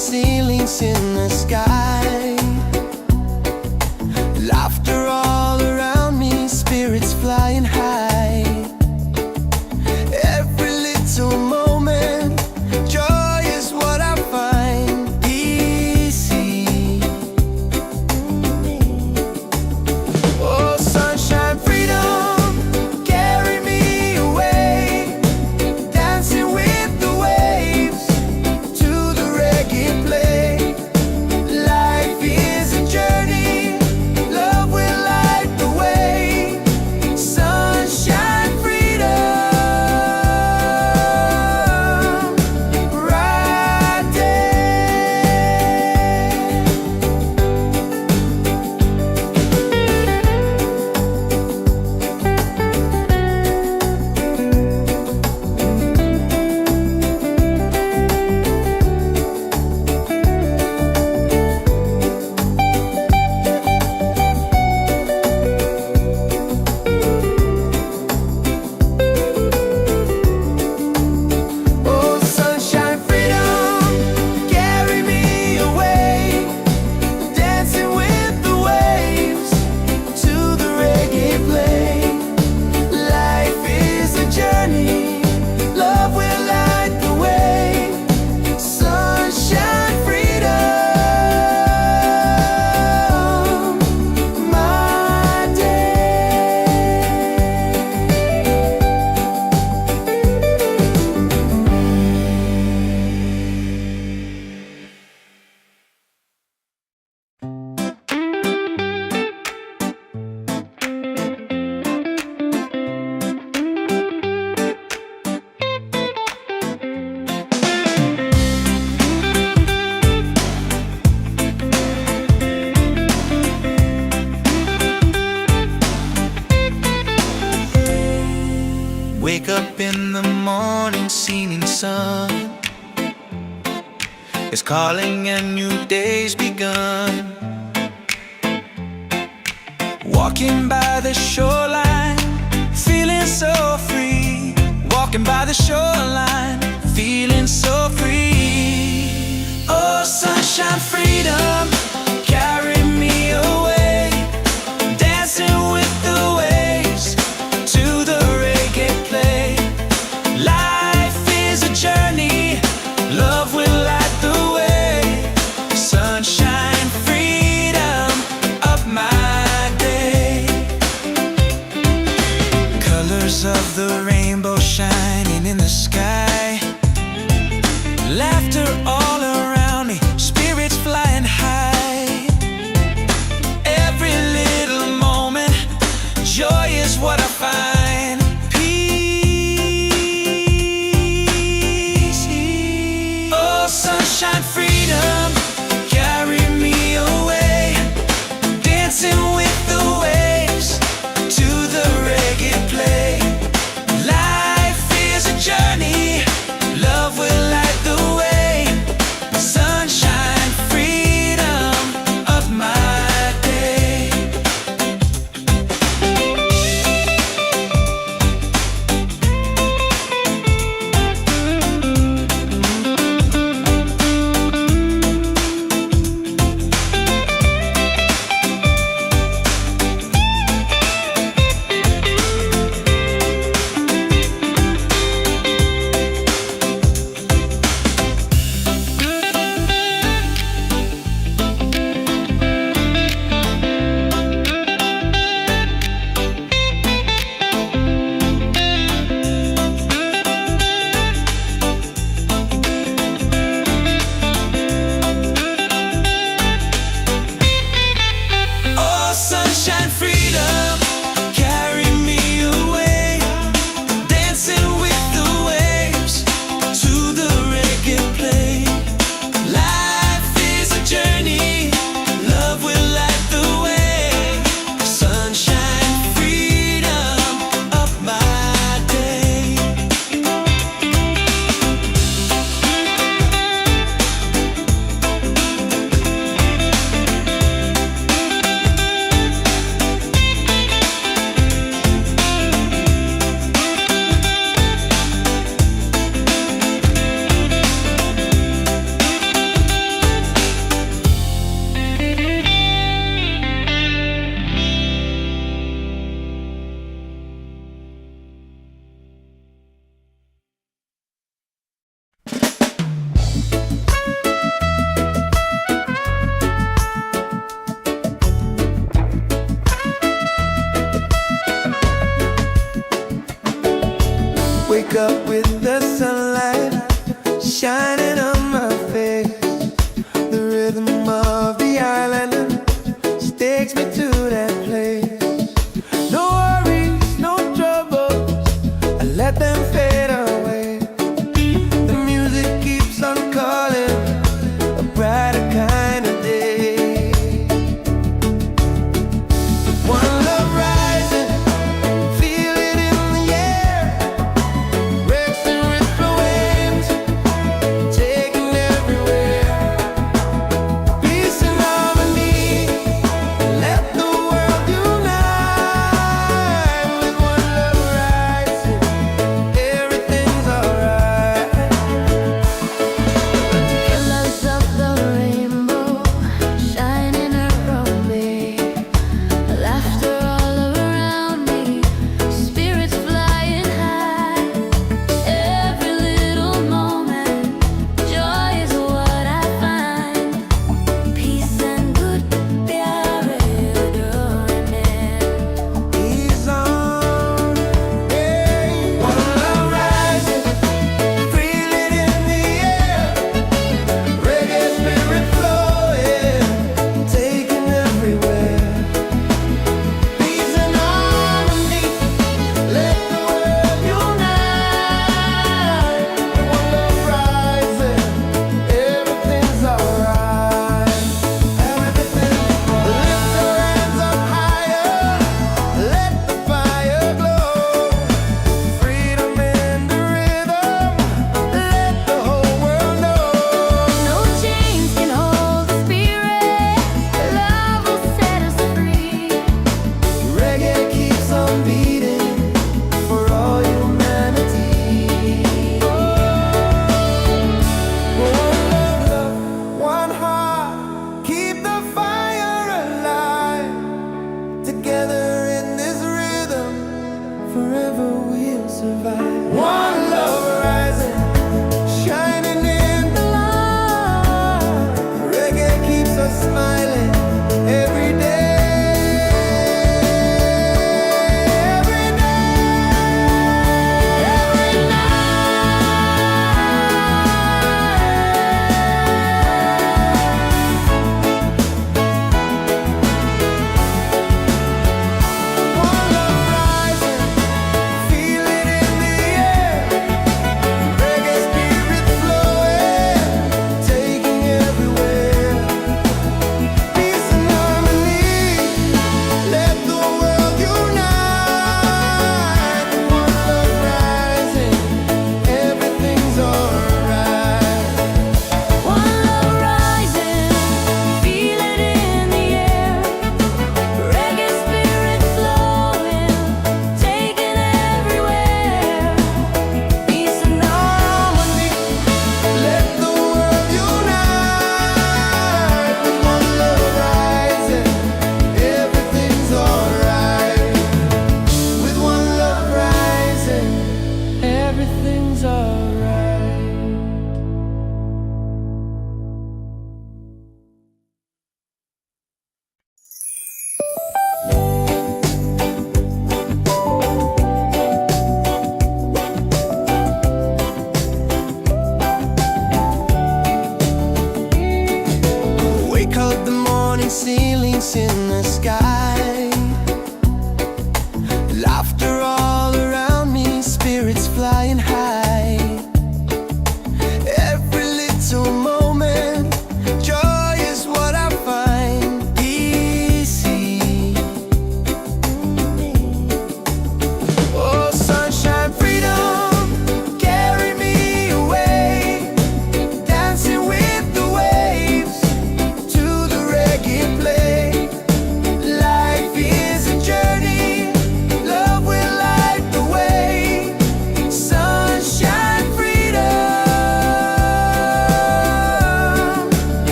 ceilings in the sky. Laughter all around me, spirits flying high. Every little moment, joy is what I find easy. Oh, sunshine, freedom, carry me away, dancing with the waves to the reggae play. Life is a journey, love will light the way. Sunshine, freedom, right there. Oh, sunshine, freedom, carry me away, dancing with the waves to the reggae play. Life is a journey, love will light the way. Sunshine, freedom, my day. Wake up in the morning, seeing sun is calling and new day's begun. Walking by the shoreline, feeling so free. Walking by the shoreline, feeling so free. Oh, sunshine, freedom, carry me away, dancing with the waves to the reggae play. Life is a journey, love will light the way. Sunshine, freedom, of my day. Colors of the rainbow shining in the sky. Laughter all around me, spirits flying high. Every little moment, joy is what I find. Peace. Oh, sunshine, freedom, carry me away, dancing with the waves to the reggae play. Life is a journey, wake up with the sunlight shining on my face. The rhythm of the island takes me to that place. No worries, no troubles, I let them fade away. The music keeps on calling, a brighter kind of day. One love rising, feel it in the air. Rex and ripple waves, taking everywhere. Peace and harmony, let the world unite. With one love rising, everything's alright. Colors of the rainbow shining around me, laughter all around me, spirits flying high. Every little moment, joy is what I find. Peace and good प्यारे डोरने. He's on, yeah. One love rising, feel it in the air. Reggae spirit flowing, taking everywhere. Peace and harmony, let the world unite. One love rising, everything's alright. Everything's lift your hands up higher, let the fire glow. Freedom in the rhythm, let the whole world know. No chains can hold the spirit. Love will set us free. Reggae keeps on beating for all humanity. One love, one heart, keep the fire alive. Together in this rhythm, forever we'll survive. One love rising, shining in the light. Reggae keeps us smiling every day. Every night, every night. One love rising, feel it in the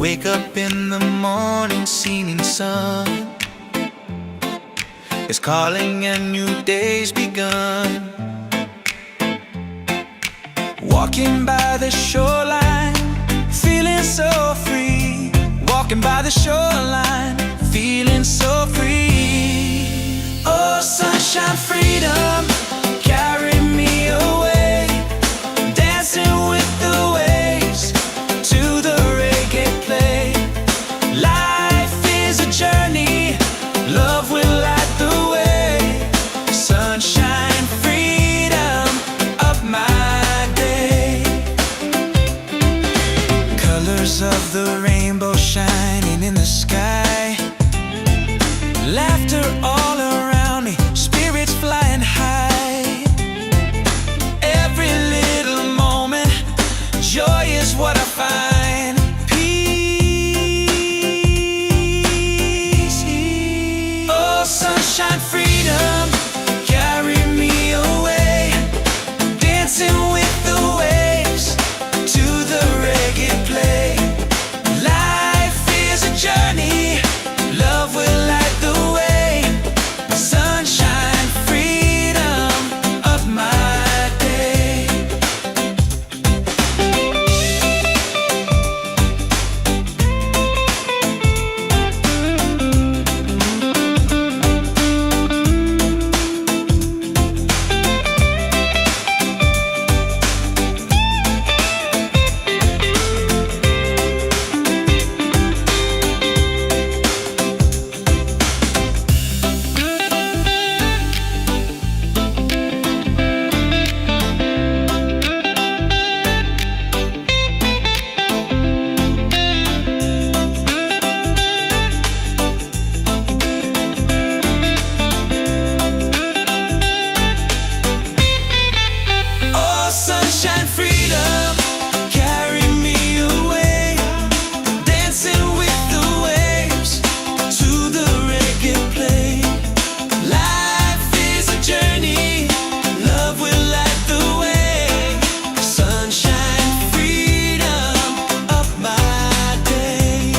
Wake up in the morning, seeing sun is calling and new day's begun. Walking by the shoreline, feeling so free. Walking by the shoreline, feeling so free. Oh, sunshine, freedom, carry me away. Dancing with the waves to the reggae play. Life is a journey, love will light the way. Sunshine, freedom, up my day. Colors of the rainbow shining in the sky. Laughter all around me, spirits flying high. Every little moment, joy is what I find. Peace. Oh, sunshine, freedom, carry me away. Dancing with the waves to the reggae play. Life is a journey, love will light the way. Sunshine, freedom, of my day. Oh, sunshine, freedom, carry me away. Dancing with the waves to the reggae play. Life is a journey, love will light the way. Sunshine, freedom, of my day.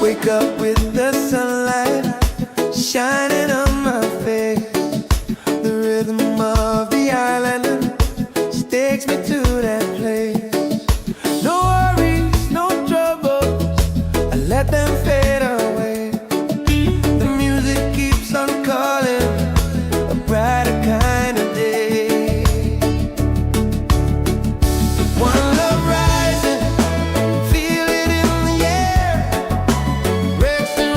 Wake up with the sunlight shining on my face. The rhythm of the island takes me to that place. No worries, no troubles, I let them fade away. The music keeps on calling, a brighter kind of day. One love rising, feel it in the air. Resting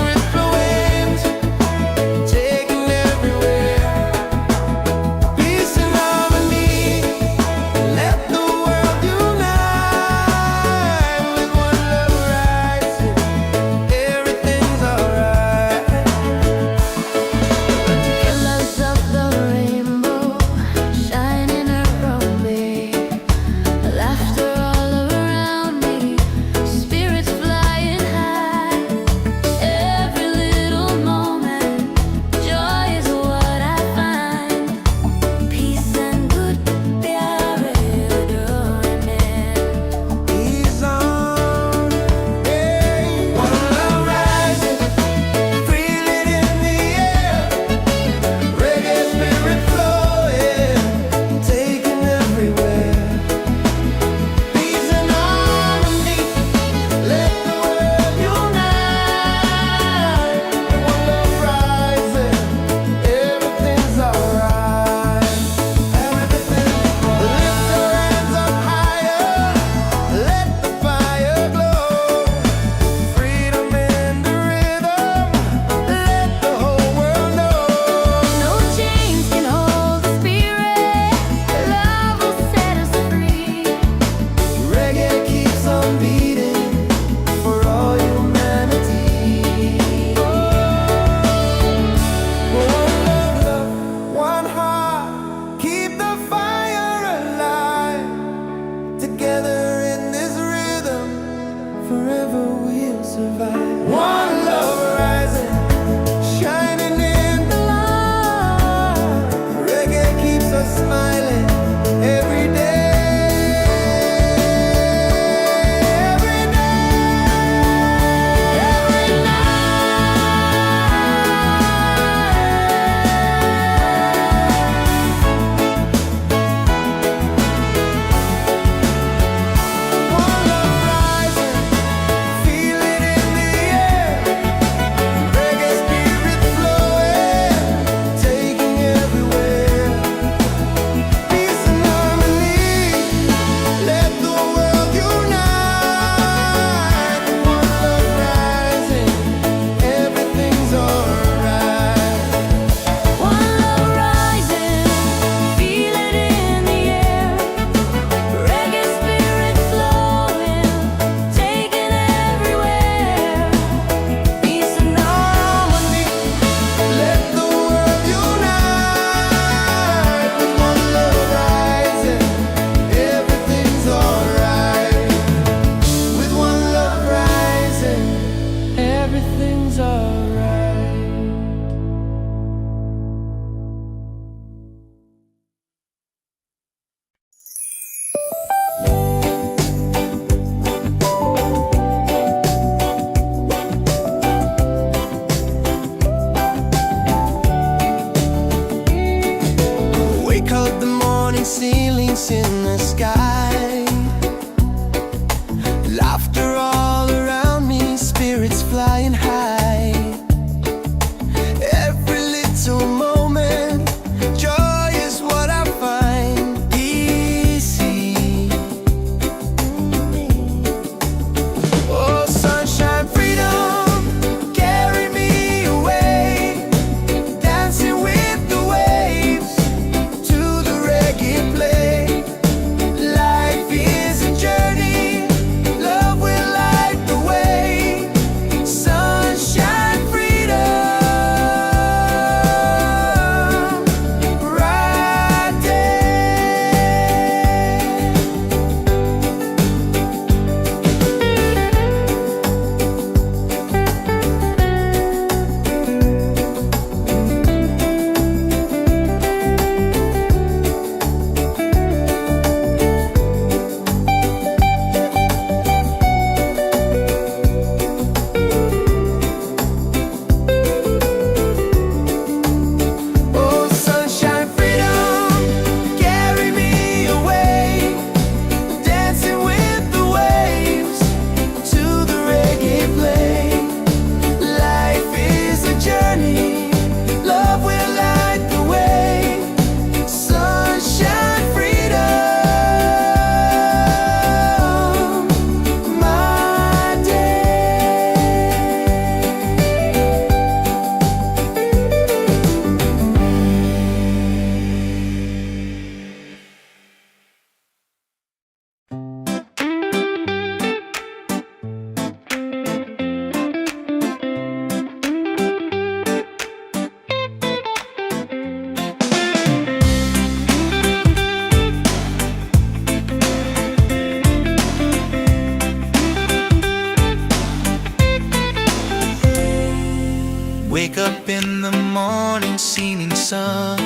morning seeming sun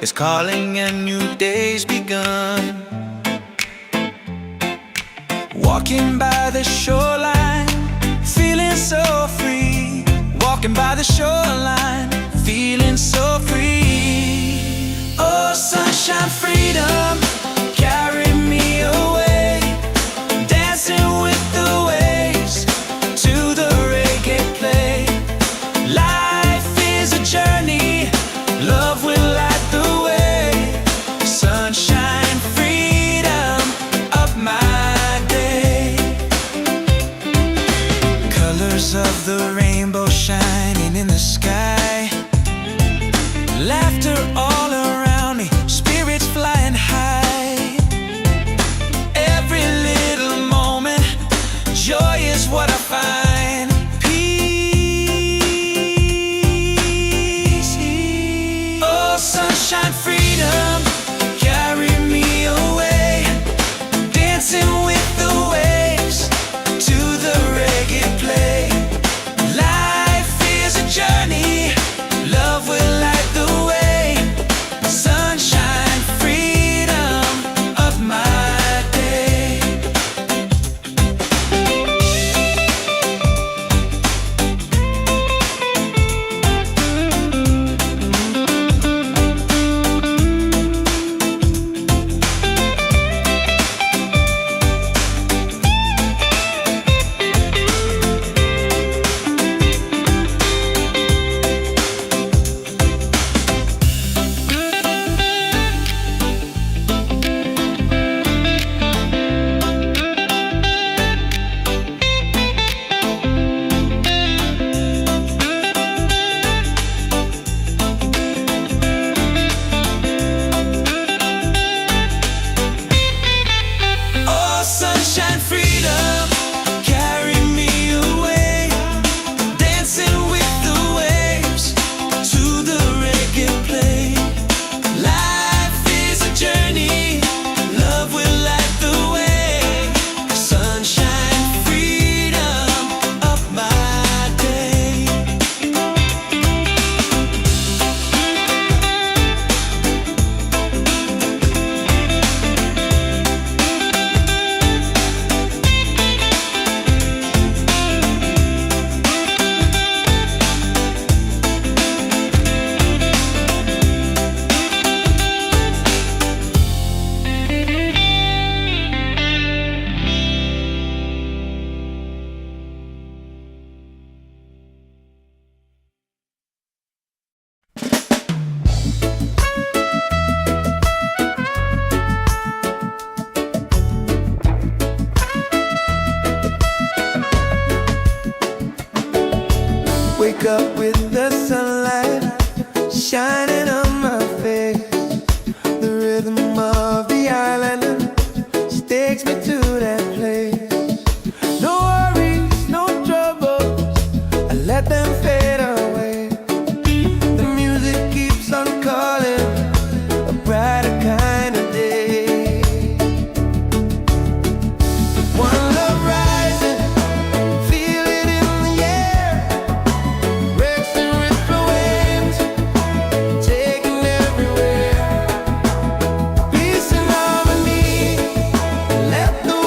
is calling and new day's begun. Walking by the shoreline, feeling so free. Walking by the shoreline, feeling so free. Oh, sunshine, freedom, carry me away. Dancing with the waves to the reggae play. Life is a journey, love will light the way. Sunshine, freedom, of my day. Colors of the rainbow shining in the sky. Laughter all around me, spirits flying high. Every little moment, joy is what I find. Peace. Oh, sunshine, freedom, carry me away. Dancing with the waves to the reggae play. Life is a journey, love will light the way. Sunshine, freedom, of my day. Oh, sunshine, freedom, carry me away. Dancing with the waves to the reggae play. Life is a journey, love will light the way. Sunshine, freedom, of my day. Wake up with the sunlight shining on my face. The rhythm of the island takes me to that place. No worries, no troubles, I let them fade away. The music keeps on calling, a brighter kind of day. One love rising, feel it in the air. Breaks and ripple waves, taking everywhere. Peace and harmony, let the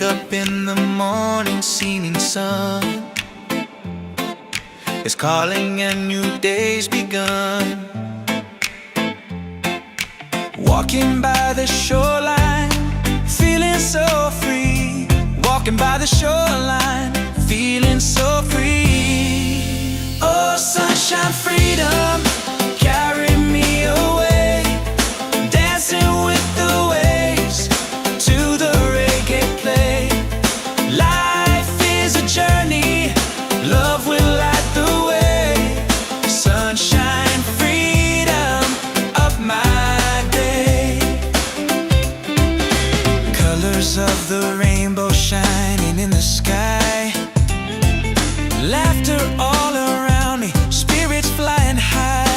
wake up in the morning, seeing sun is calling and new day's begun. Walking by the shoreline, feeling so free. Walking by the shoreline, feeling so free. Oh, sunshine, freedom, carry me away. Dancing with the waves to the reggae play. Life is a journey, love will light the way. Sunshine, freedom, up my day. Colors of the rainbow shining in the sky. Laughter all around me, spirits flying high.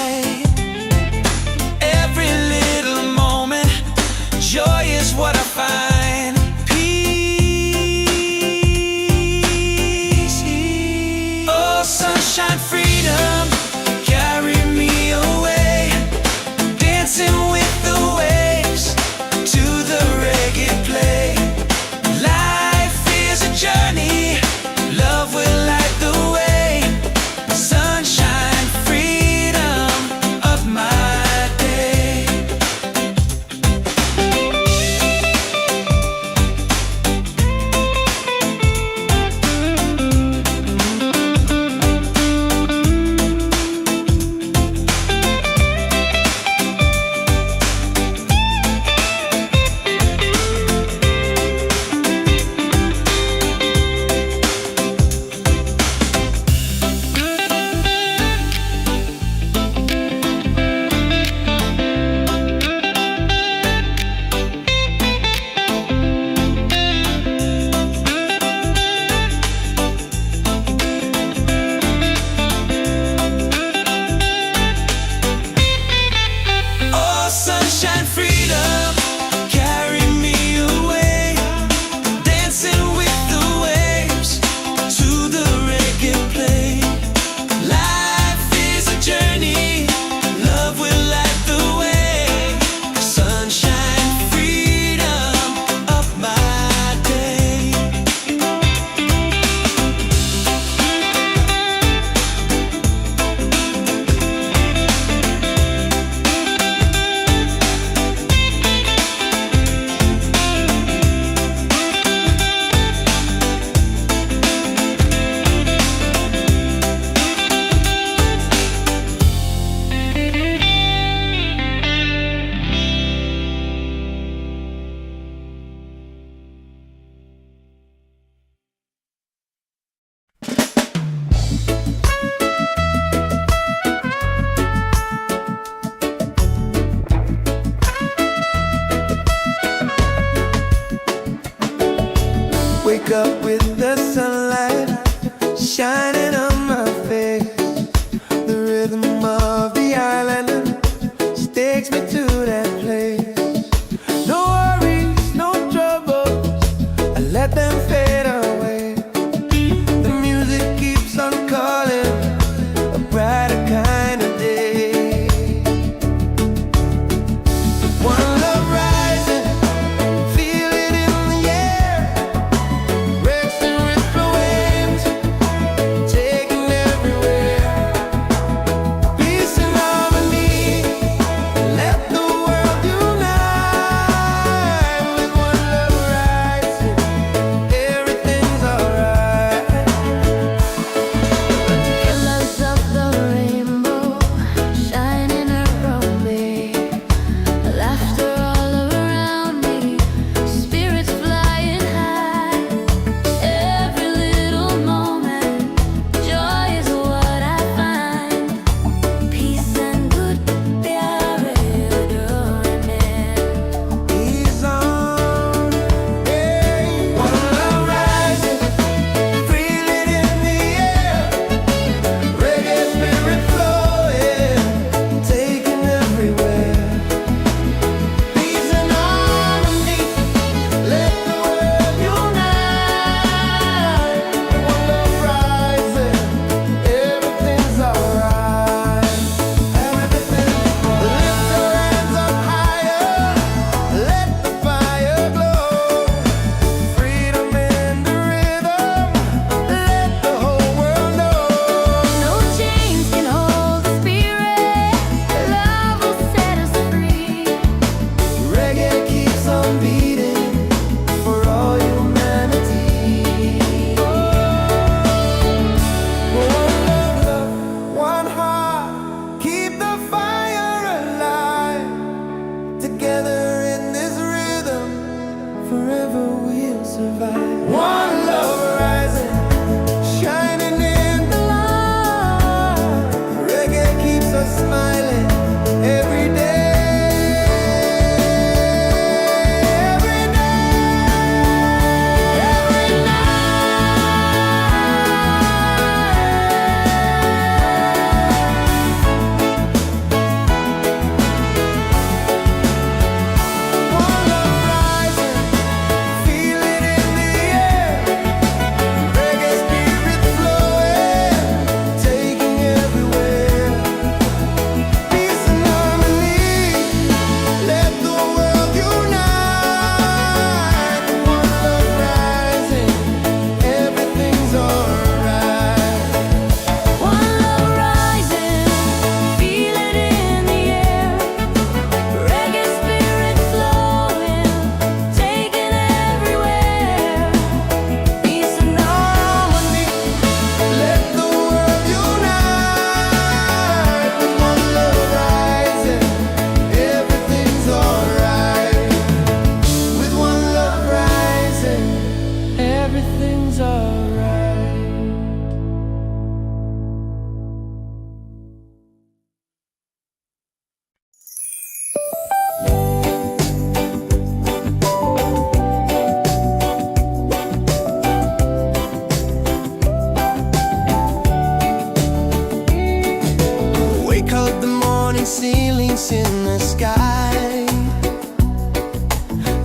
falling ceilings in the sky.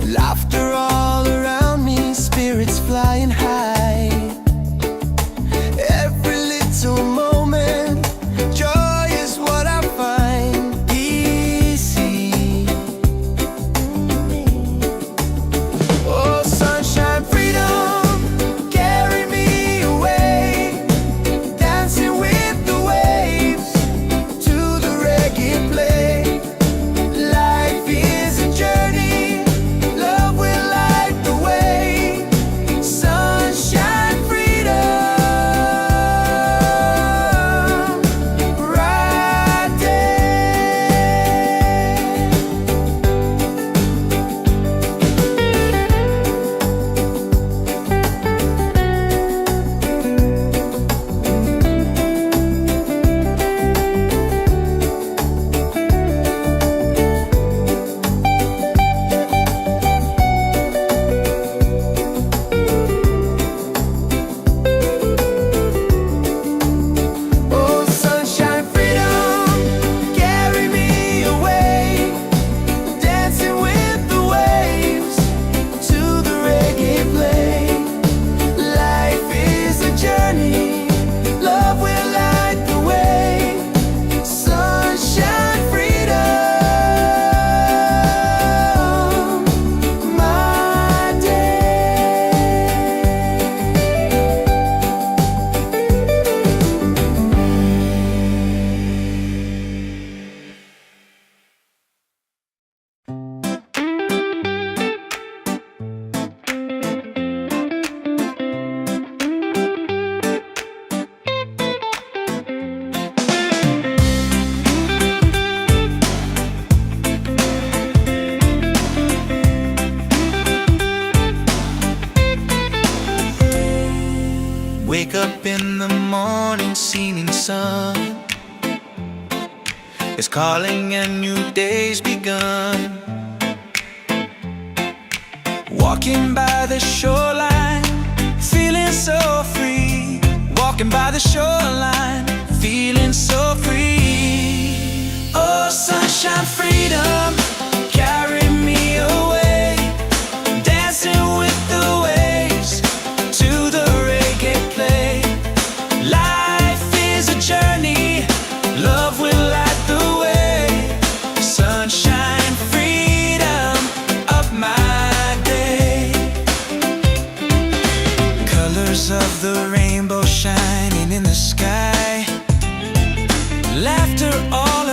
Laughter all around me, spirits flying high. Every little moment, joy is what I find easy. Oh, sunshine, freedom, carry me away, dancing with the waves to the reggae play. Life is a journey, love will light the way. Sunshine, freedom, right there. Oh, sunshine, freedom, carry me away, dancing with the waves to the reggae play. Life is a journey, love will light the way. Sunshine, freedom, my day. Wake up in the morning, seeing sun is calling and new day's begun. Walking by the shoreline, feeling so free. Walking by the shoreline, feeling so free. Oh, sunshine, freedom, carry me away, dancing with the waves to the reggae play. Life is a journey, love will light the way. Sunshine, freedom, of my day. Colors of the rainbow shining in the sky. Laughter all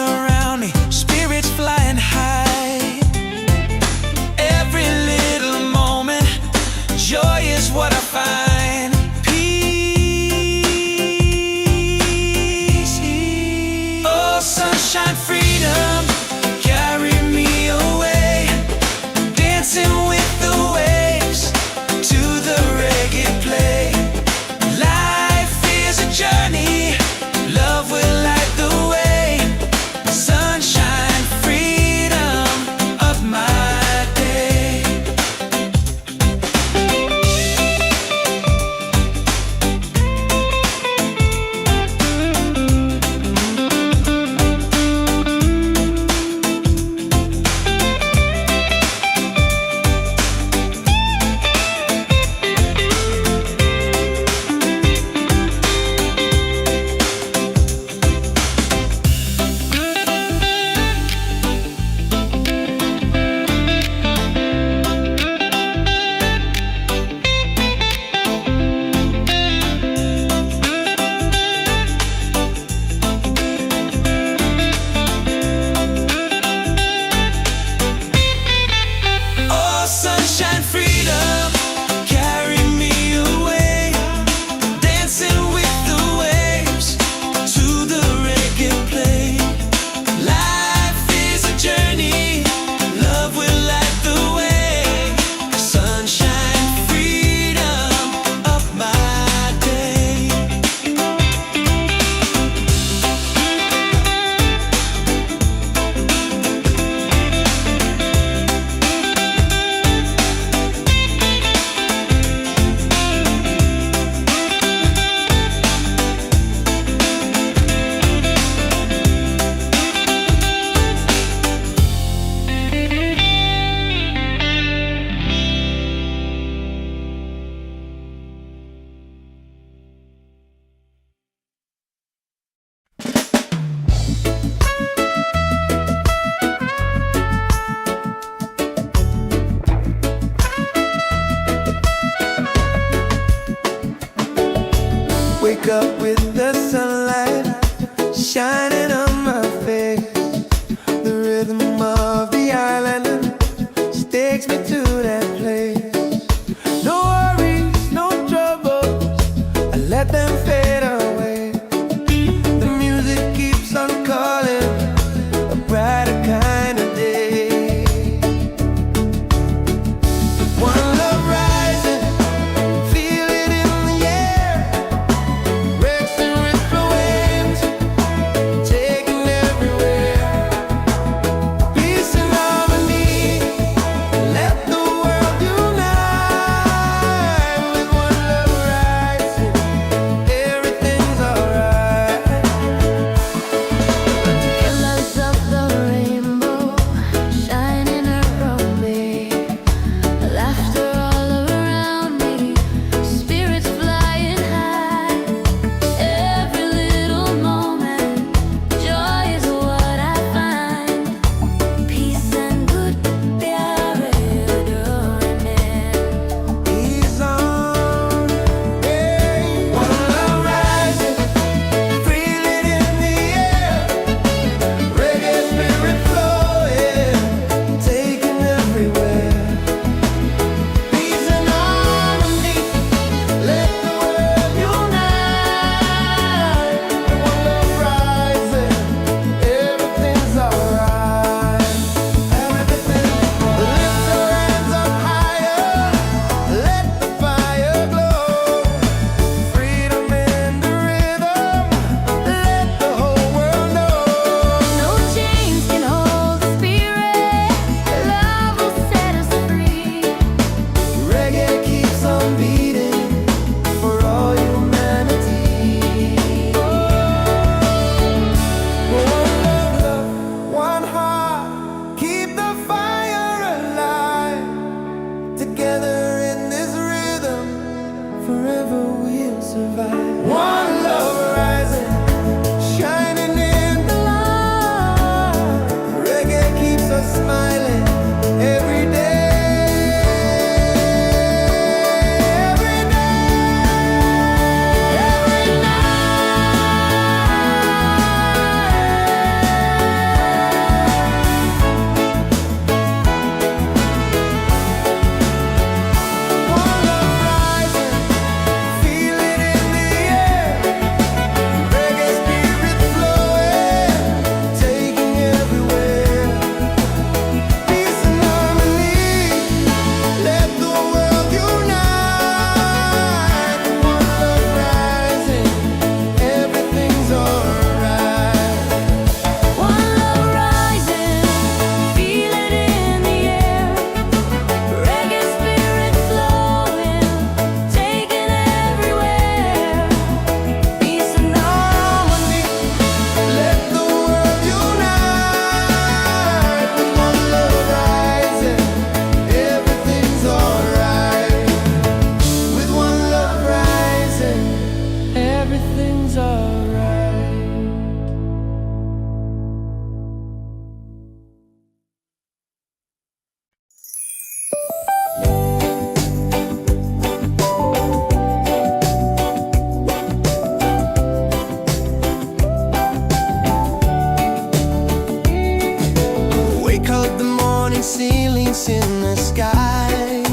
falling ceilings in the sky.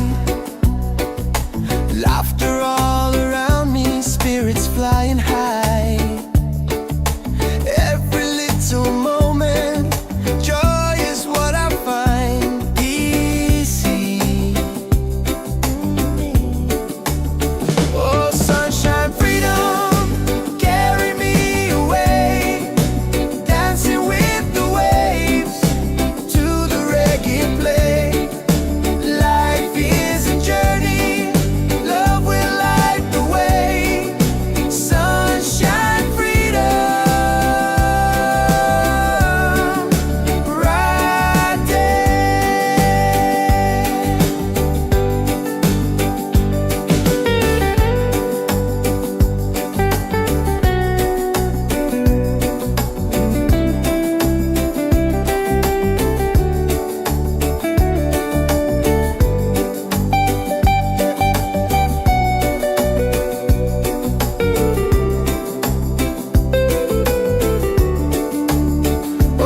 Laughter all around me, spirits flying high. Every little moment, joy is what I find easy. Oh, sunshine, freedom, carry me away, dancing with the waves to the reggae play. Life is a journey, love will light the way. Sunshine, freedom, right there.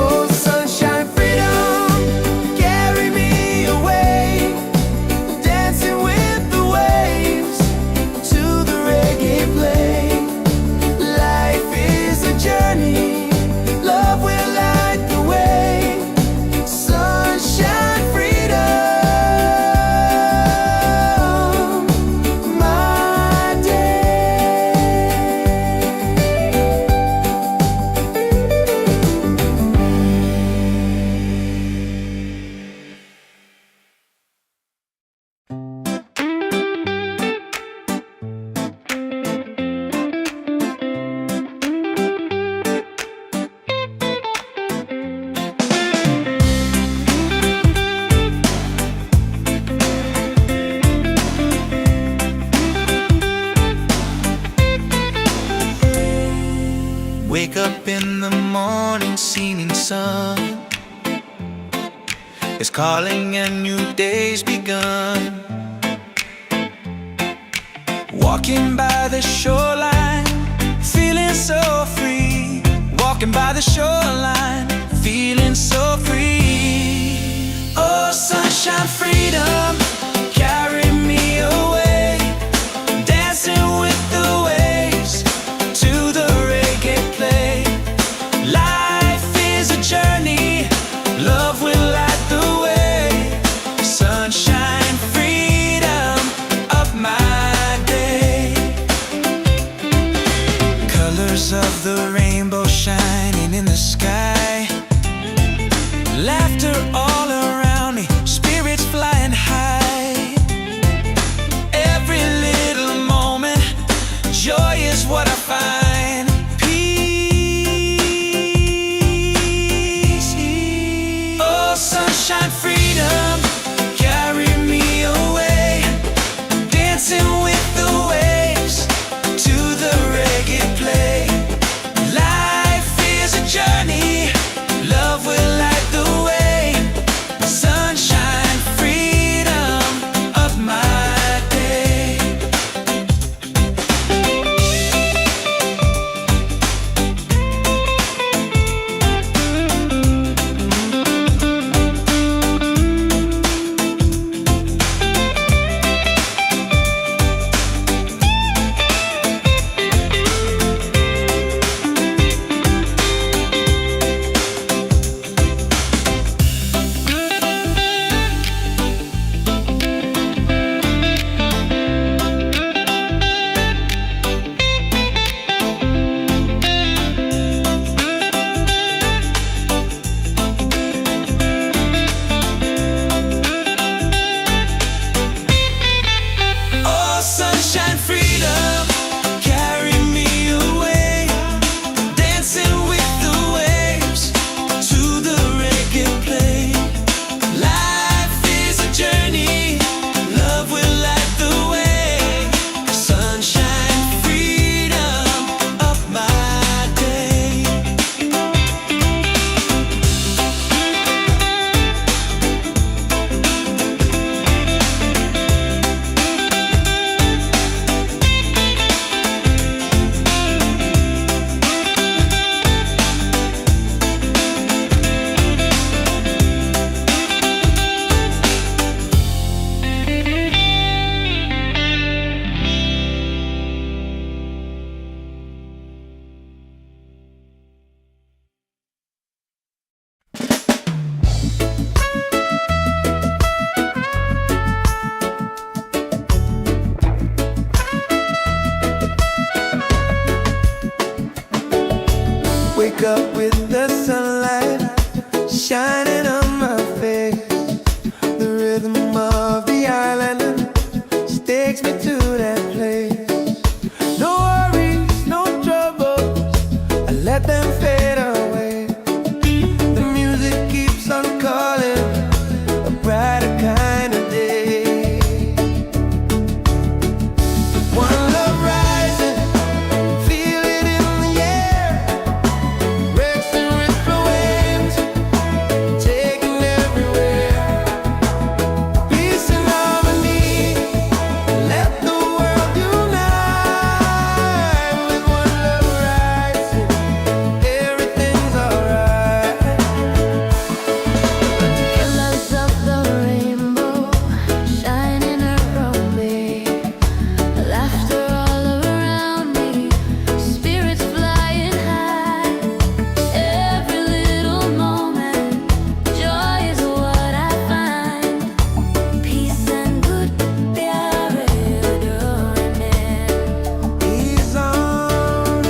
Oh, sunshine, freedom, carry me away, dancing with the waves to the reggae play. Life is a journey, love will light the way. Sunshine, freedom, my day. Wake up in the morning, seeing sun is calling and new day's begun. Walking by the shoreline, feeling so free. Walking by the shoreline, feeling so free. Oh, sunshine, freedom, carry me away, dancing with the waves to the reggae play. Life is a journey, love will light the way. Sunshine, freedom of my day. Colors of the rainbow shining in the sky. Laughter all around me, spirits flying high. Every little moment, joy is what I find. Peace. Oh, sunshine, freedom, carry me away, dancing with the waves to the reggae play. Life is a journey, love will light the way. shining on my face. The rhythm of the island takes me to that place. No worries, no troubles, I let them fade away. The music keeps on calling, a brighter kind of day. One love rising, feel it in the air. Breaks and ripple waves, taking everywhere. Peace and harmony, let the world unite. With one love rising, everything's alright. Colors of the rainbow shining around me, laughter all around me, spirits flying high. Every little moment, joy is what I find. Peace and good प्यारे डोरने. He's on,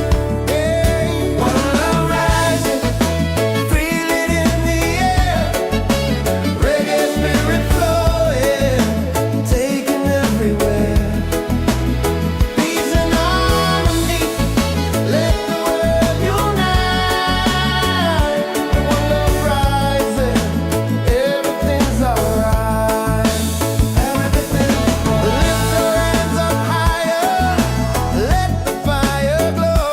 yeah. One love rising, feel it in the air. Reggae spirit flowing, taking everywhere. Peace and harmony, let the world unite. One love rising, everything's alright. Everything's lift your hands up higher, let the fire glow.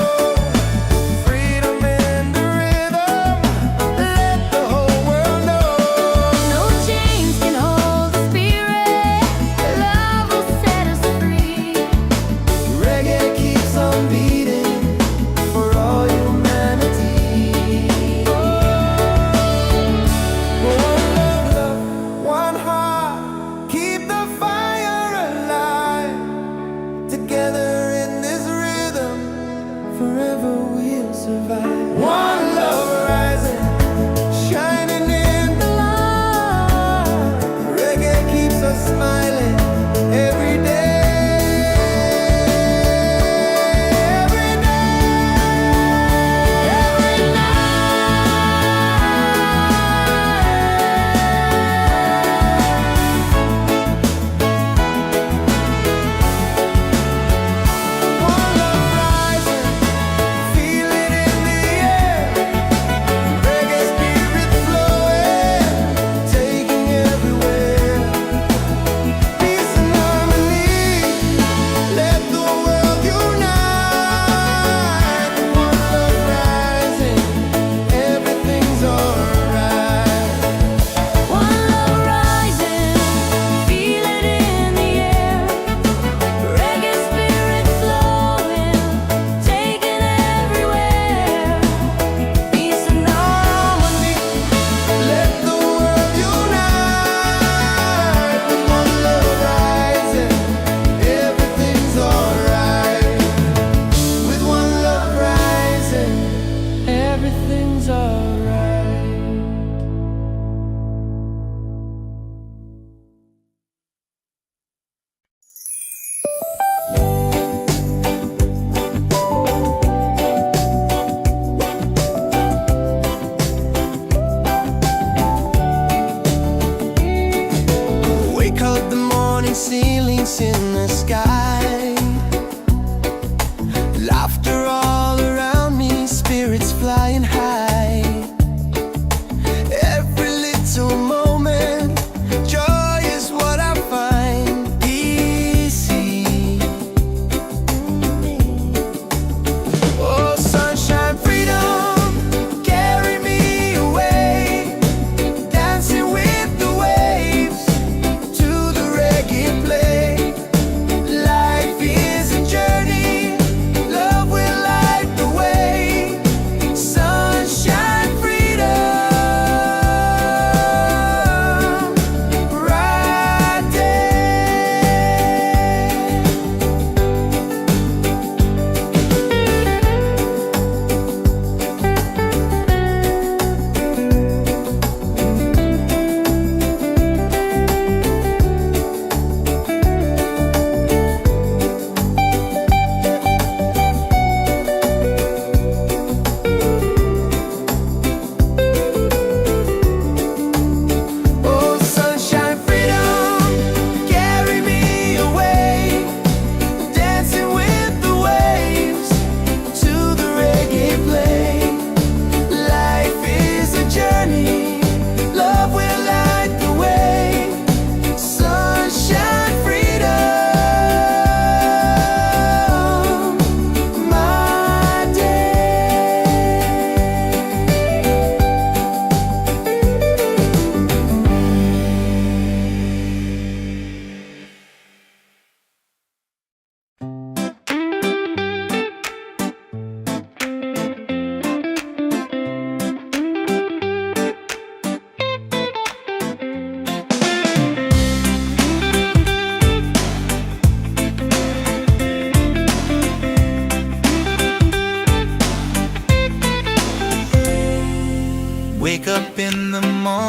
Freedom in the rhythm, let the whole world know. No chains can hold the spirit. Love will set us free. Reggae keeps on beating for all humanity. One love, one heart, keep the fire alive. Together in this rhythm, forever we'll survive. One love rising, shining in the light. Reggae keeps us smiling every day. Every One love rising, feel it in the air. Reggae spirit flowing, taking everywhere. Peace and harmony, let the world unite. One love rising, everything's alright. One love rising, feel it in the air. Reggae spirit flowing, taking everywhere. Peace and harmony. Let the world unite. With one love rising, everything's alright. With one love rising, everything's alright. Wake up the morning, ceilings in the sky. Laughter all around me, spirits flying high. Every little moment, joy is what I find. Easy. Oh, sunshine, freedom, carry me away. Dancing with the waves to the reggae play. Life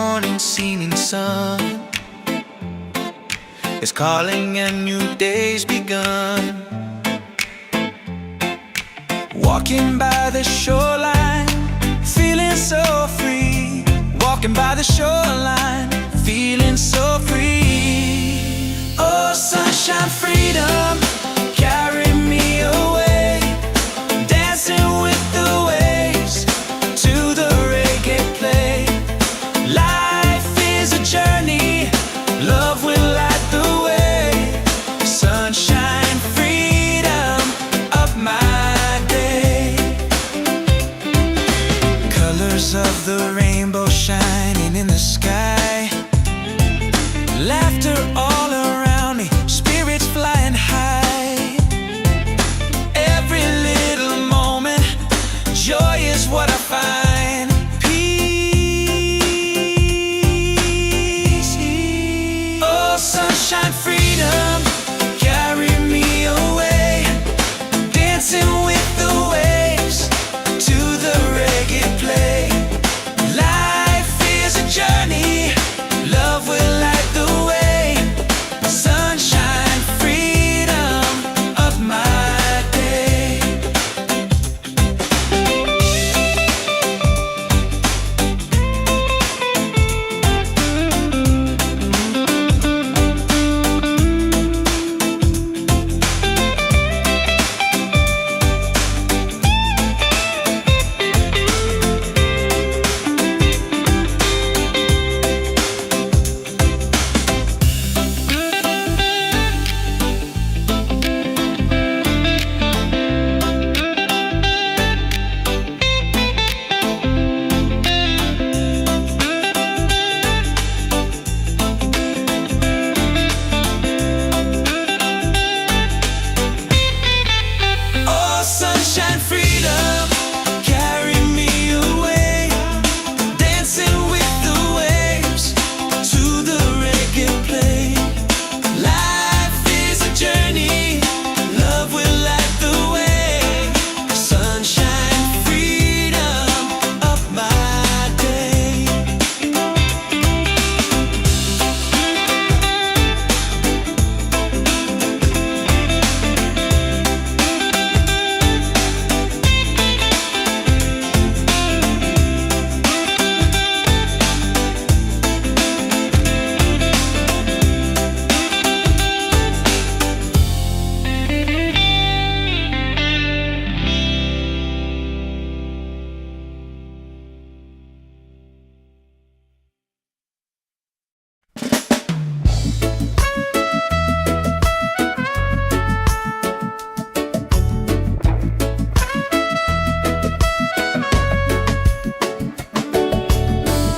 morning seeming sun is calling and new day's begun. Walking by the shoreline, feeling so free. Walking by the shoreline, feeling so free. Oh, sunshine, freedom, carry me away. Dancing with the waves to the reggae play. Life is a journey, love will light the way. Sunshine, freedom, up my day. Colors of the rainbow shining in the sky. Laughter all around me, spirits flying high. Every little moment, joy is what I find. Peace. Oh, sunshine, freedom, carry me away. Dancing with the waves to the reggae play. Life is a journey, love will light the way. Sunshine, freedom, of my day. Oh, sunshine, freedom, carry me away. Dancing with the waves to the reggae play. Life is a journey, love will light the way. Sunshine, freedom, of my day.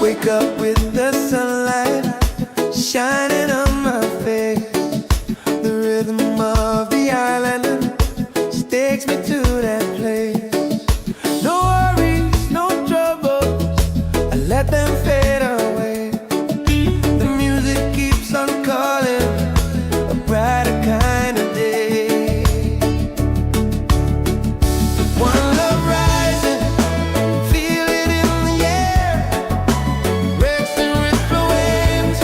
Wake up with the sunlight shining on my face. The rhythm of the island takes me to that place. No worries, no troubles, I let them fade away. The music keeps on calling, a brighter kind of day. One love rising, feel it in the air. Racing with the waves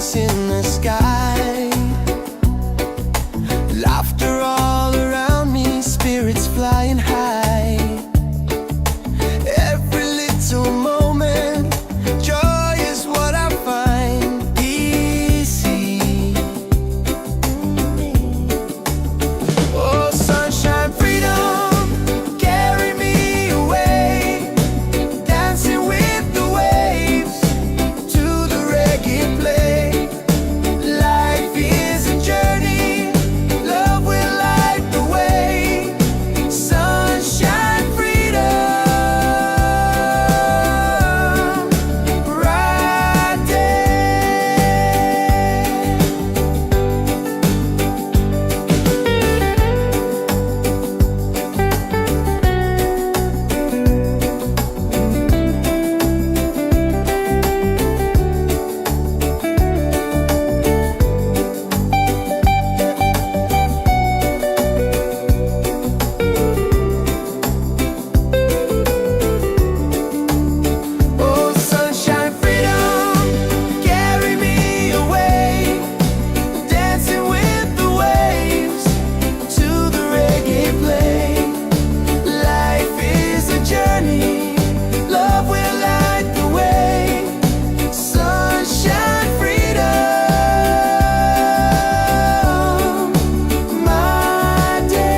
saints in the sky. Laughter all around me, spirits flying high. Every little moment, joy is what I find easy. Oh, sunshine, freedom, carry me away, dancing with the waves to the reggae play. Life is a journey, love will light the way. Sunshine, freedom, bright day. Oh, sunshine, freedom, carry me away, dancing with the waves to the reggae play. Life is a journey, love will light the way. Sunshine, freedom, my day.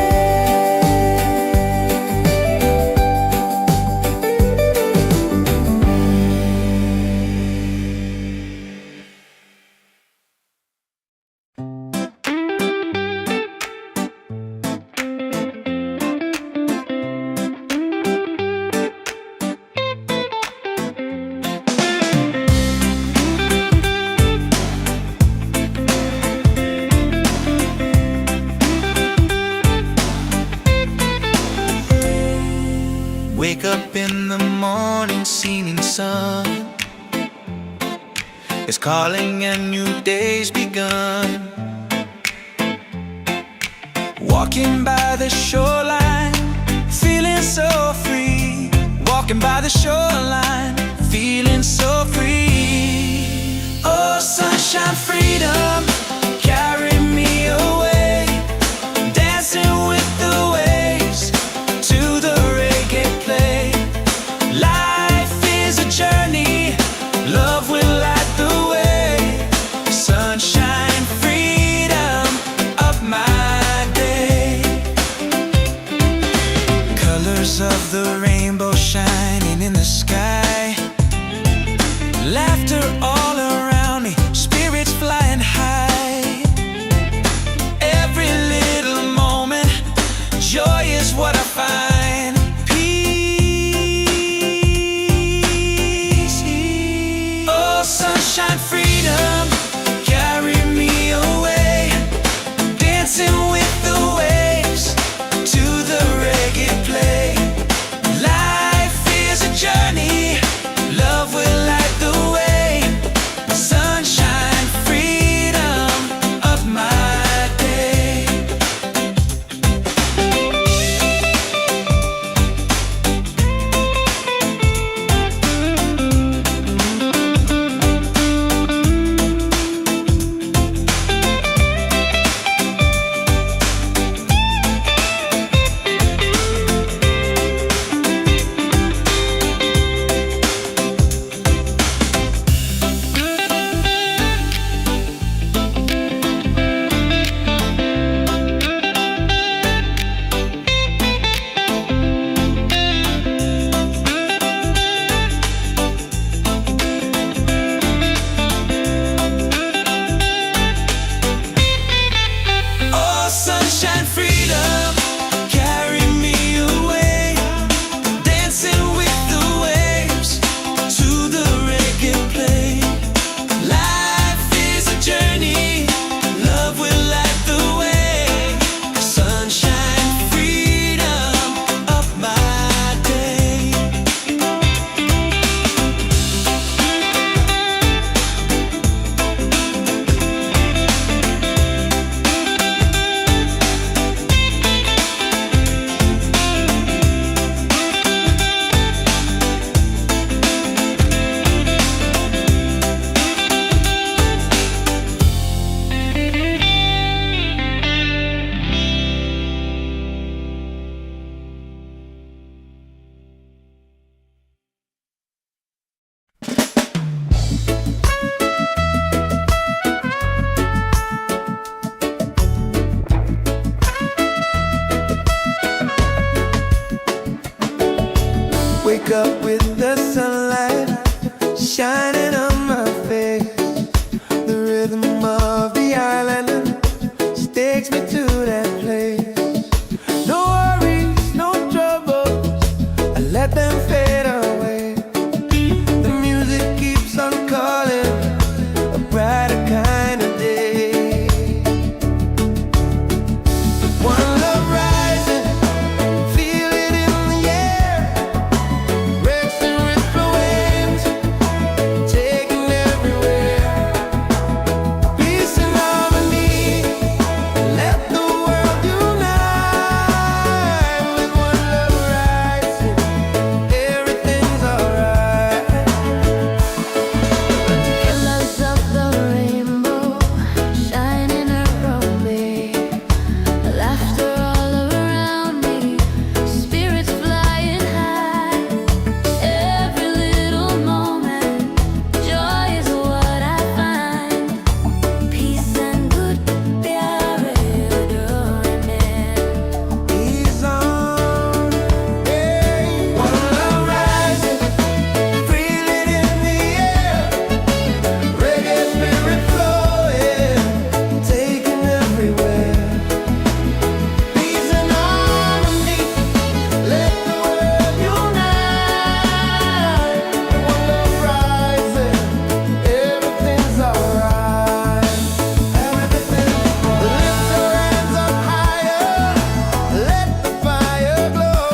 Wake up in the morning, seeing sun is calling and new day's begun. Walking by the shoreline, feeling so free. Walking by the shoreline, feeling so free. Oh, sunshine, freedom, carry me away, dancing with the waves to the reggae play. Life is a journey, love will light the way. Sunshine, freedom of my day. Colors of the rainbow shining in the sky. Laughter all around me, spirits flying high. Every little moment, joy is what I find. Peace. Oh, sunshine, freedom, carry me away, dancing with the waves to the reggae play. Life is a journey, love will light the way. wake up with the sunlight shining on my face. The rhythm of the island takes me to that place. No worries, no troubles, I let them fade away. The music keeps on calling, a brighter kind of day. One love rising, feel it in the air. Breaks and ripple waves, taking everywhere. Peace and harmony, let the world unite. With one love rising, everything's alright. Colors of the rainbow shining around me, laughter all around me, spirits flying high. Every little moment, joy is what I find. Peace and good, प्यारे adoring man. Ease on, hey. One love rising, feel it in the air. Reggae spirit flowing, taking everywhere. Peace and harmony, let the world unite. One love rising, everything's alright. Everything's lift your hands up higher, let the fire glow.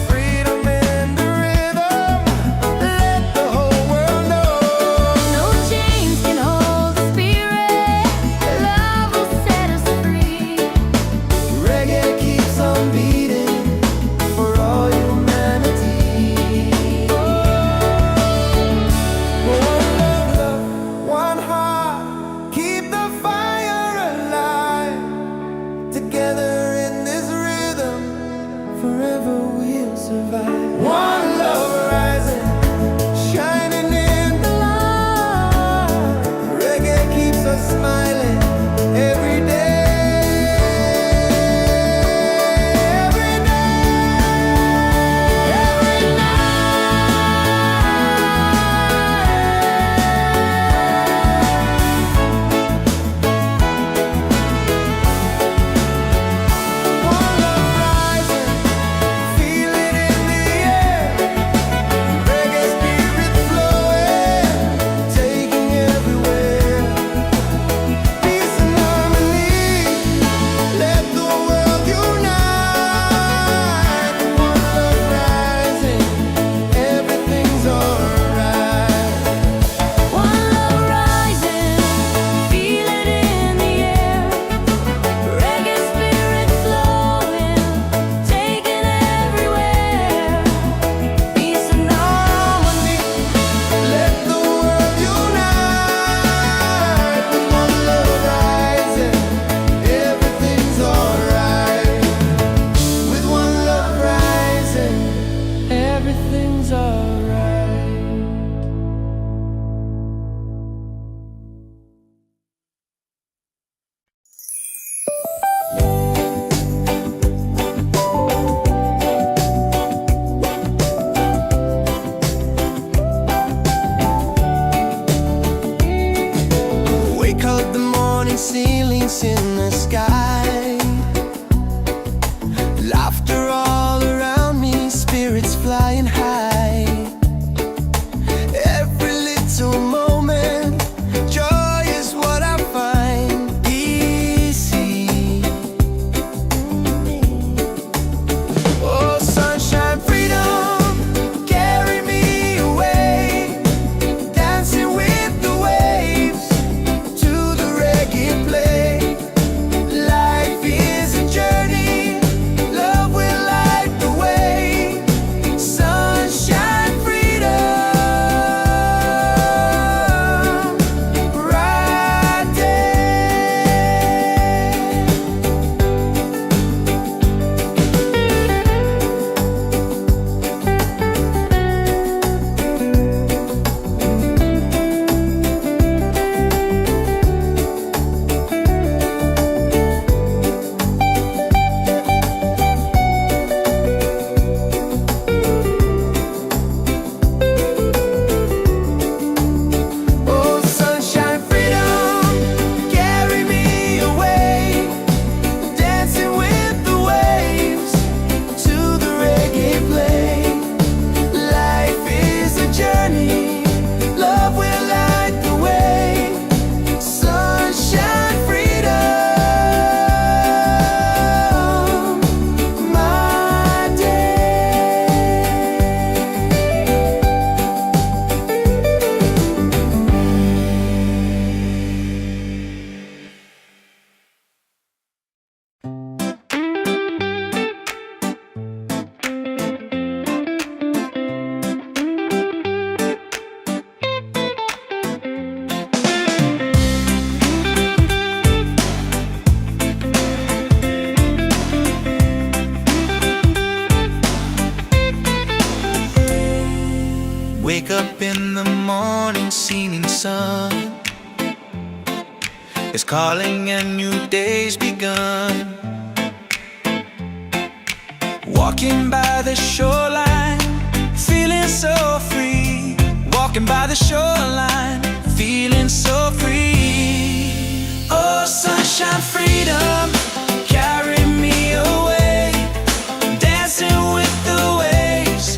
Freedom in the rhythm, let the whole world know. No chains can hold the spirit. Love will set us free. Reggae keeps on beating for all humanity. One love, one heart, keep the fire alive. Together in this rhythm, forever we'll survive. One love rising, shining in the light. Reggae keeps us smiling every day. Every day, every night. One love rising, feel it in the wake up in the morning, seeing sun is calling and new day's begun. Walking by the shoreline, feeling so free. Walking by the shoreline, feeling so free. Oh, sunshine, freedom, carry me away. Dancing with the waves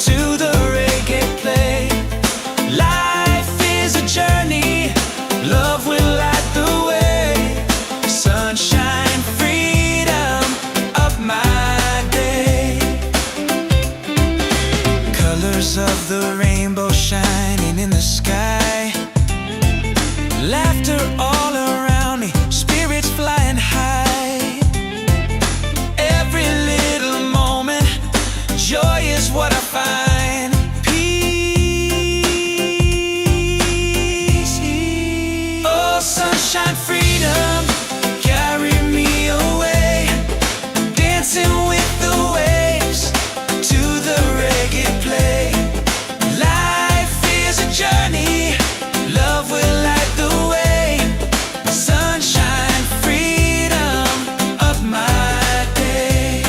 to the reggae play. Life is a journey, love will light the way. Sunshine, freedom, up my day. Colors of the rainbow shining in the sky. Laughter all around me, spirits flying high. Every little moment, joy is what I find. Peace. Oh, sunshine, freedom, carry me away. Dancing with the waves to the reggae play. Life is a journey, love will light the way. Sunshine, freedom, of my day.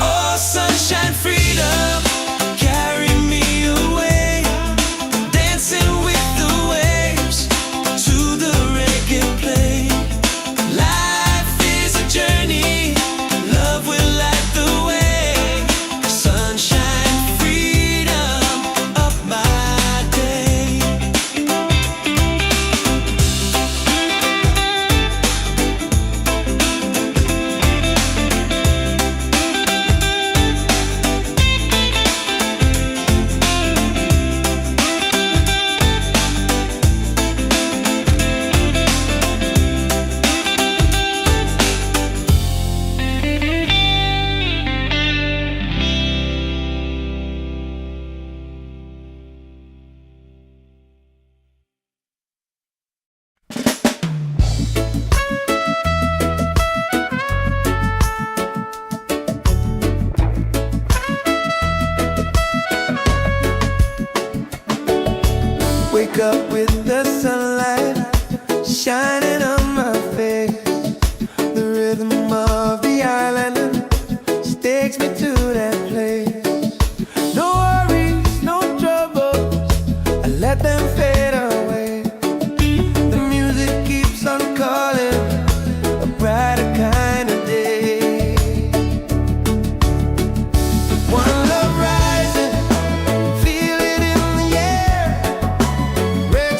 Oh, sunshine, freedom, carry me away. Dancing with the waves to the reggae play. Life is a journey, love will light the way. Sunshine, freedom, up my day. Wake up with the sunlight shining on my face. The rhythm of the island just takes me to that place. No worries, no troubles, I let them fade away. The music keeps on calling, a brighter kind of day. One love rising, feel it in the air. Red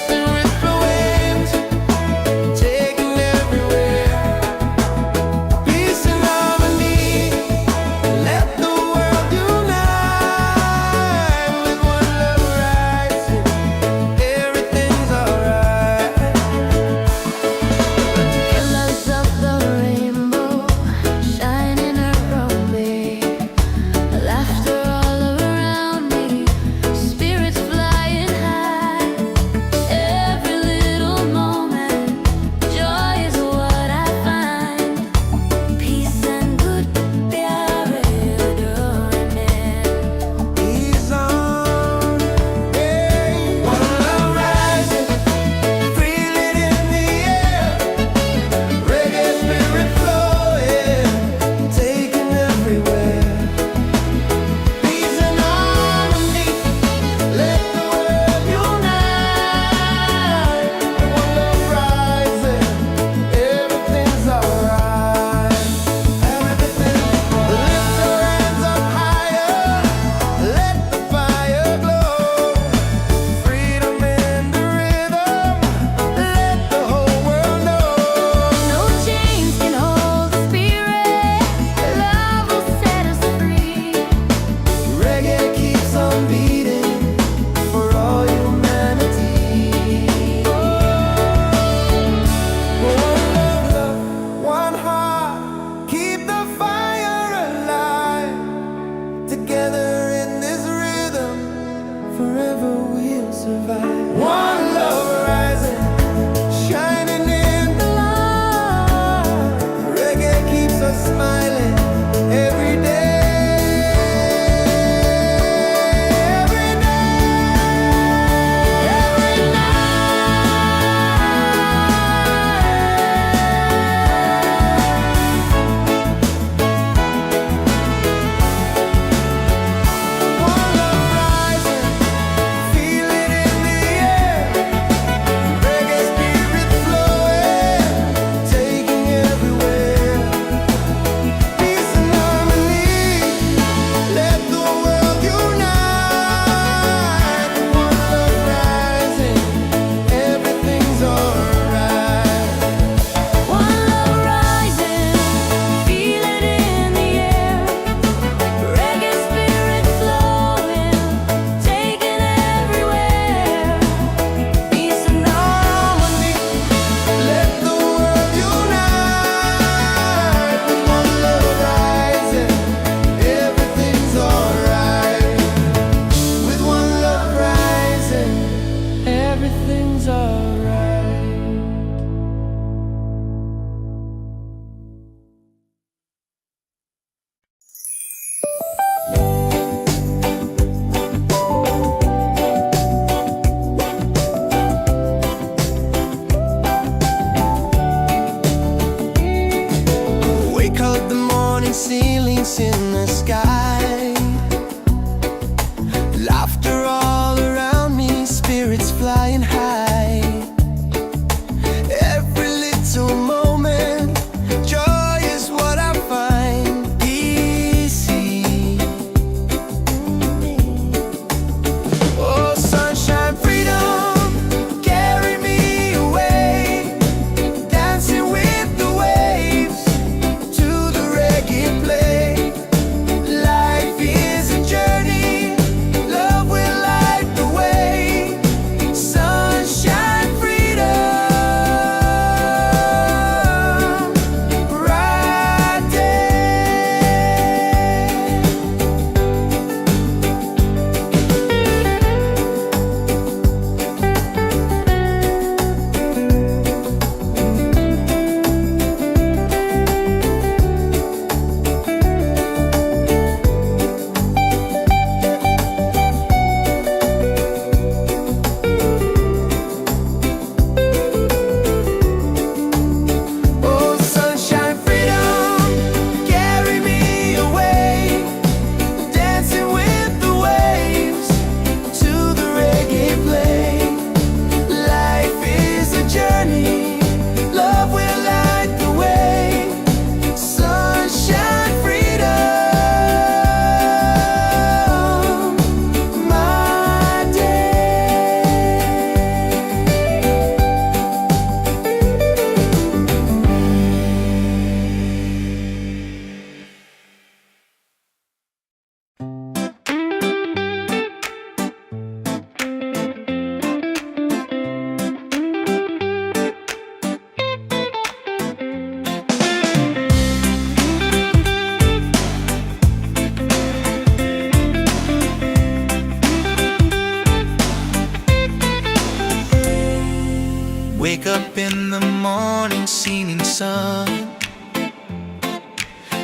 Wake up in the morning, seeing sun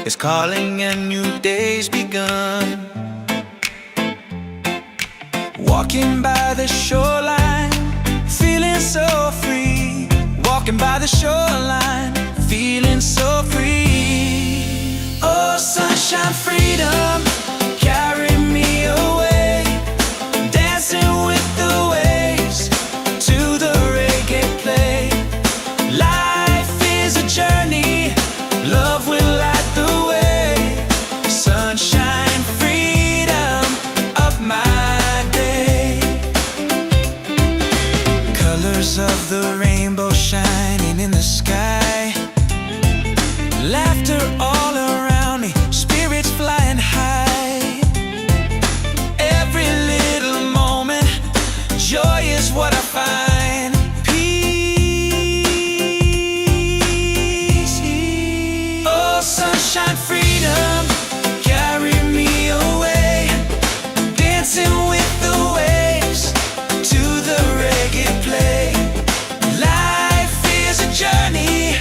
is calling and new day's begun. Walking by the shoreline, feeling so free. Walking by the shoreline, feeling so free. Oh, sunshine, freedom, carry me away. Dancing with the waves to the reggae play. Life is a journey, love will light the way. Sunshine, freedom of my day. Colors of the rainbow shining in the sky. Laughter all around me, spirits flying high. Every little moment, joy is what I find. Peace. Oh, sunshine, freedom, carry me away. Dancing with the waves to the reggae play. Life is a journey,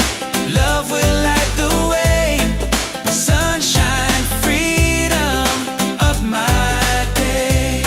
love will light the way. Sunshine, freedom of my day.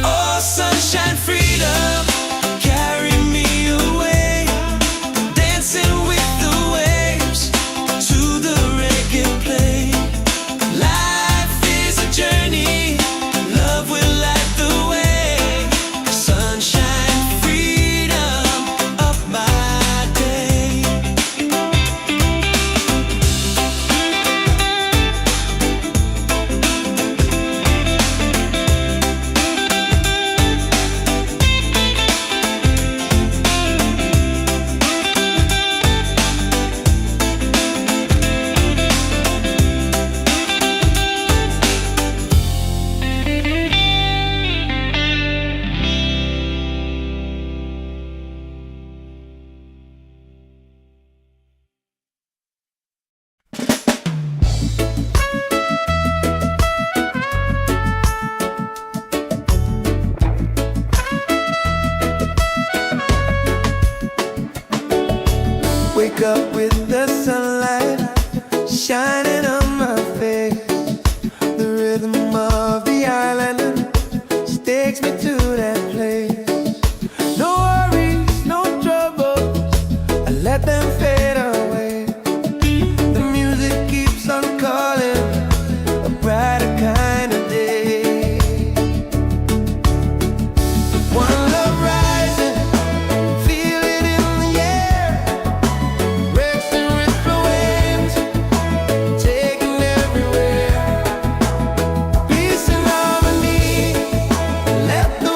Oh, sunshine, freedom, carry me away. Dancing with the waves to the reggae play. Life is a journey, love will light the way. Sunshine, freedom of my day. Wake up with the sunlight shining on my face. The rhythm of the island takes me to that place. No worries, no troubles, I let them fade away. The music keeps on calling, a brighter kind of day. One love rising, feel it in the air. Racing with the waves, taking everywhere. Peace and harmony, let the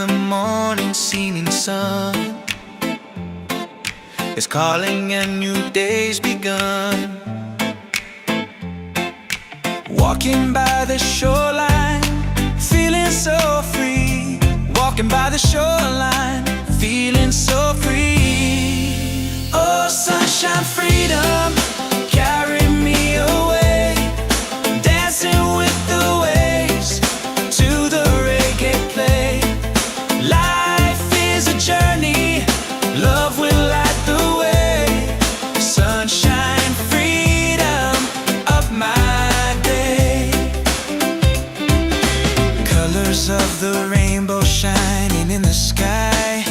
the morning seeming sun is calling and new day's begun. Walking by the shoreline, feeling so free. Walking by the shoreline, feeling so free. Oh, sunshine, freedom, carry me away. Dancing with the waves to the reggae play. Life is a journey, love will light the way. Sunshine, freedom of my day. Colors of the rainbow shining in the sky.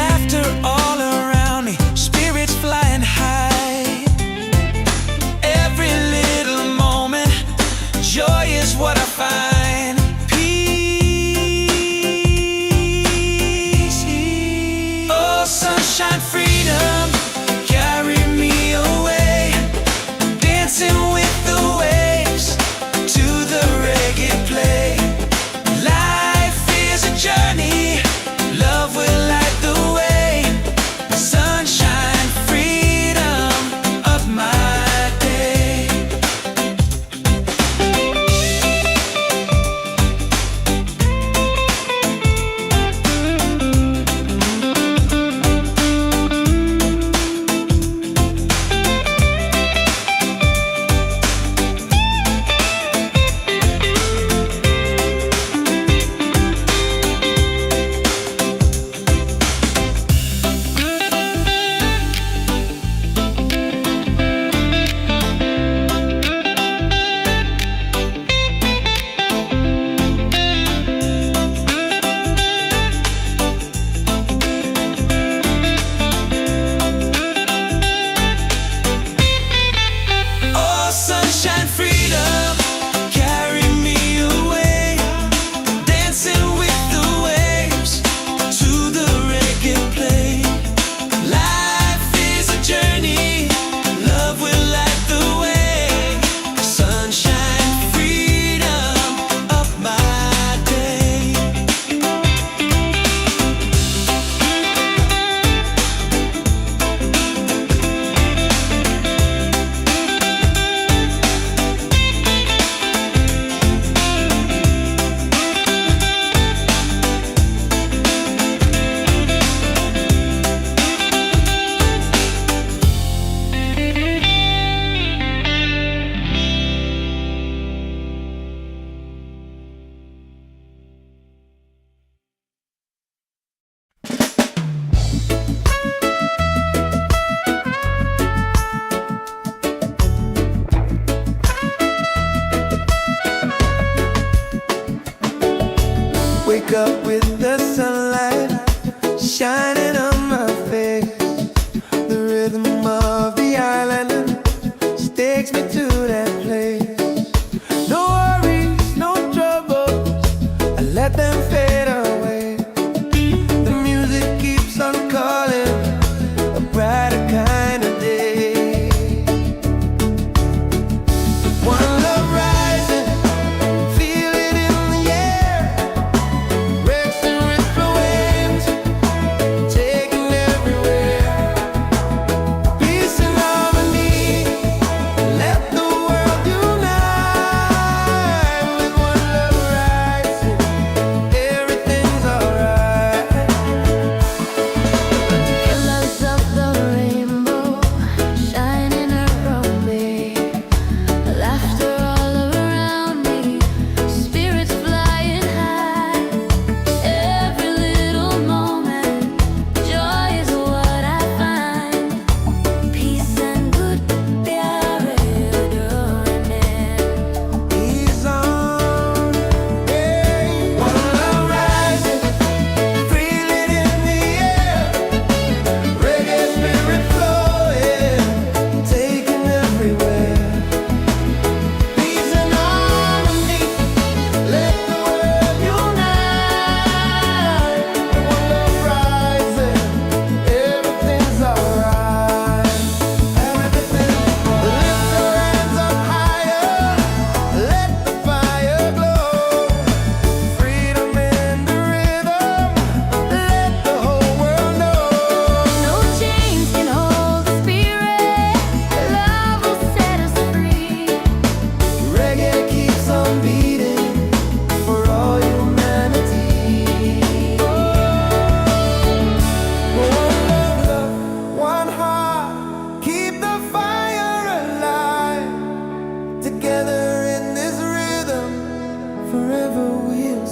Laughter all around me, spirits flying high.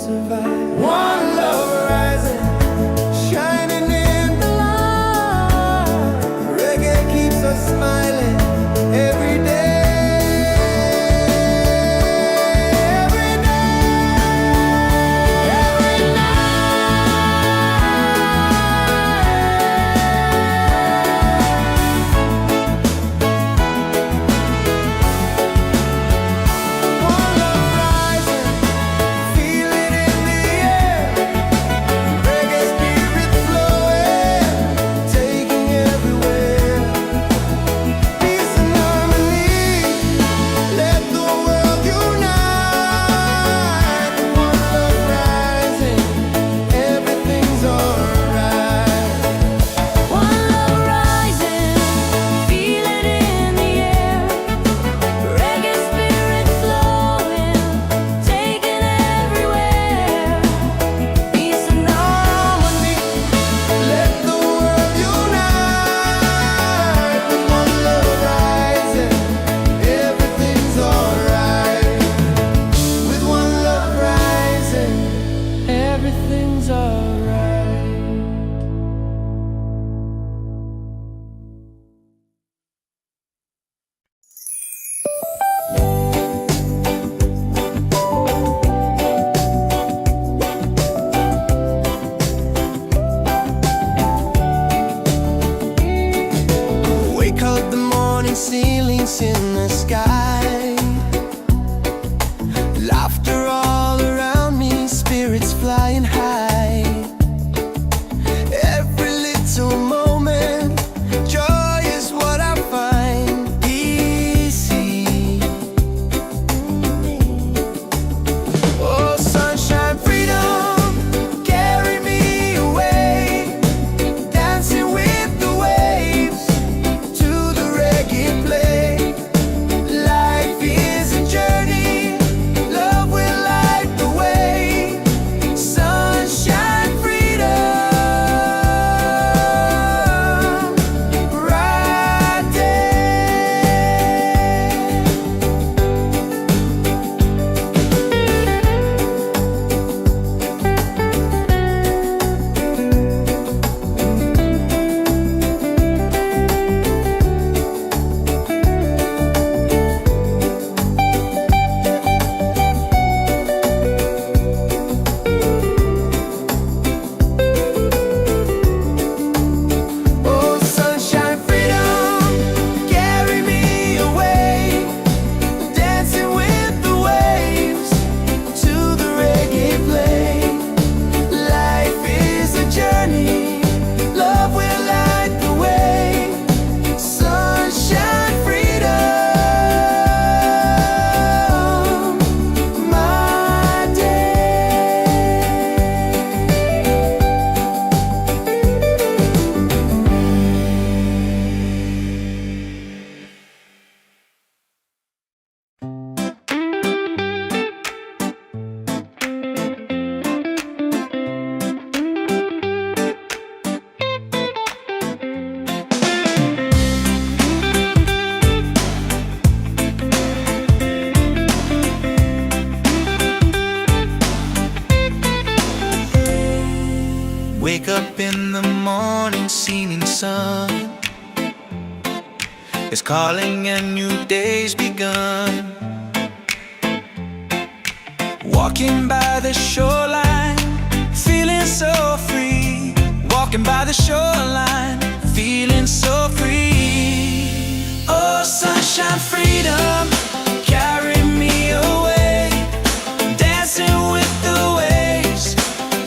survive. One love rising, shining in the light. Reggae keeps us smiling every day. Ceilings in the sky, laughter all around me, spirits flying high. Every little moment, joy is what I find easy. Oh, sunshine, freedom, carry me away, dancing with the waves to the reggae play. Life is a journey, love will light the way. Sunshine, freedom, right there. Oh, sunshine, freedom, carry me away, dancing with the waves to the reggae play. Life is a journey, love will light the way. Sunshine, freedom, my day. Wake up in the morning, seeing sun is calling and new day's begun. Walking by the shoreline, feeling so free. Walking by the shoreline, feeling so free. Oh, sunshine, freedom, carry me away, dancing with the waves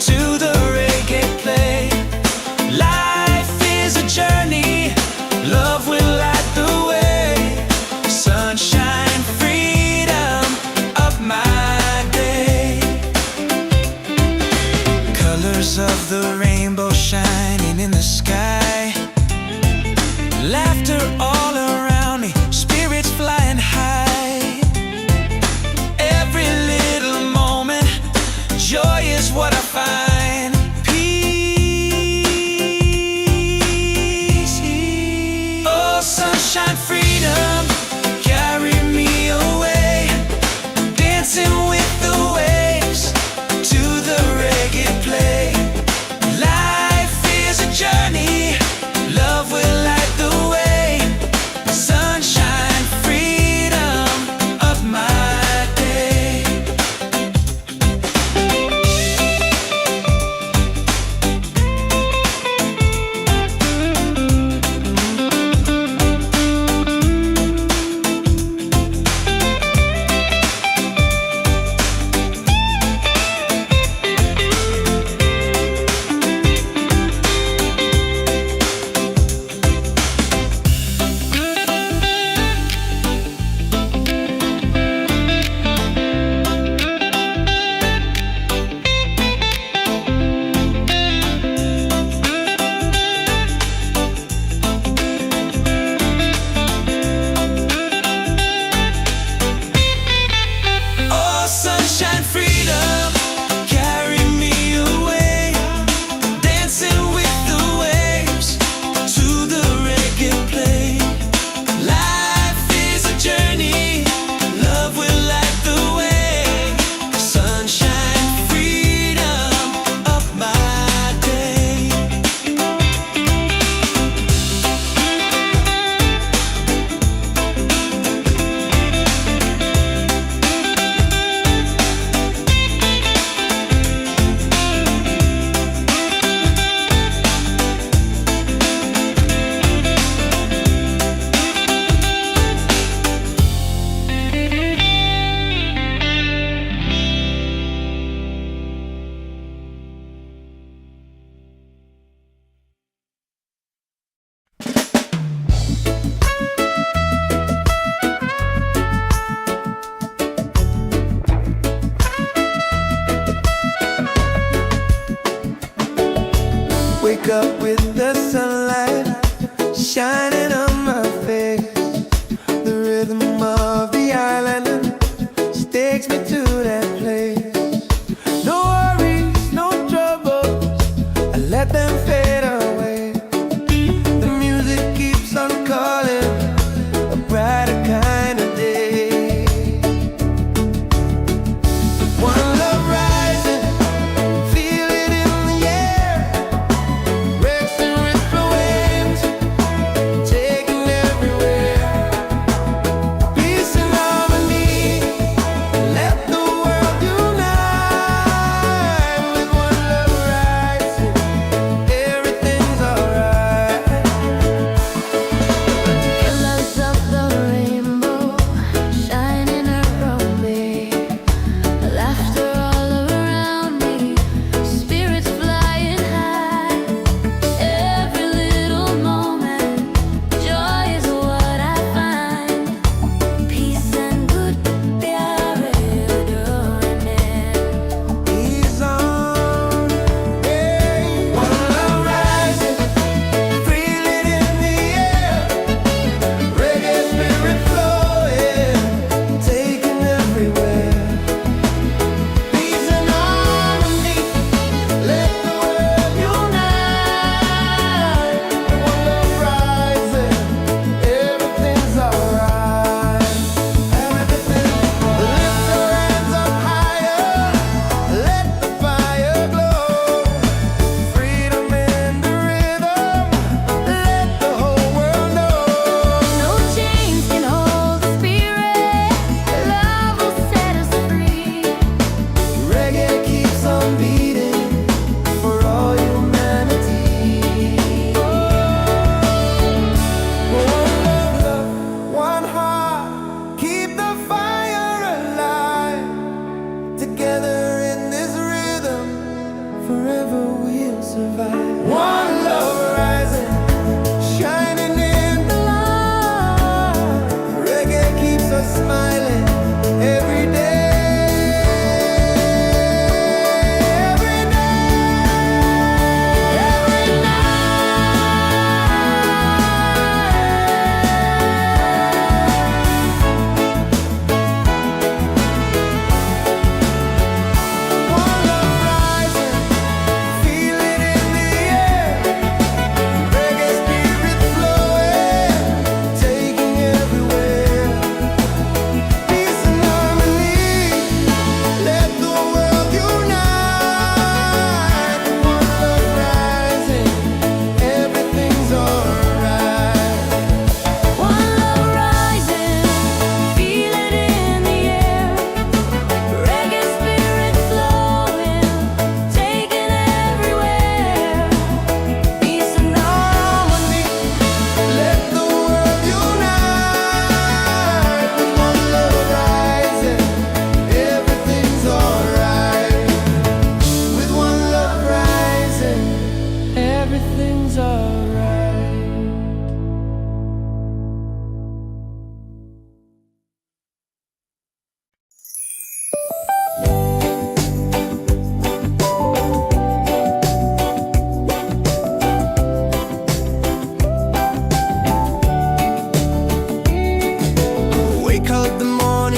to the reggae play. Life is a journey, love will light the way. Sunshine, freedom of my day. Colors of the rainbow shining in the sky, laughter all around me, spirits flying high.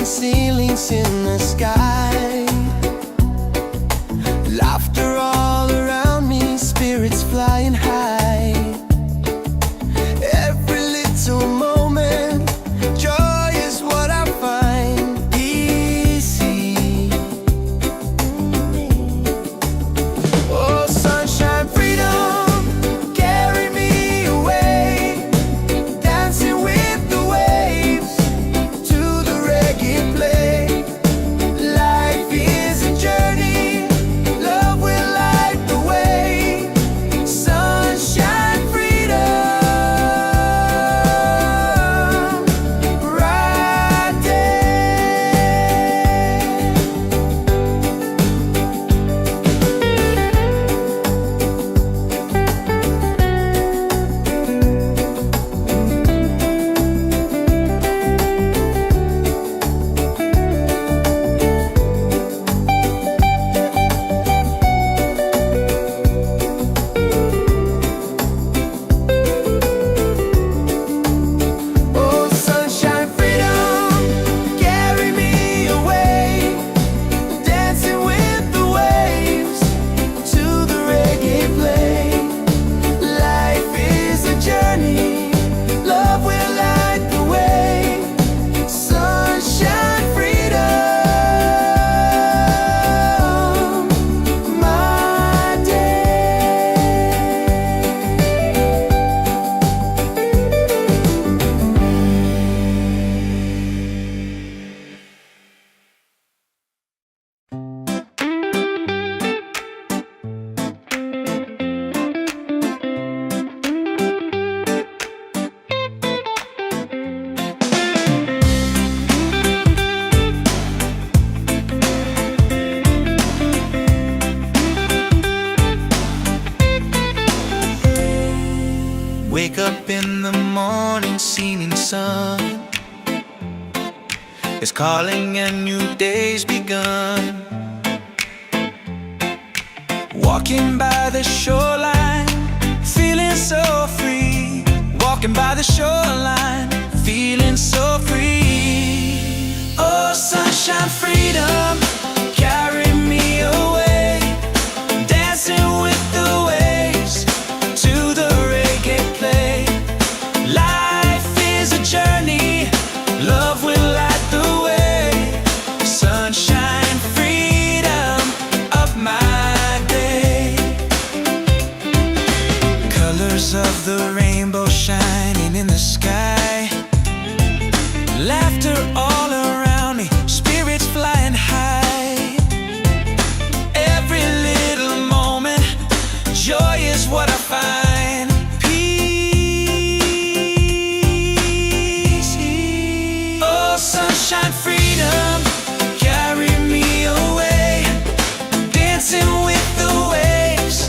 falling ceilings in the sky. Laughter all around me, spirits flying high. Every little moment, joy is what I find easy. Oh, sunshine, freedom, carry me away, dancing with the waves to the reggae play. Life is a journey, love will light the way. Sunshine, freedom, right there. Oh, sunshine, freedom, carry me away, dancing with the waves to the reggae play. Life is a journey, love will light the way. Sunshine, freedom, my day. Wake up in the morning, seeing sun is calling and new day's begun. Walking by the shoreline, feeling so free. Walking by the shoreline, feeling so free. Oh, sunshine, freedom, carry me away, dancing with the waves to the reggae play. Life is a journey, love will light the way. Sunshine, freedom of my day. Colors of the rainbow shining in the sky. Laughter all around me, spirits flying high. Every little moment, joy is what I find. Peace. Oh, sunshine, freedom, carry me away, dancing with the waves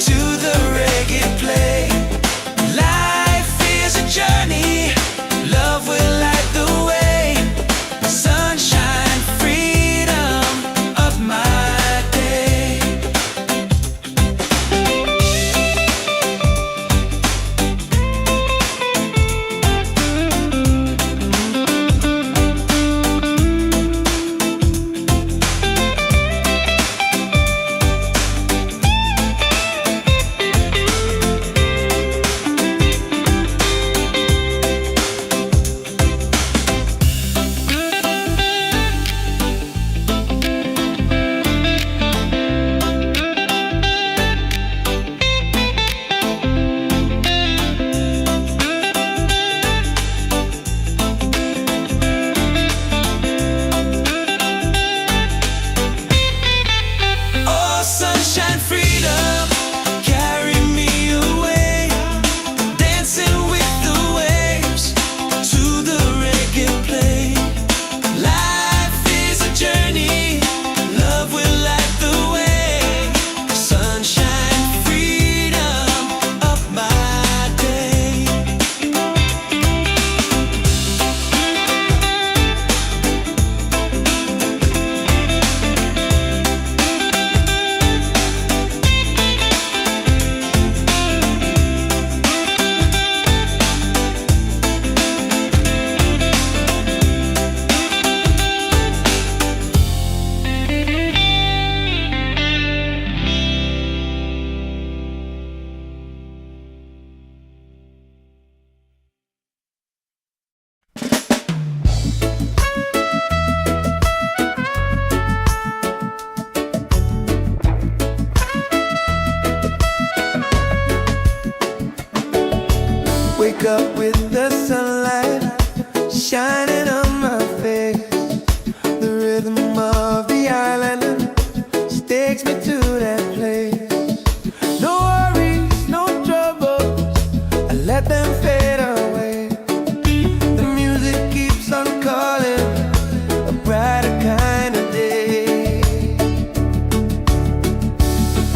to the reggae play. Life is a journey, love will light the way. Sunshine, freedom of my day. shining on my face. The rhythm of the island takes me to that place. No worries, no troubles, I let them fade away. The music keeps on calling, a brighter kind of day.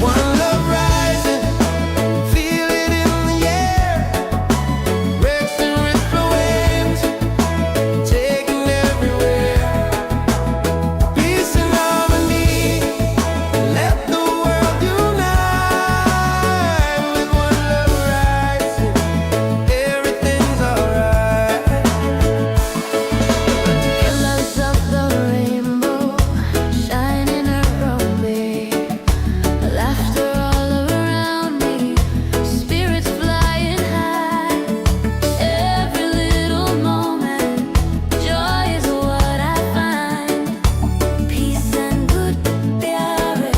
One love rising, feel it in the air. Racing with the waves, taking everywhere. Peace and harmony, let the world unite. With one love rising, everything's alright. Colors of the rainbow shining around me, laughter all around me, spirits flying high. Every little moment, joy is what I find. Peace and good pyare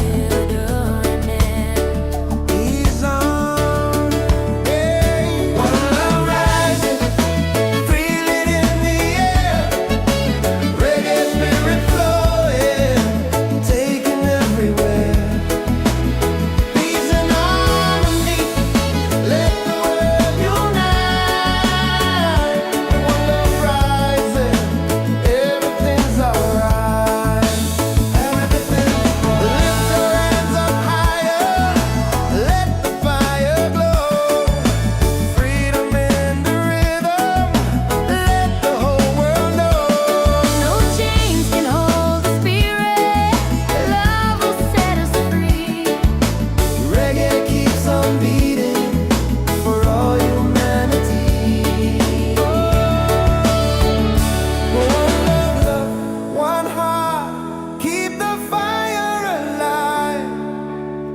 doing He's on, hey. One love rising, feel it in the air. Reggae spirit flowing, taking everywhere. Peace and harmony, let the world unite. One love rising, everything's alright. Lift your hands up higher, let the fire glow. Freedom in the rhythm, let the whole world know. No chains can hold the spirit, love will set us free. Reggae keeps on beating for all humanity. One love, one heart, keep the fire alive.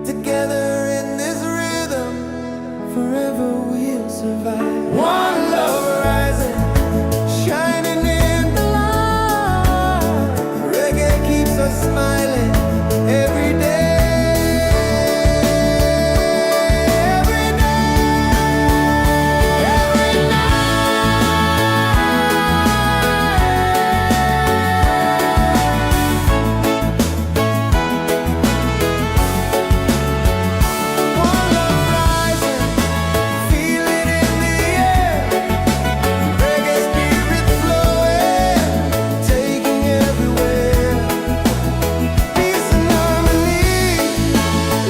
Together in this rhythm, forever we'll survive. One love rising, shining in the light. Reggae keeps us smiling every day. Every One love rising, feel it in the air. Reggae spirit flowing, taking everywhere. Peace and harmony,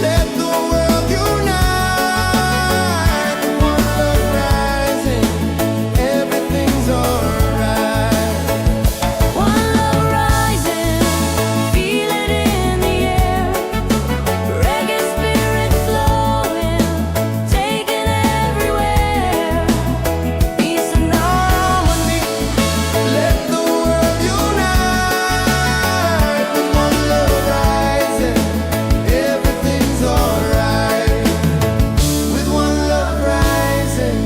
let the world unite. One love rising, everything's alright. One love rising, feel it in the air. Reggae spirit flowing, taking everywhere. Peace and harmony, Let the world unite. One love rising, everything's alright. With one love rising,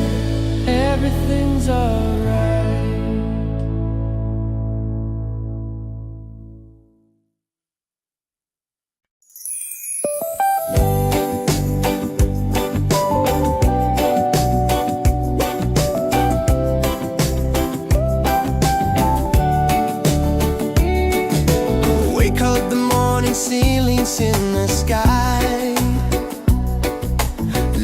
everything's alright. Wake up the morning ceilings in the sky.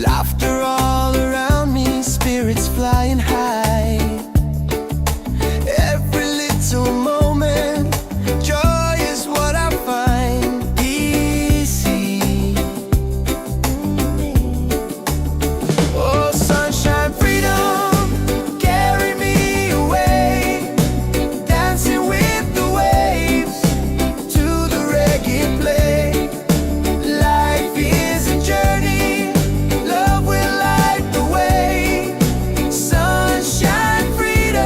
Laughter all around me, spirits flying high. Every little moment, joy is what I find. Easy. Oh, sunshine, freedom, carry me away. Dancing with the waves to the reggae play. Life is a journey, love will light the way. Sunshine, freedom.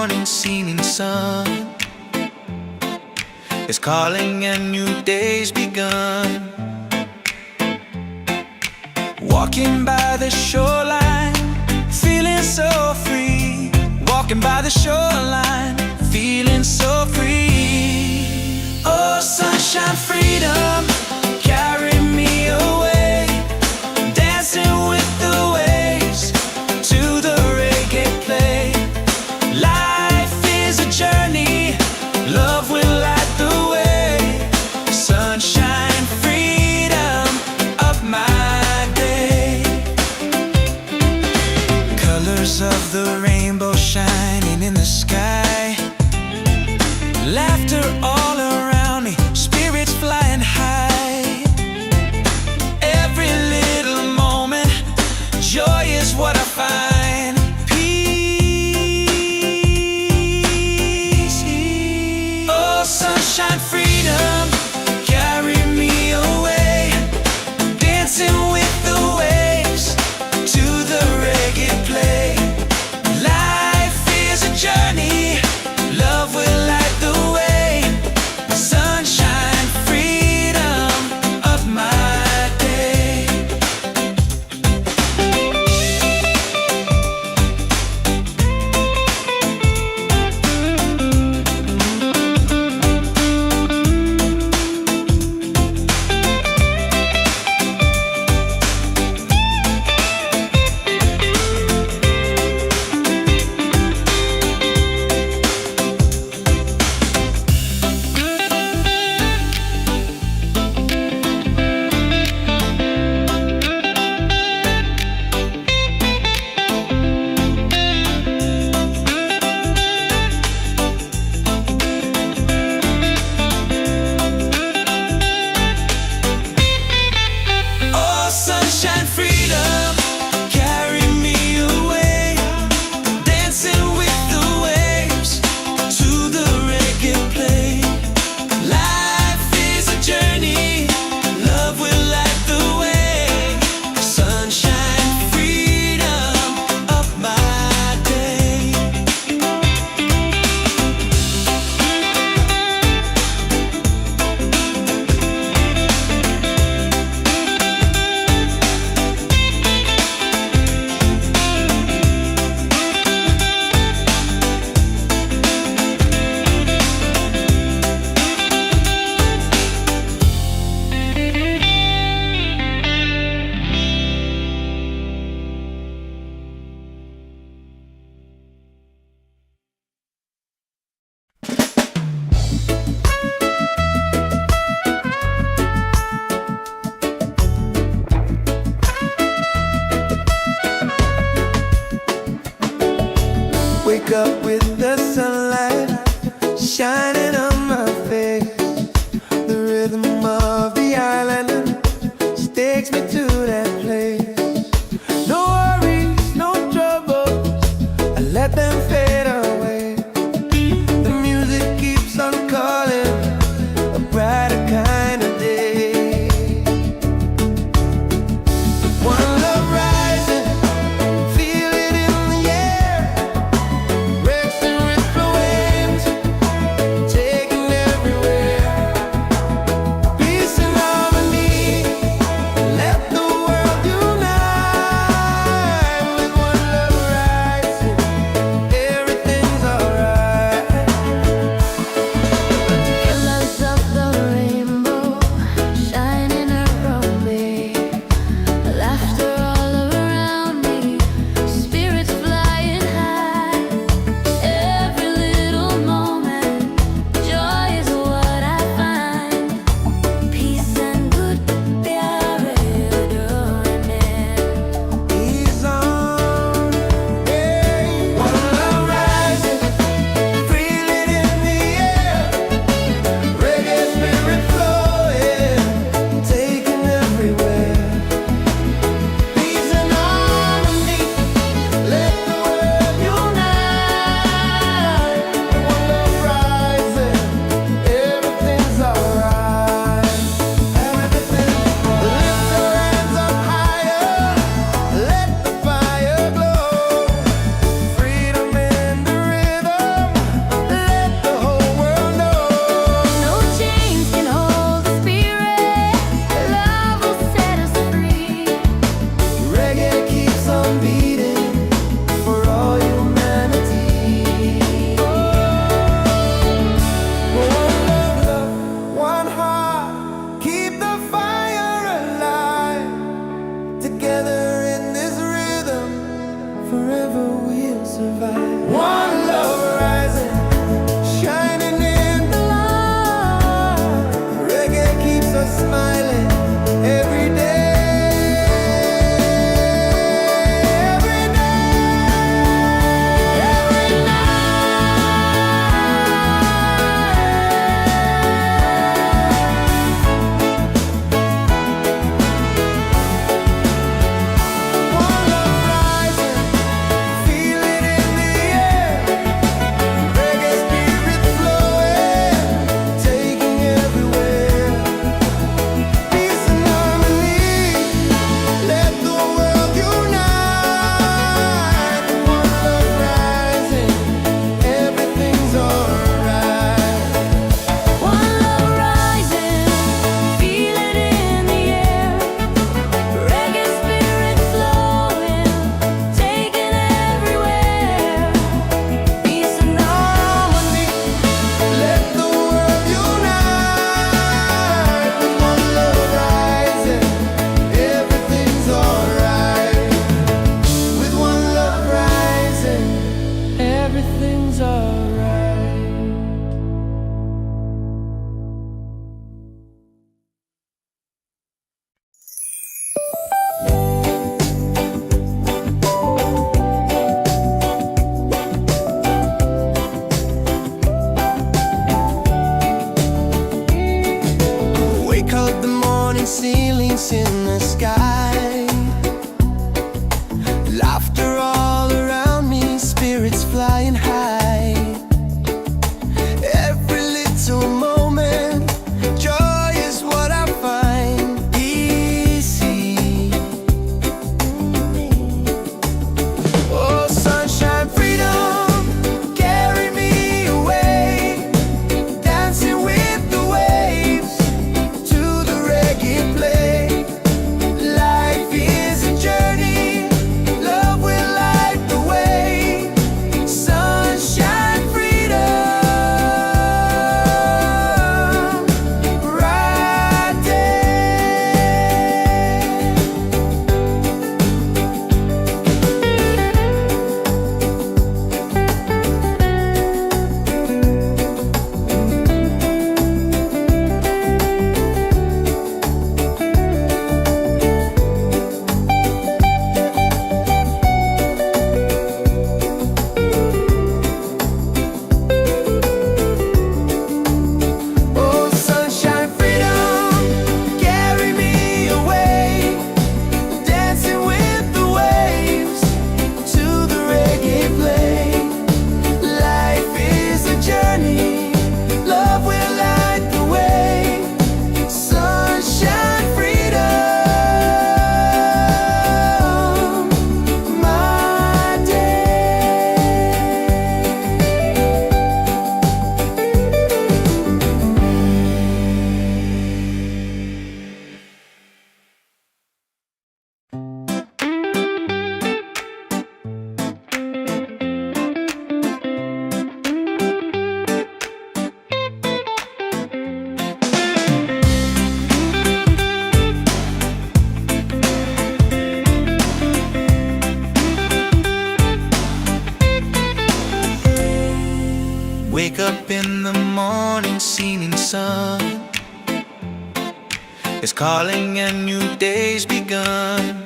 morning seeming sun is calling and new day's begun. Walking by the shoreline, feeling so free. Walking by the shoreline, feeling so free. Oh, sunshine, freedom, carry me away. Dancing with the waves to the reggae play. Life is a journey, love will light the way. Sunshine, freedom of my day. Colors of the rainbow shining in the sky. Laughter all around me, spirits flying high. Every little moment, joy is what I find. Peace. Oh, sunshine, freedom, carry me away. Dancing with the waves to the reggae play. Life is a journey, love will light the way. Sunshine, freedom of my day. Oh, sunshine, freedom, carry me away. Dancing with the waves to the reggae play. Life is a journey, love will light the way. Sunshine, freedom of my day. Wake up with the sunlight shining on my face. The rhythm of the island just takes me to that place. No worries, no troubles, I let them fade away. The music keeps on calling, a brighter kind of day. One love rising, feel it in the air. Breaks and ripple waves, lights in the sky, laughter all around me, spirits flying high. Every little moment, joy is what I find easy. Oh, sunshine, freedom, carry me away, dancing with the waves to the reggae play. Life is a journey, love will light the way. Sunshine, freedom, right there. Oh, sunshine, freedom, carry me away, dancing with the waves to the reggae play. Life is a journey, love will light the way. Sunshine, freedom, my day. Wake up in the morning, seeing sun is calling and new day's begun.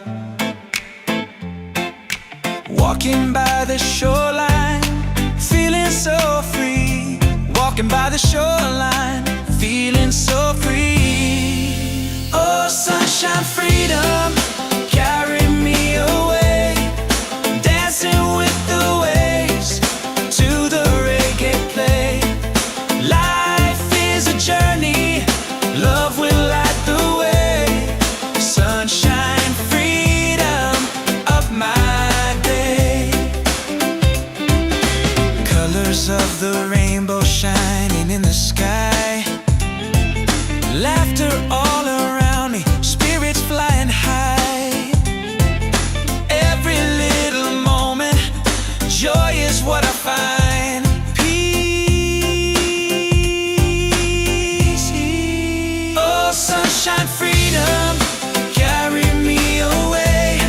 Walking by the shoreline, feeling so free. Walking by the shoreline, feeling so free. Oh, sunshine, freedom, carry me away, dancing with the waves to the reggae play. Life is a journey, love will light the way. Sunshine, freedom of my day. Colors of the rainbow shining in the sky, laughter all around me, spirits flying high. Every little moment, joy is what I find. Peace. Oh, sunshine, freedom, carry me away,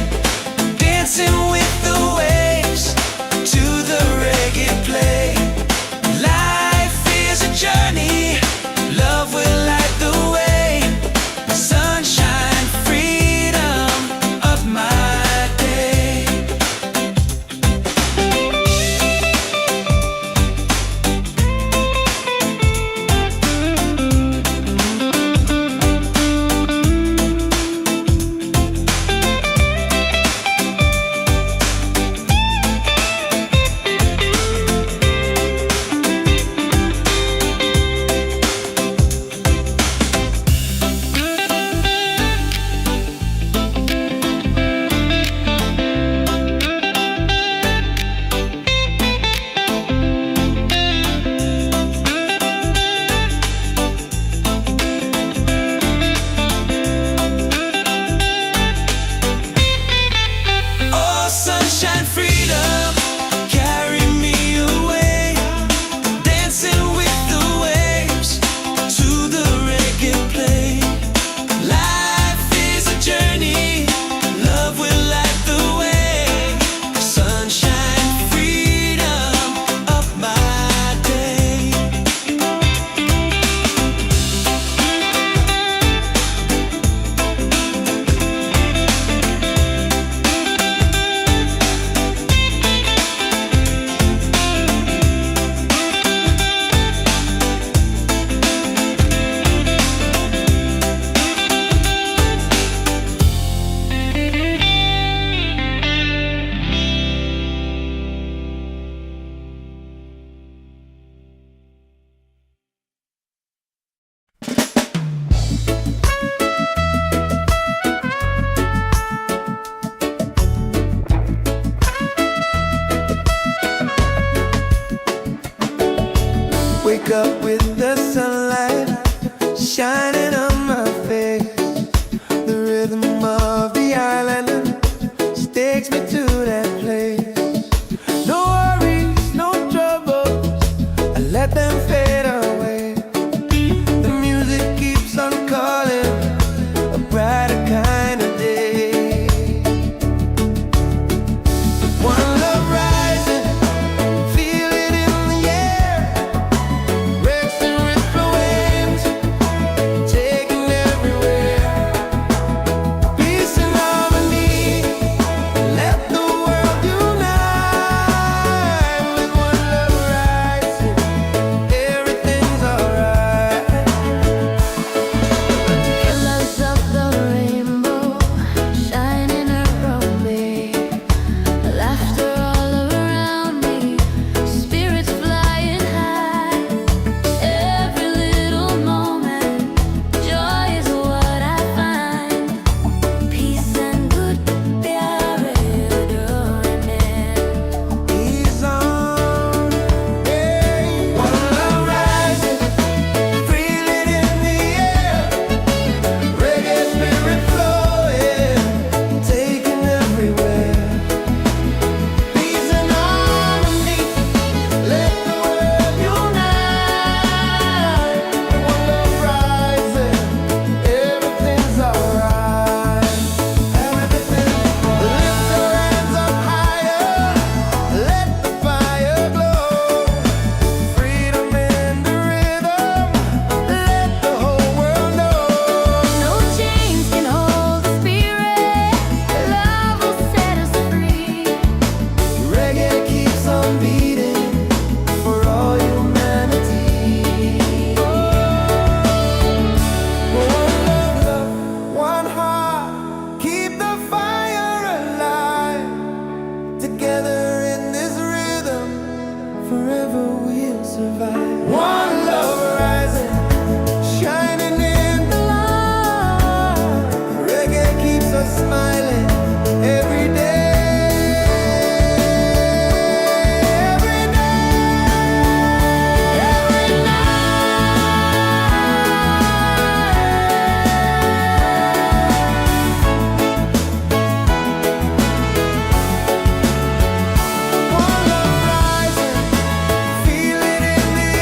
dancing with the waves to the reggae play. Life is a journey, love will light the way. wake up with the sunlight shining on my face. The rhythm of the island takes me to that place. No worries, no troubles, I let them fade away. The music keeps on calling, a brighter kind of day. One love rising, feel it in the air. Racing with the waves, taking everywhere. Peace and harmony, let the world unite. With one love rising, everything's alright. Colors of the rainbow shining around me, laughter all around me, spirits flying high. Every little moment, joy is what I find. Peace and good प्यारे डोने He's on, hey. One love rising, feel it in the air. Reggae spirit flowing, taking everywhere. Peace and harmony, let the world unite. One love rising, everything's alright. Everything, lift your hands up higher, let the fire glow. Freedom in the rhythm, let the whole world know. No chains can hold the spirit, love will set us free. Reggae keeps on beating for all humanity. One love, one heart, keep the fire alive. Together in this rhythm, forever we'll survive. One love rising, shining in the light. Reggae keeps us smiling every day. Every day, every night. One love rising, feel it in the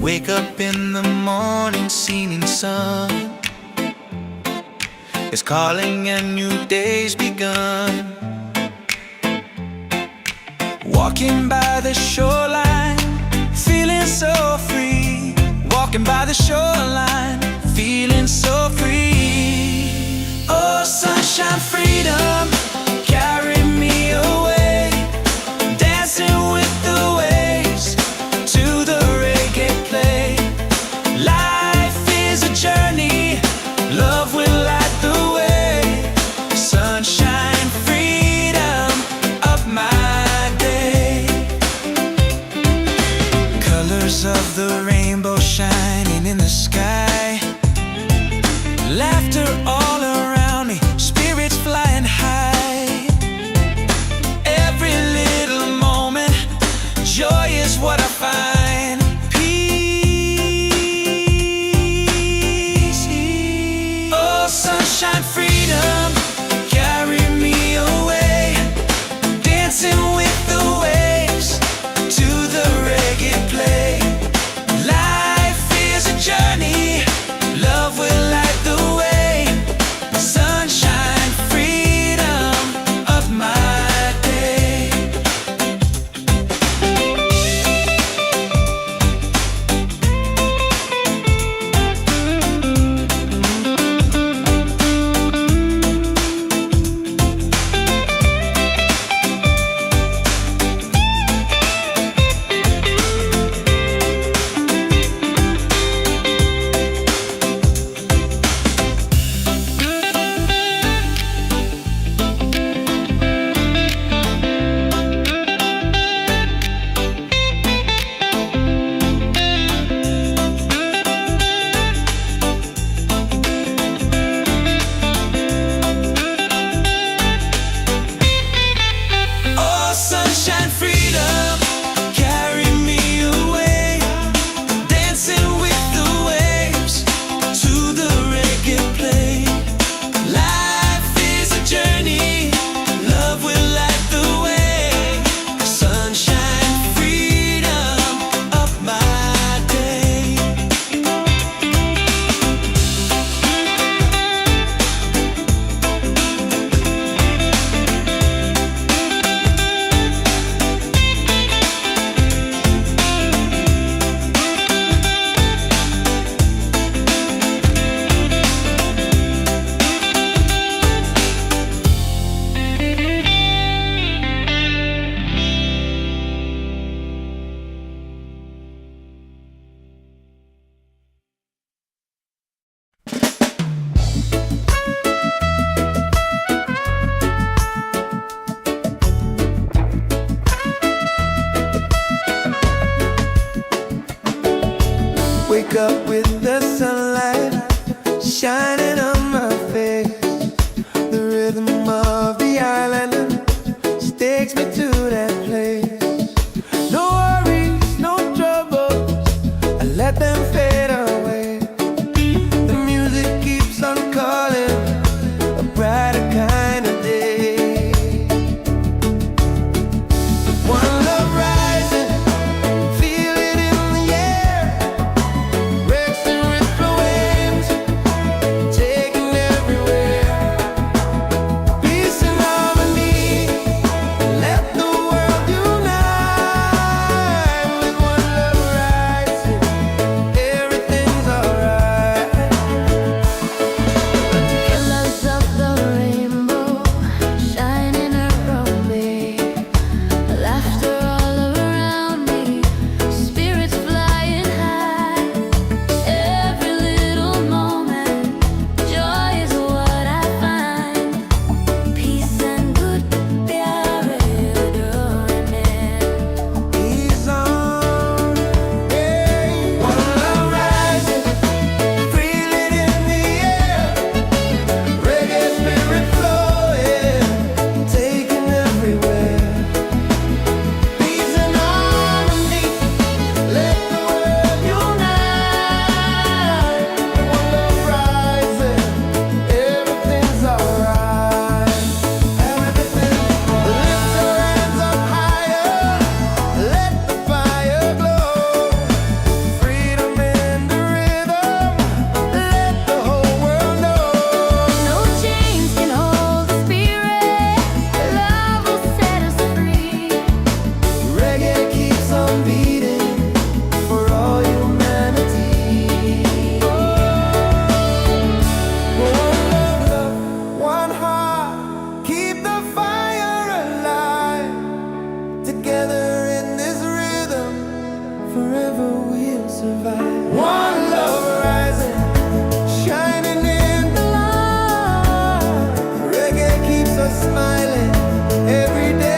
Wake up in the morning, seeing sun is calling and new day's begun. Walking by the shoreline, feeling so free. Walking by the shoreline, feeling so free. Oh, sunshine, freedom, carry me away. Dancing with the waves to the reggae play. Life is a journey, love will light the way. Sunshine, freedom of my day. Colors of the rainbow shining in the sky. Laughter all around me, spirits flying high. Every little moment, joy is what I find. Peace. Oh, sunshine, freedom, carry me away. Dancing with the waves to the reggae play. Life is a journey, love will light the way. Sunshine, freedom of my day. Oh, sunshine, freedom, carry me away. Dancing with the waves to the reggae play. Life is a journey, love will light the way. Sunshine, freedom of my day. Wake up with the sunlight shining on my face. The rhythm of the island just takes me to that place. No worries, no troubles, I let them fade away. The music keeps on calling, a brighter kind of day. One love rising, feel it in the air. Breaks forever we'll survive. One love rising, shining in the light. Reggae keeps us smiling every day.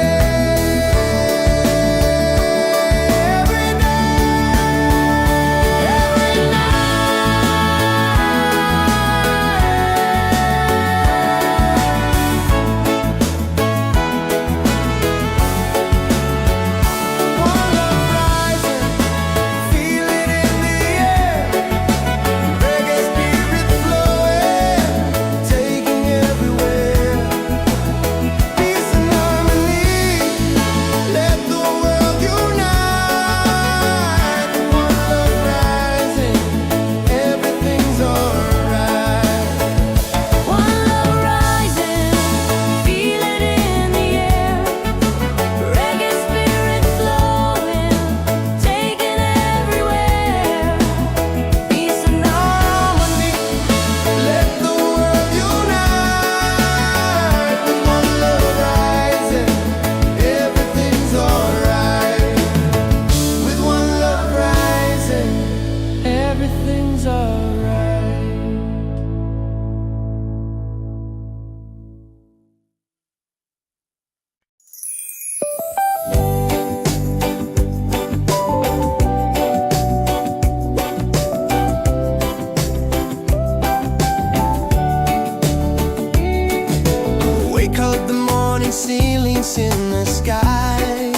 Ceilings in the sky,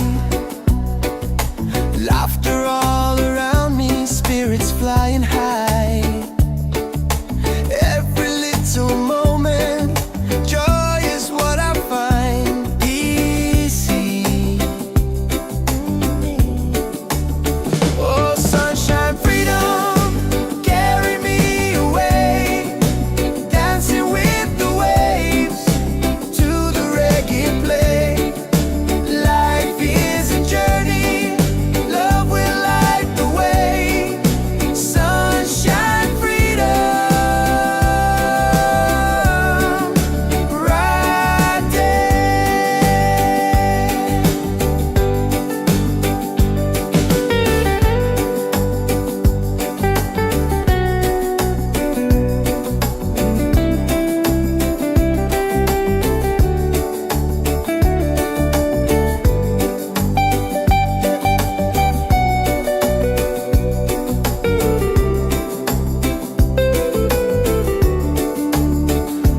laughter all around me, spirits flying high. Every little moment, joy is what I find. Easy. Oh, sunshine, freedom, carry me away, dancing with the waves to the reggae play. Life is a journey, love will light the way. Sunshine, freedom, right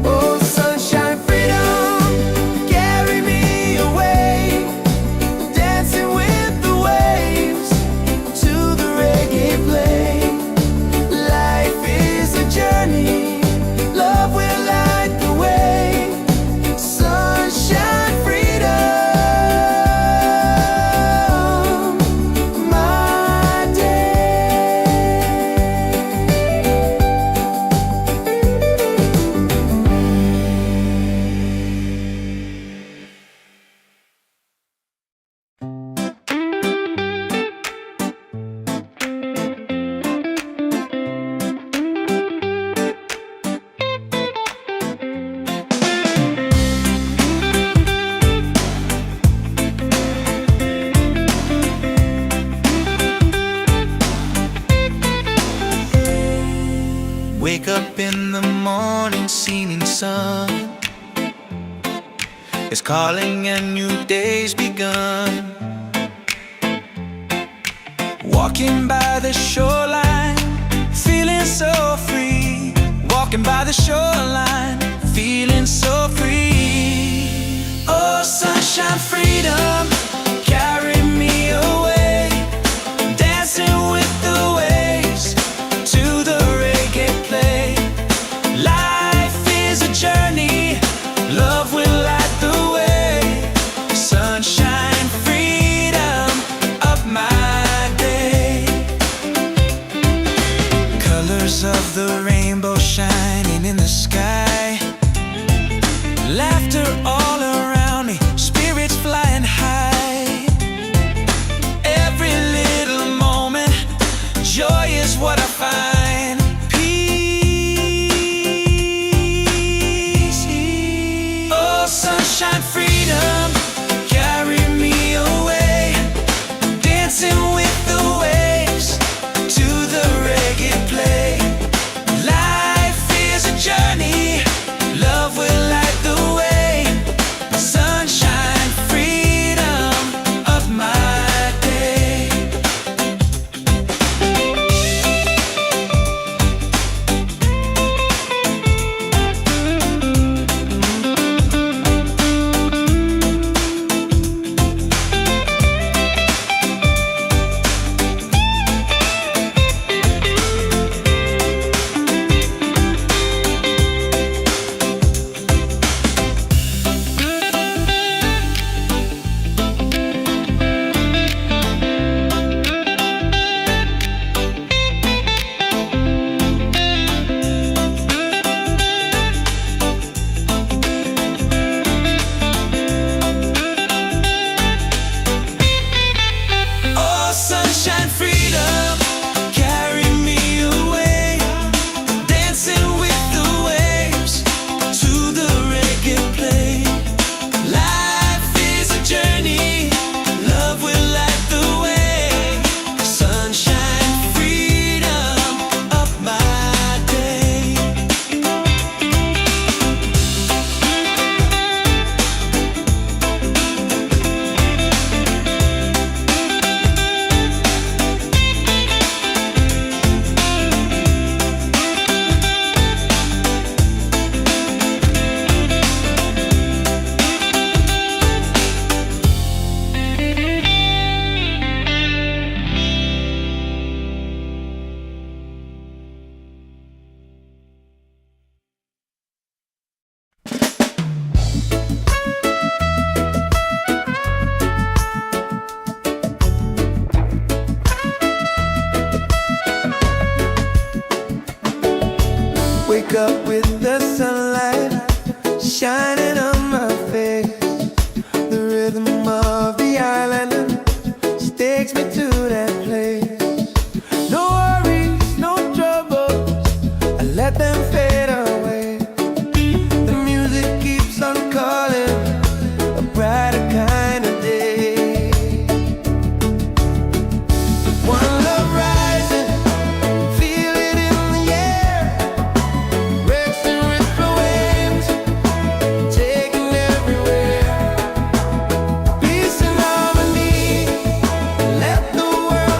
Oh, sunshine, freedom, carry me away, dancing with the waves to the reggae play. Life is a journey, love will light the way. Sunshine, freedom, my day. Wake up in the morning, seeing sun is calling and new day's begun. Walking by the shoreline, feeling so free. Walking by the shoreline, feeling so free. Oh, sunshine, freedom, carry me away, dancing with the waves to the reggae play. Life is a journey, love will light the way. Sunshine, freedom of my day. Colors of the rainbow shining in the sky, laughter all around me, spirits flying high. Every little moment, joy is what I find. Peace. Oh, sunshine, freedom, carry me away, dancing with the waves wake up with the sunlight shining on my face. The rhythm of the island takes me to that place. No worries, no troubles, I let them fade away. The music keeps on calling, a brighter kind of day. One love rising, feel it in the air. Racing with the waves, taking everywhere. Peace and harmony, let the world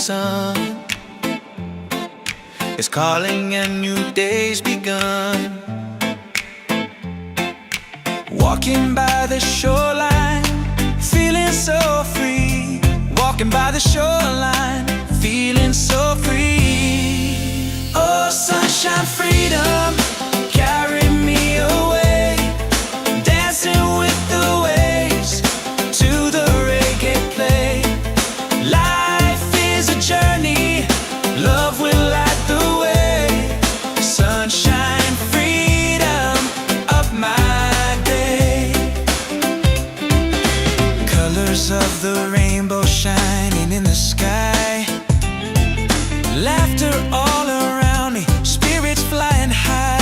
sun is calling and new day's begun. Walking by the shoreline, feeling so free. Walking by the shoreline, feeling so free. Oh, sunshine, freedom, carry me away. Dancing with the waves to the reggae play. Life is a journey, love will light the way. Sunshine, freedom of my day. Colors of the rainbow shining in the sky. Laughter all around me, spirits flying high.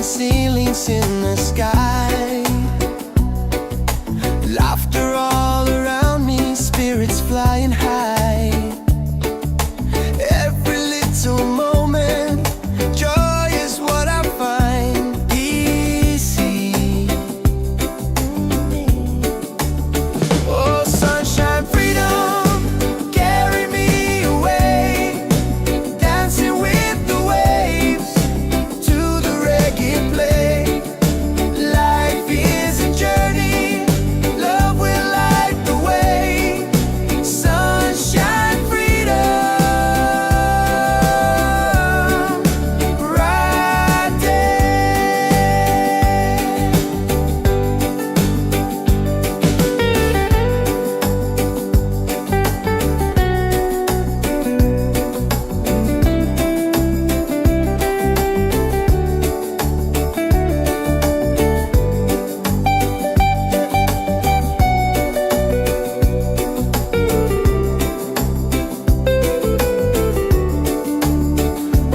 ceilings in the sky. Laughter all around me, spirits flying high. Every little moment, joy is what I find easy. Oh, sunshine, freedom, carry me away, dancing with the waves to the reggae play. Life is a journey, love will light the way. Sunshine, freedom, right there.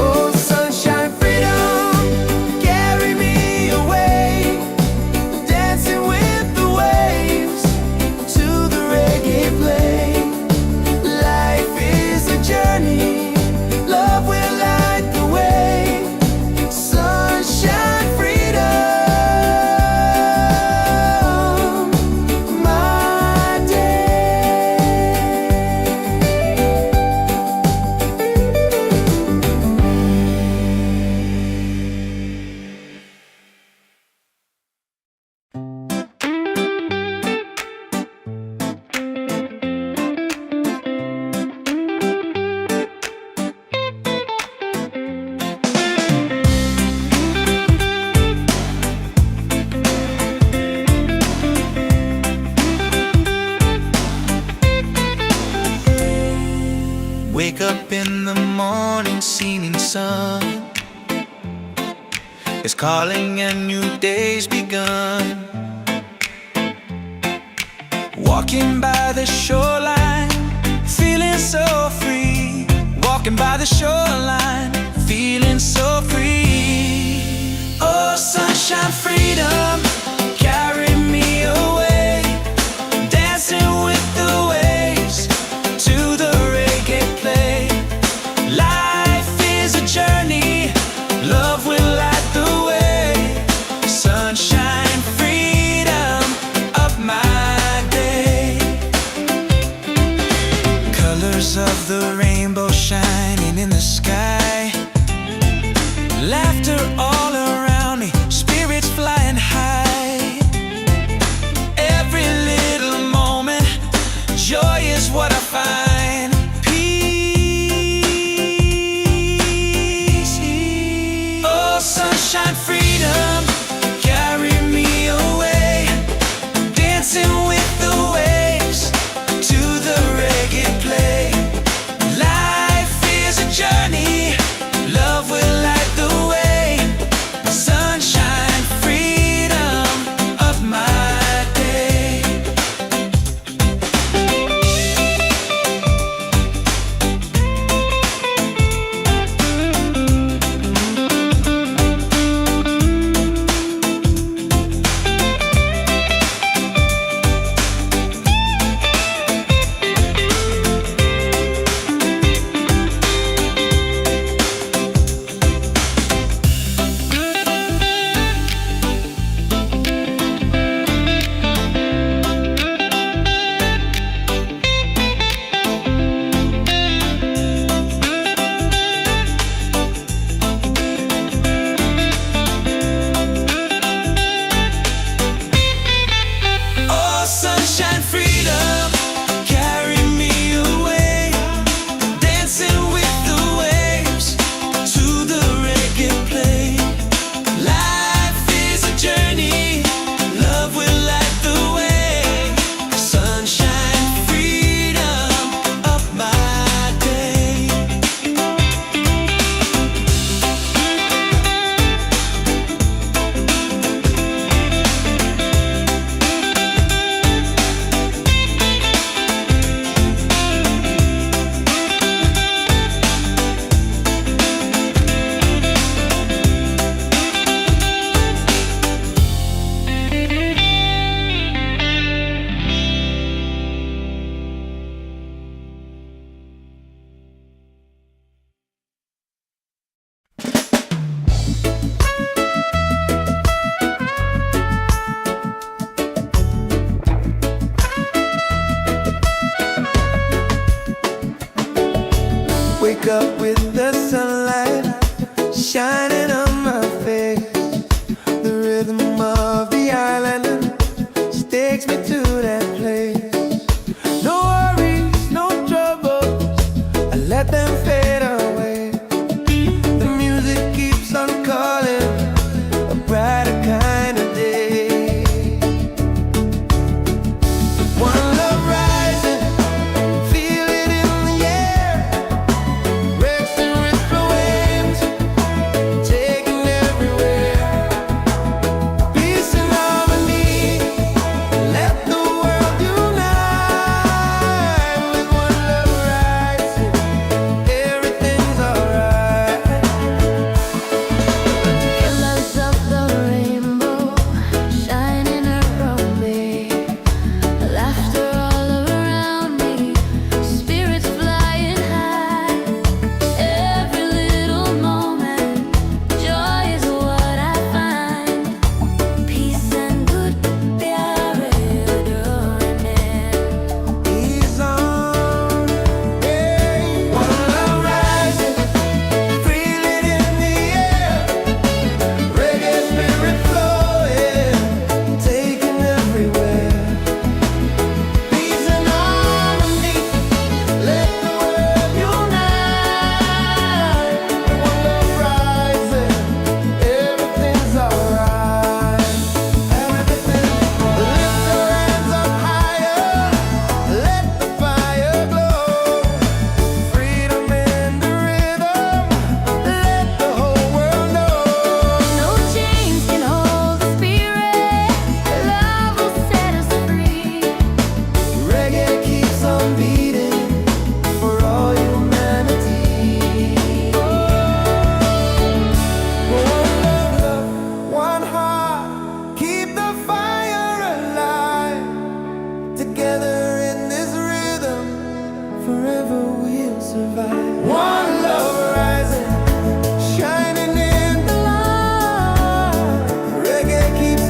Oh, sunshine, freedom, carry me away, dancing with the waves to the reggae play. Life is a journey, love will light the way. Sunshine, freedom, my day. Wake up in the morning, seeing sun is calling and new day's begun. Walking by the shoreline, feeling so free. Walking by the shoreline, feeling so free. Oh, sunshine, freedom, carry me away, dancing with the waves to the reggae play. Life is a journey, love will light the way. Sunshine, freedom, up my day. Colors of the rainbow shining in the sky. Laughter all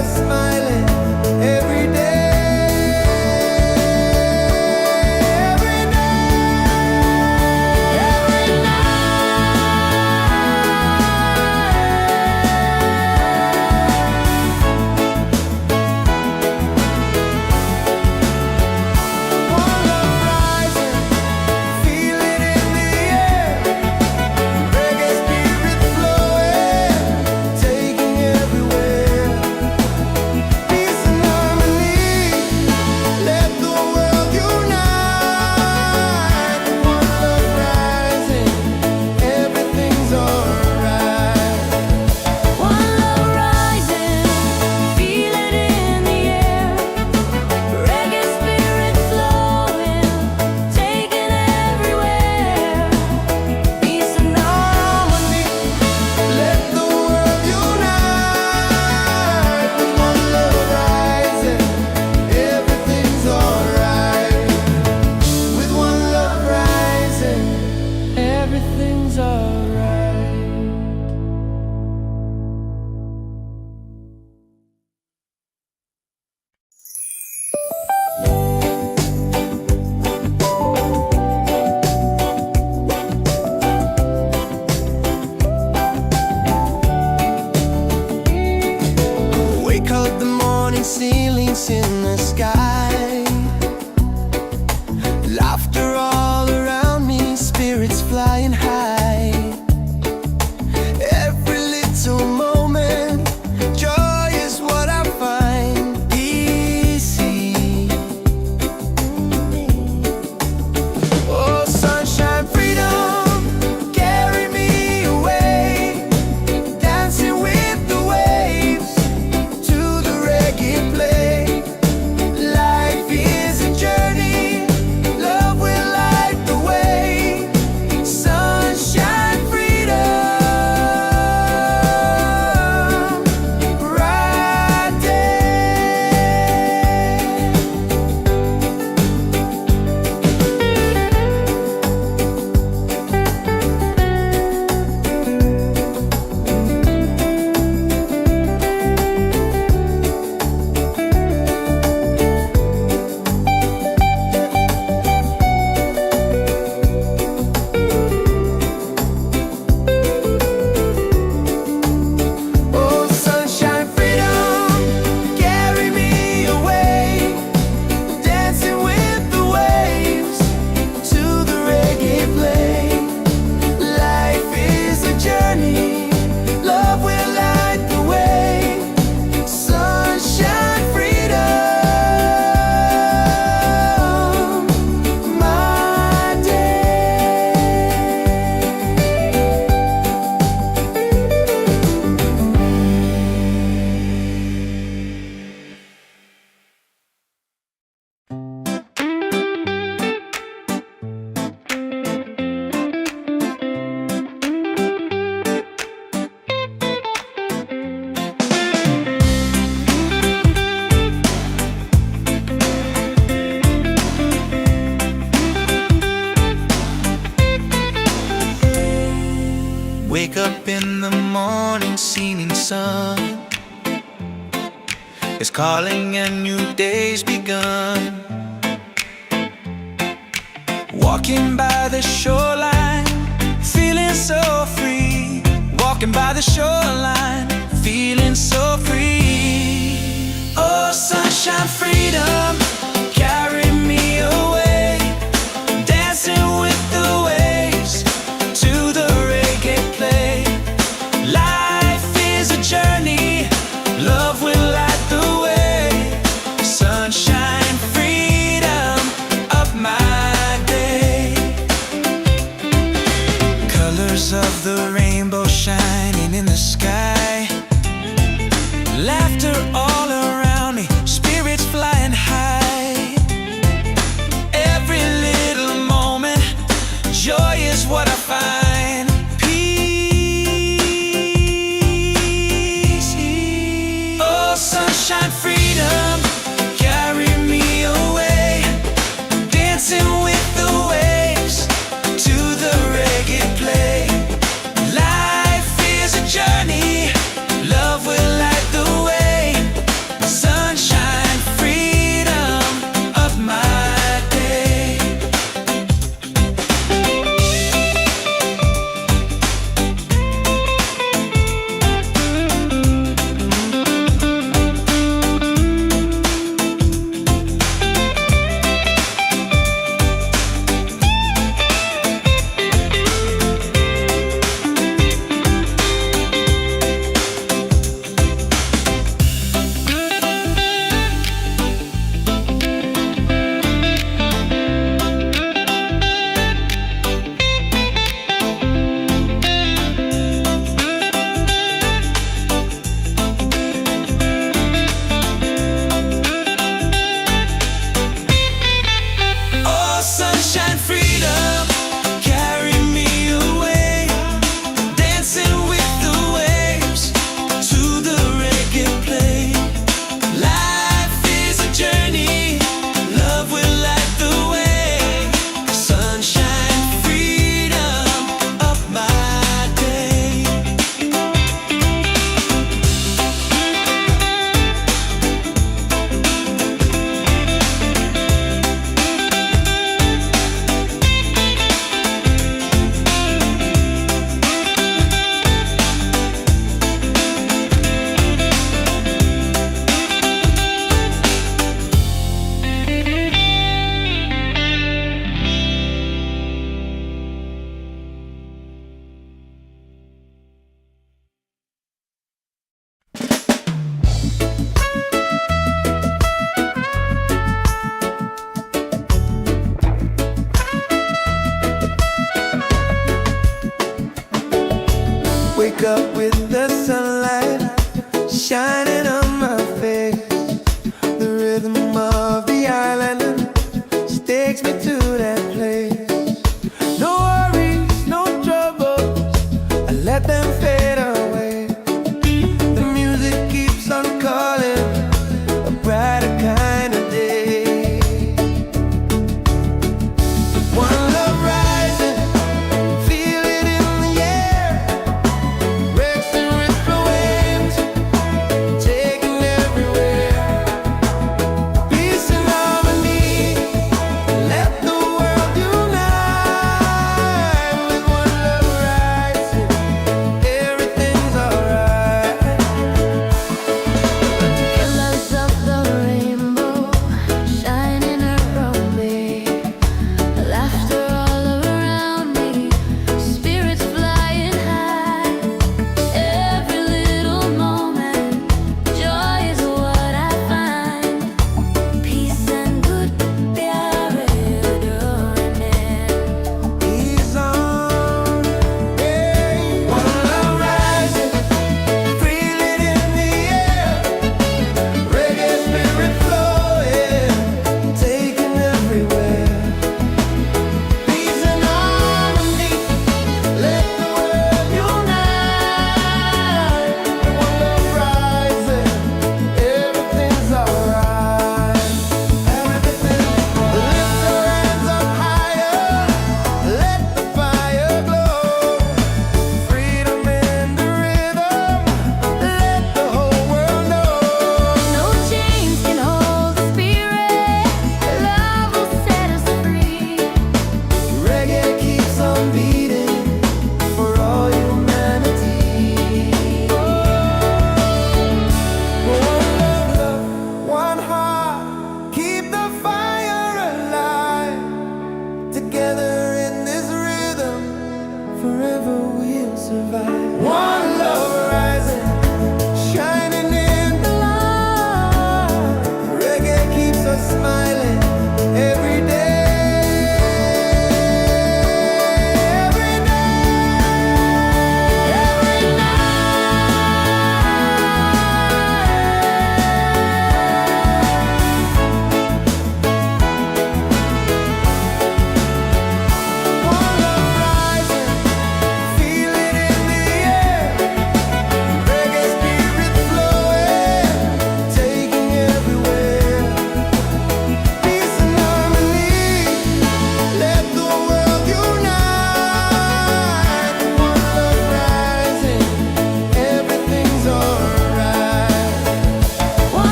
you're smiling every day, every day, every One love rising, feel it in the air. Reggae spirit flowing, taking everywhere. Peace and harmony, let the world unite. One love rising, everything's alright. One love rising, feel it in the air. Reggae spirit flowing, taking everywhere. Peace and harmony. Let the world unite. One love rising, everything's alright. With one love rising, everything's alright. Wake up the morning, ceilings in the sky. Laughter all around me, spirits flying high. Every little moment, joy is what I find easy. Oh, sunshine, freedom, carry me away. Dancing with the waves to the reggae play. Life is a journey, love will light the way. Sunshine, freedom, bright day. Oh, sunshine, freedom, carry me away. Dancing with the waves to the reggae play. Life is a journey, love will light the way. Sunshine, freedom, my day. Wake up in the morning, seeing sun is calling and new day's begun. Walking by the shoreline, feeling so free. Walking by the shoreline, feeling so free. Oh, sunshine, freedom, carry me away. Dancing with the waves to the reggae play. Life is a journey, love will light the way. Sunshine, freedom, up my day. Colors of the rainbow shining in the sky. Laughter all around me, spirits flying high. Every little moment, joy is what I find. Peace. Oh, sunshine, freedom, carry me away. Dancing with the waves to the reggae play. Life is a journey, love will light the way.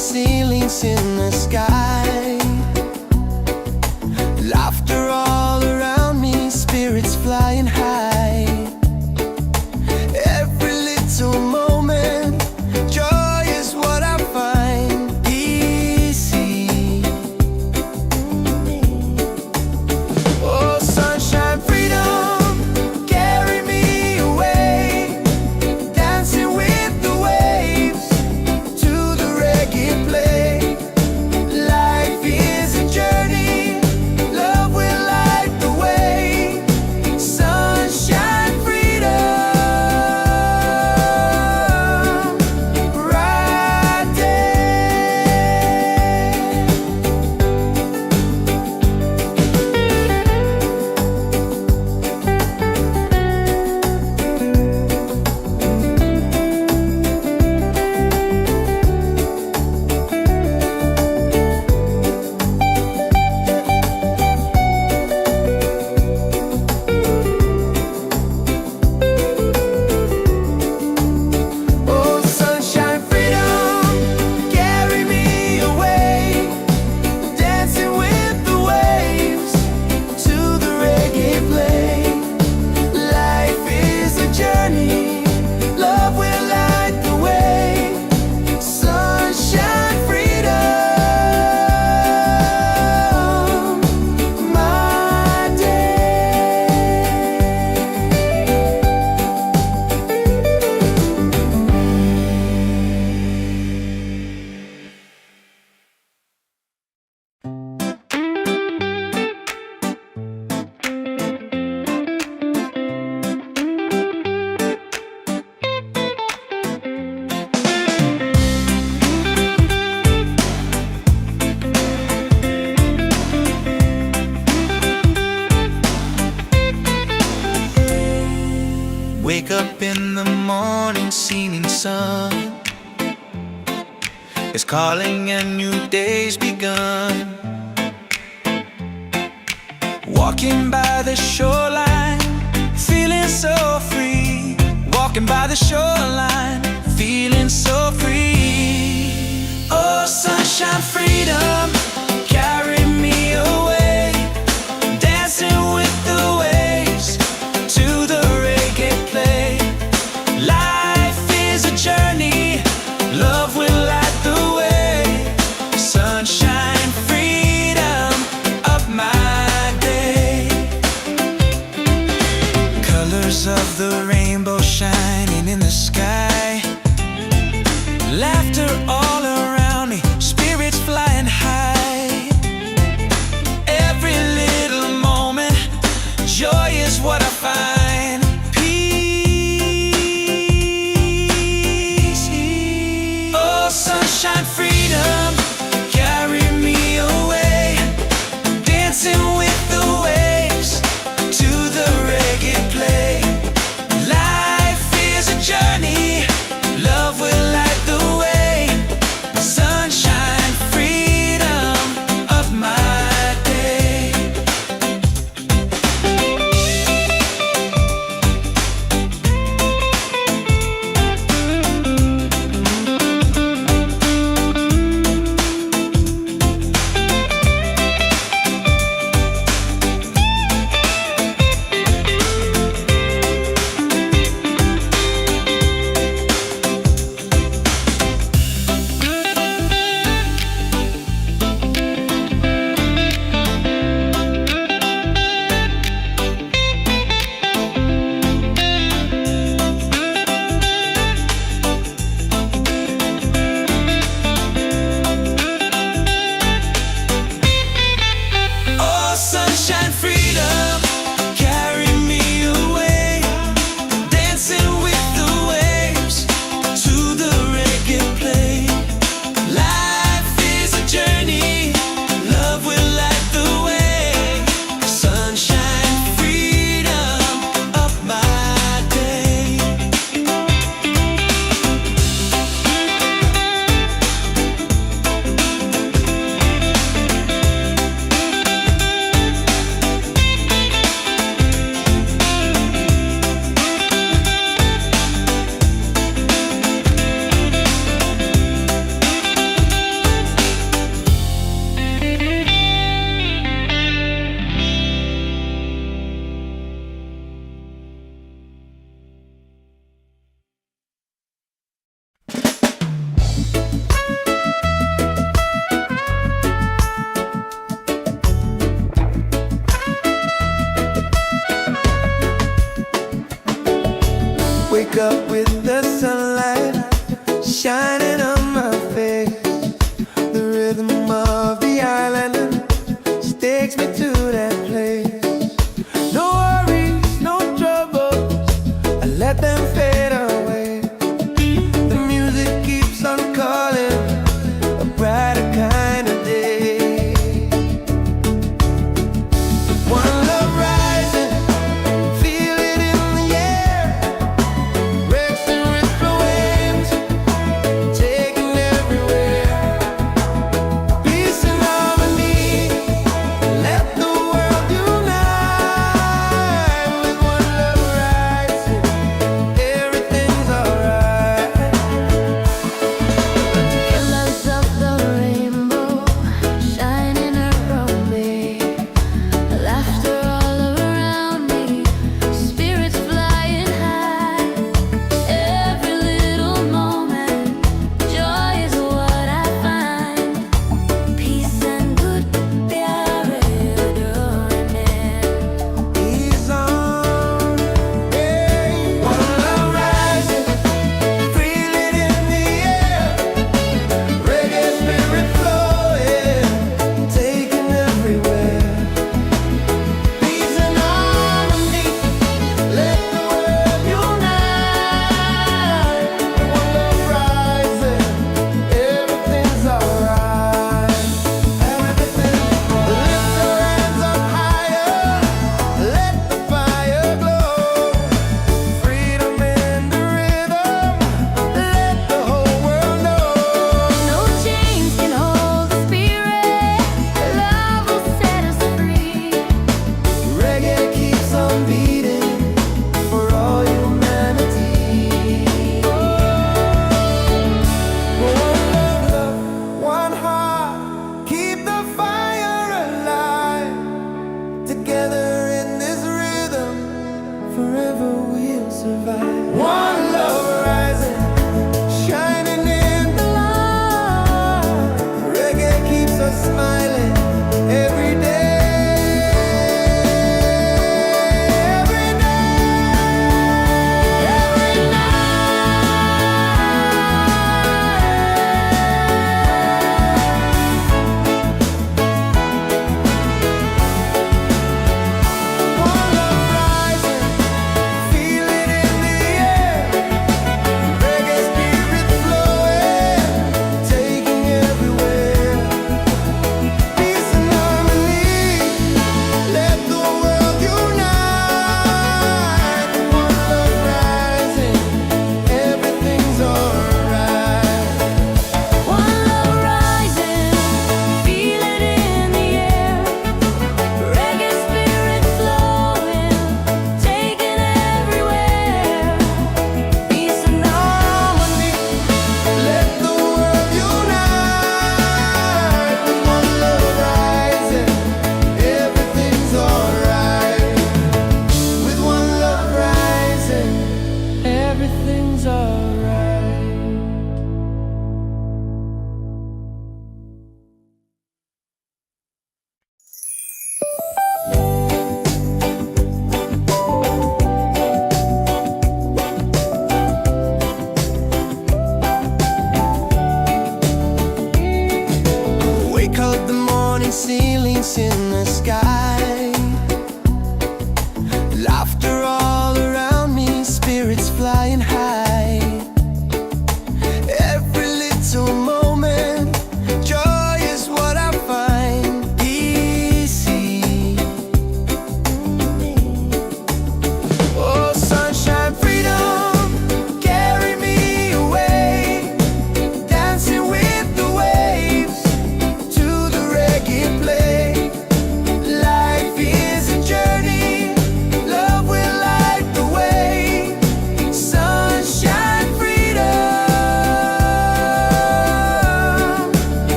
ceilings in the sky. Laughter all around me, spirits flying high. Every little moment, joy is what I find easy. Oh, sunshine, freedom, carry me away, dancing with the waves to the reggae play. Life is a journey, love will light the way. Sunshine, freedom, right there. Oh, sunshine, freedom, carry me away, dancing with the waves to the reggae play. Life is a journey, love will light the way. Sunshine, freedom, my day. Wake up in the morning, seeing sun is calling and new day's begun. Walking by the shoreline, feeling so free. Walking by the shoreline, feeling so free. Oh, sunshine, freedom, carry me away, dancing with the waves to the reggae play. Life is a journey, love will light the way. Sunshine, freedom, up my day. Colors of the rainbow shining in the sky. Laughter all around me, spirits flying high. with the sunlight shining on my face. The rhythm of the island takes me to that place. No worries, no troubles, I let them fade away. The music keeps on calling, a brighter kind of day. One love rising, feel it in the air. Breaks and ripple waves,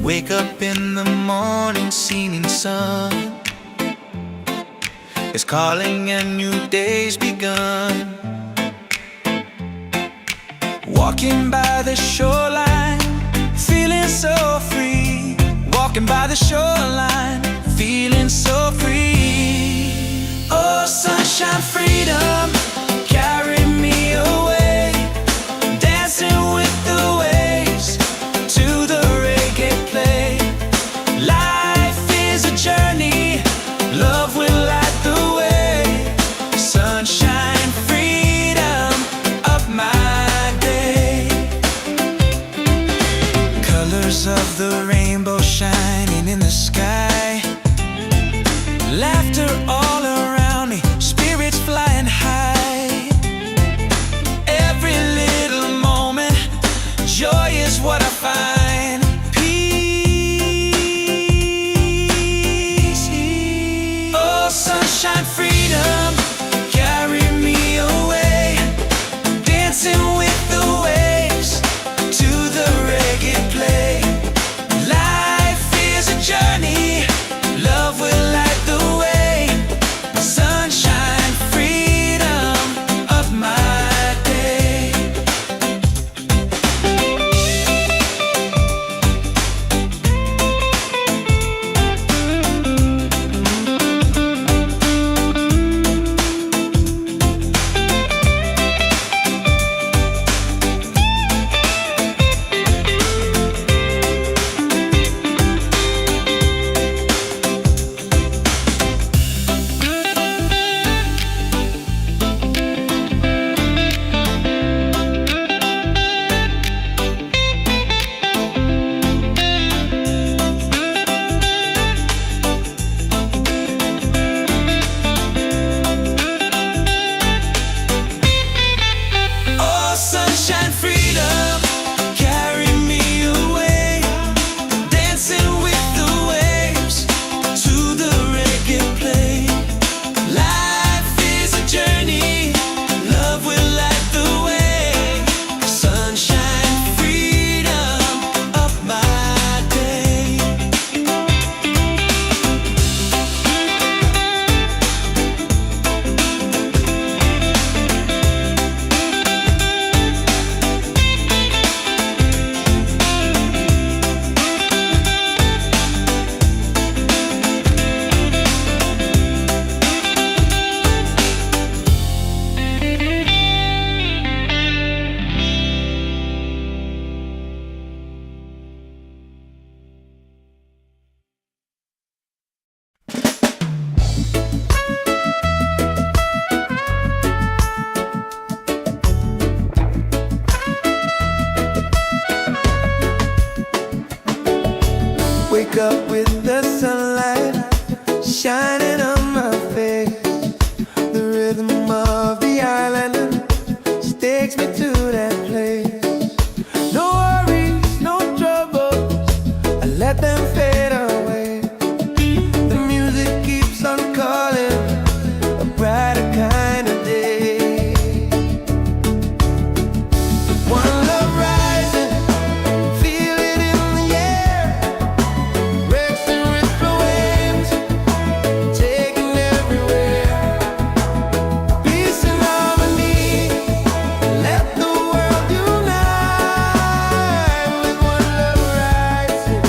Wake up in the morning, seeing sun is calling and new day's begun. Walking by the shoreline, feeling so free. Walking by the shoreline, feeling so free. Oh, sunshine, freedom, carry me away. Dancing with the waves to the reggae play. Life is a journey, love will light the way. Sunshine, freedom of my day. Colors of the rainbow shining in the sky. Laughter all around me, spirits flying high. Every little moment, joy is what I find. Peace. Oh, sunshine, freedom, carry me away. Dancing with the waves to the reggae play. Life is a journey, love will light the way. Sunshine, freedom of my day. Oh, sunshine, freedom, carry me away. Dancing with the waves to the reggae play. Life is a journey, love will light the way. Sunshine, freedom of my day. Wake up with the sunlight shining on my face. The rhythm of the island takes me to that place. No worries, no troubles, I let them fade away. The music keeps on calling, a brighter kind of day. One love rising, feel it in the air. Racing with the waves, taking everywhere. Peace and harmony, let the world unite. With one love rising,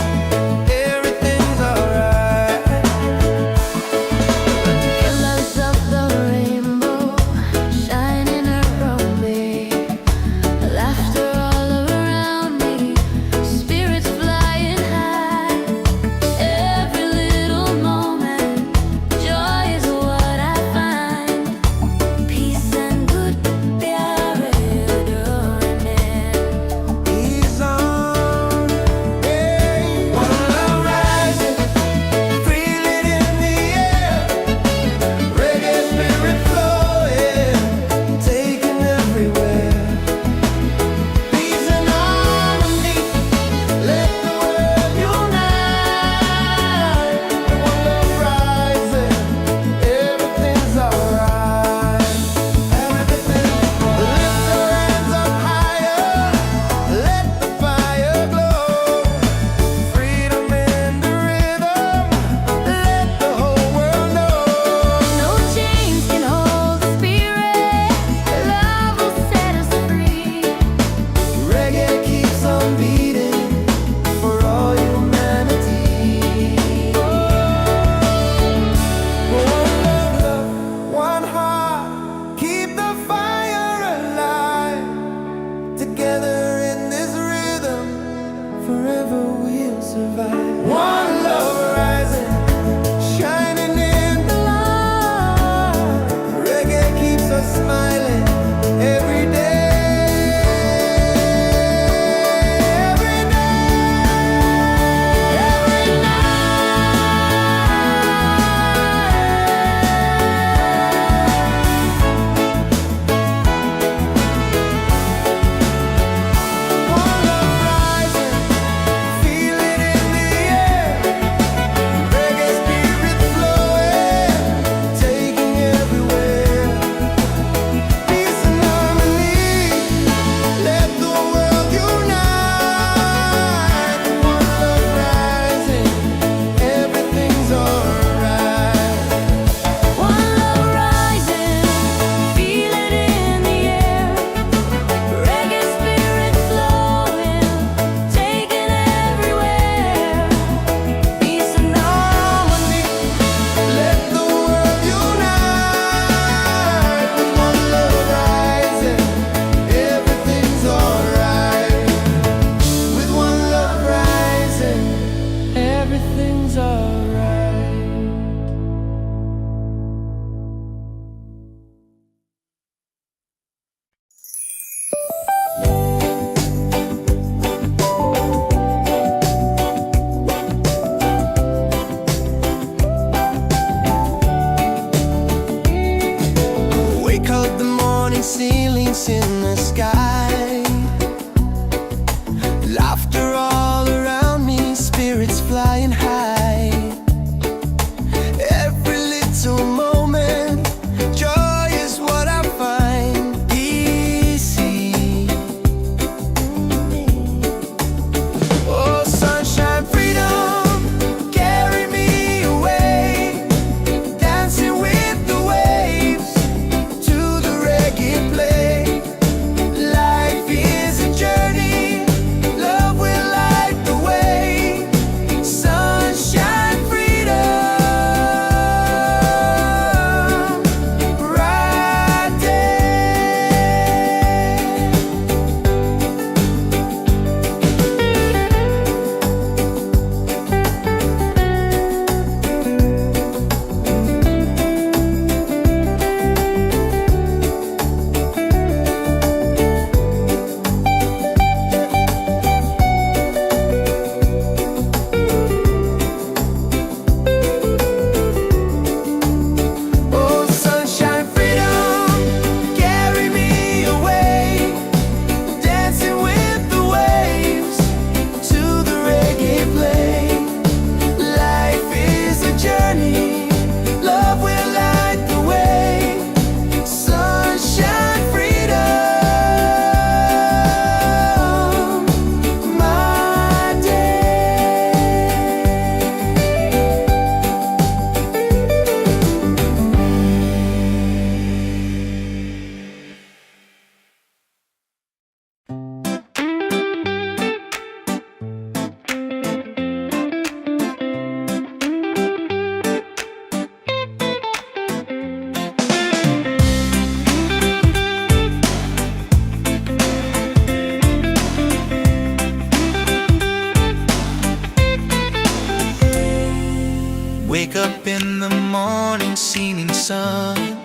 Wake up in the morning, seeing sun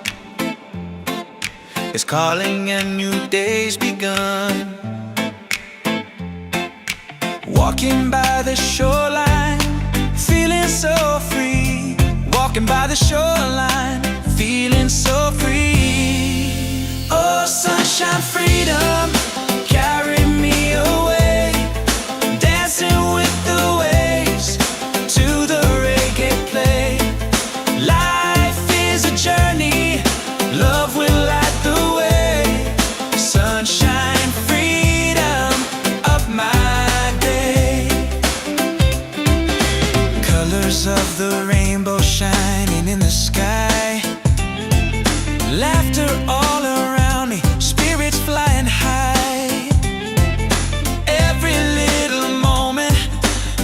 is calling and new day's begun. Walking by the shoreline, feeling so free. Walking by the shoreline, feeling so free. Oh, sunshine, freedom, carry me away. Dancing with the waves to the reggae play. Life is a journey, love will light the way. Sunshine, freedom, up my day. Colors of the rainbow shining in the sky. Laughter all around me, spirits flying high. Every little moment,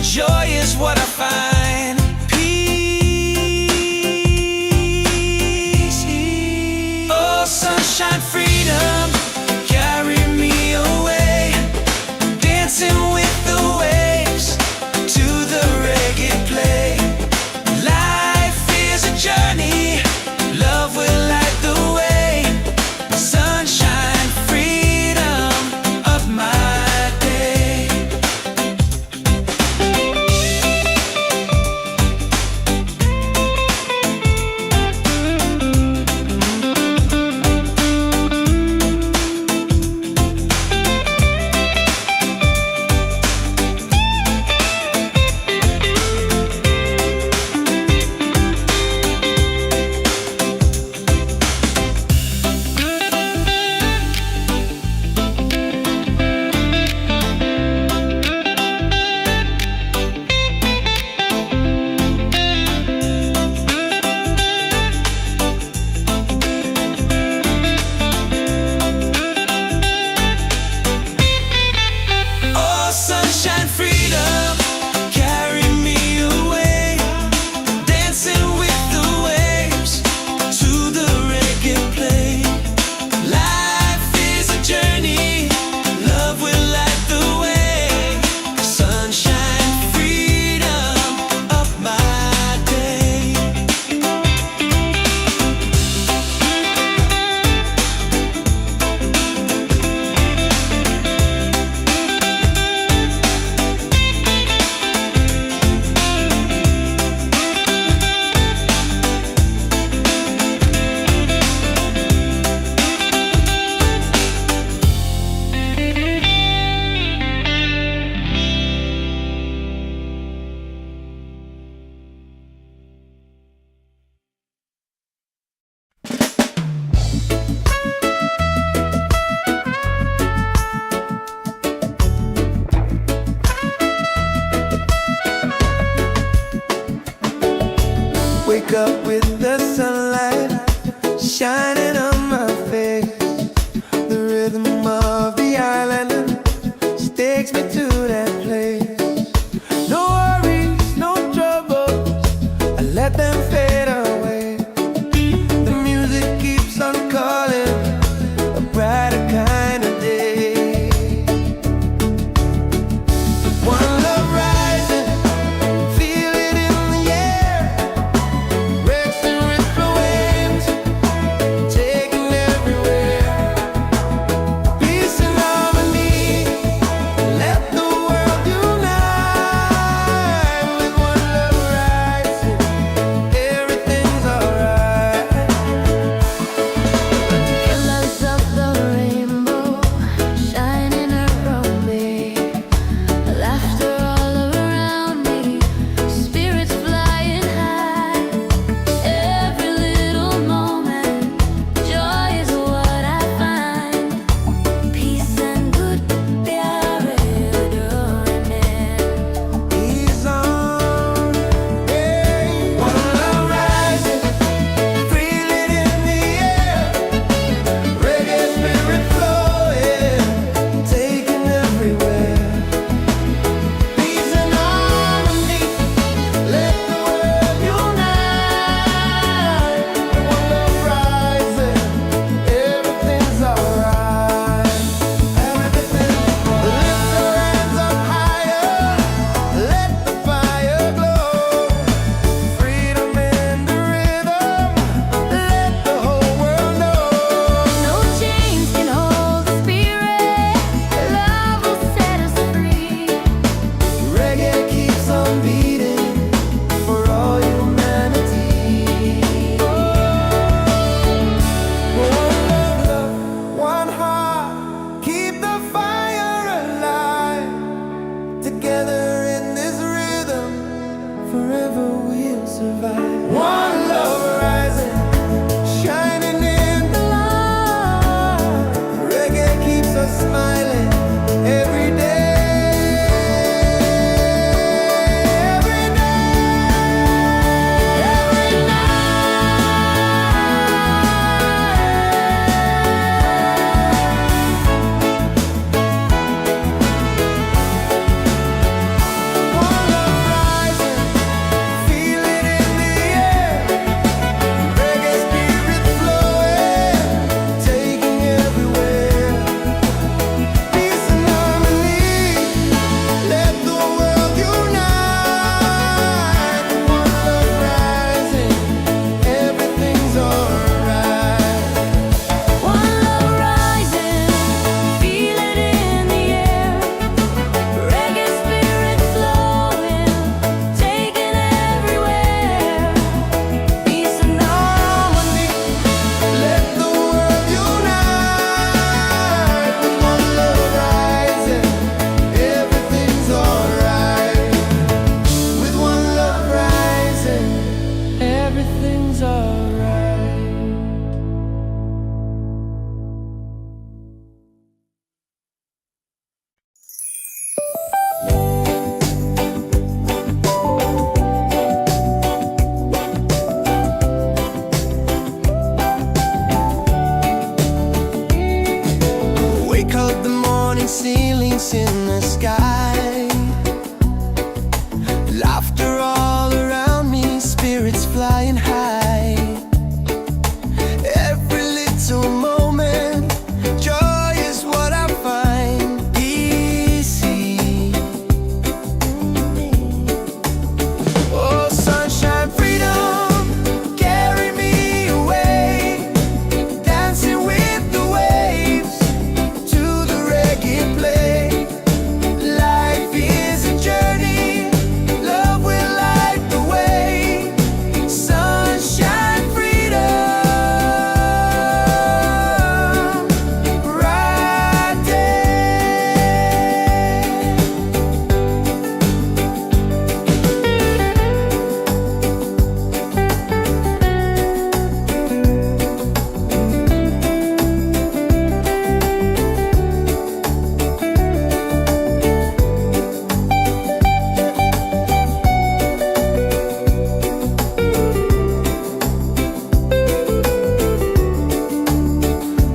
joy is what I find. Peace. Oh, sunshine, freedom, carry me away. Dancing with the waves to the reggae play. Life is a journey, love will light the way. Sunshine, freedom, of my day. Oh, sunshine, freedom, carry me away. Dancing with the waves to the reggae play. Life is a journey, love will light the way. Sunshine, freedom, up my day. Wake up with the sunlight shining on my face. The rhythm of the island just takes me to that place. No worries, no troubles, I let them fade away. The music keeps on calling, a brighter kind of day. One love rising, feel it in the air. Breaks the together we'll survive. One love rising, shining in the light. Reggae keeps us smiling every day. Ceilings in the sky, laughter all around me, spirits flying high. Every little moment, joy is what I find easy. Oh, sunshine, freedom, carry me away, dancing with the waves to the reggae play. Life is a journey, love will light the way. Sunshine, freedom, bright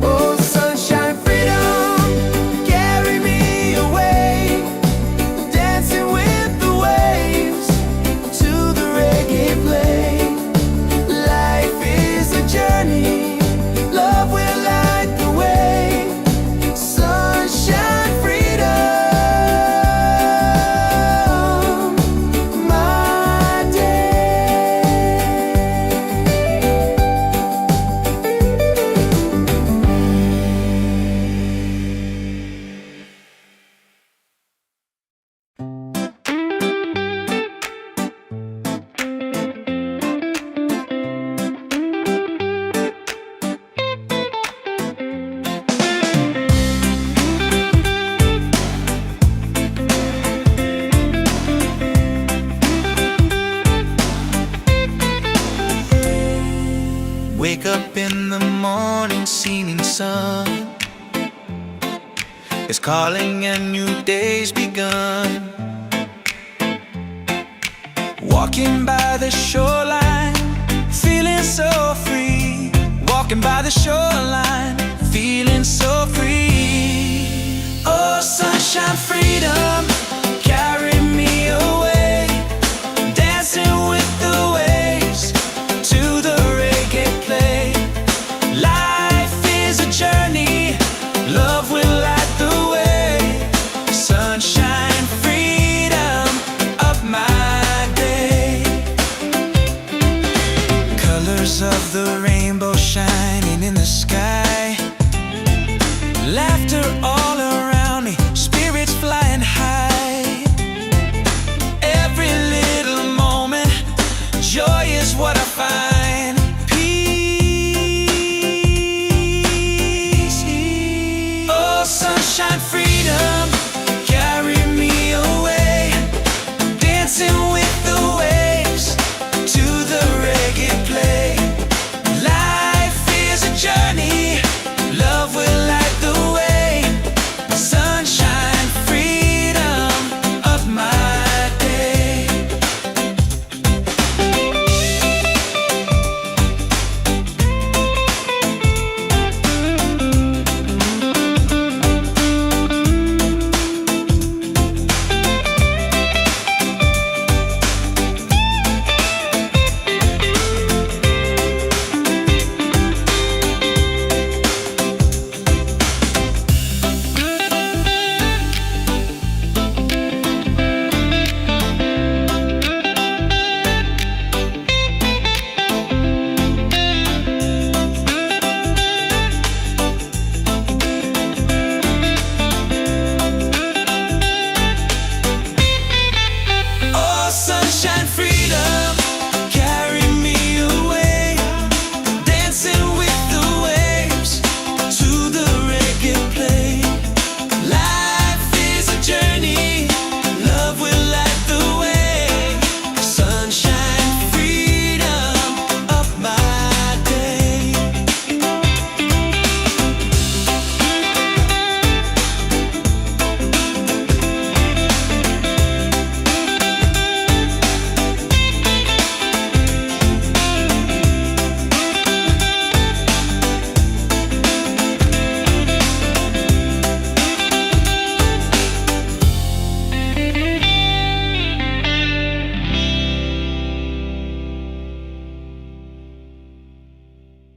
Oh, sunshine, freedom, carry me away, dancing with the waves to the reggae play. Life is a journey, love will light the way. Sunshine, freedom, my day. Wake up in the morning, seeing sun is calling and new day's begun. Walking by the shoreline, feeling so free. Walking by the shoreline, feeling so free. Oh, sunshine, freedom, carry me away, dancing with the waves to the reggae play. Life is a journey, love will light the way. Sunshine, freedom, up my day. Colors of the rainbow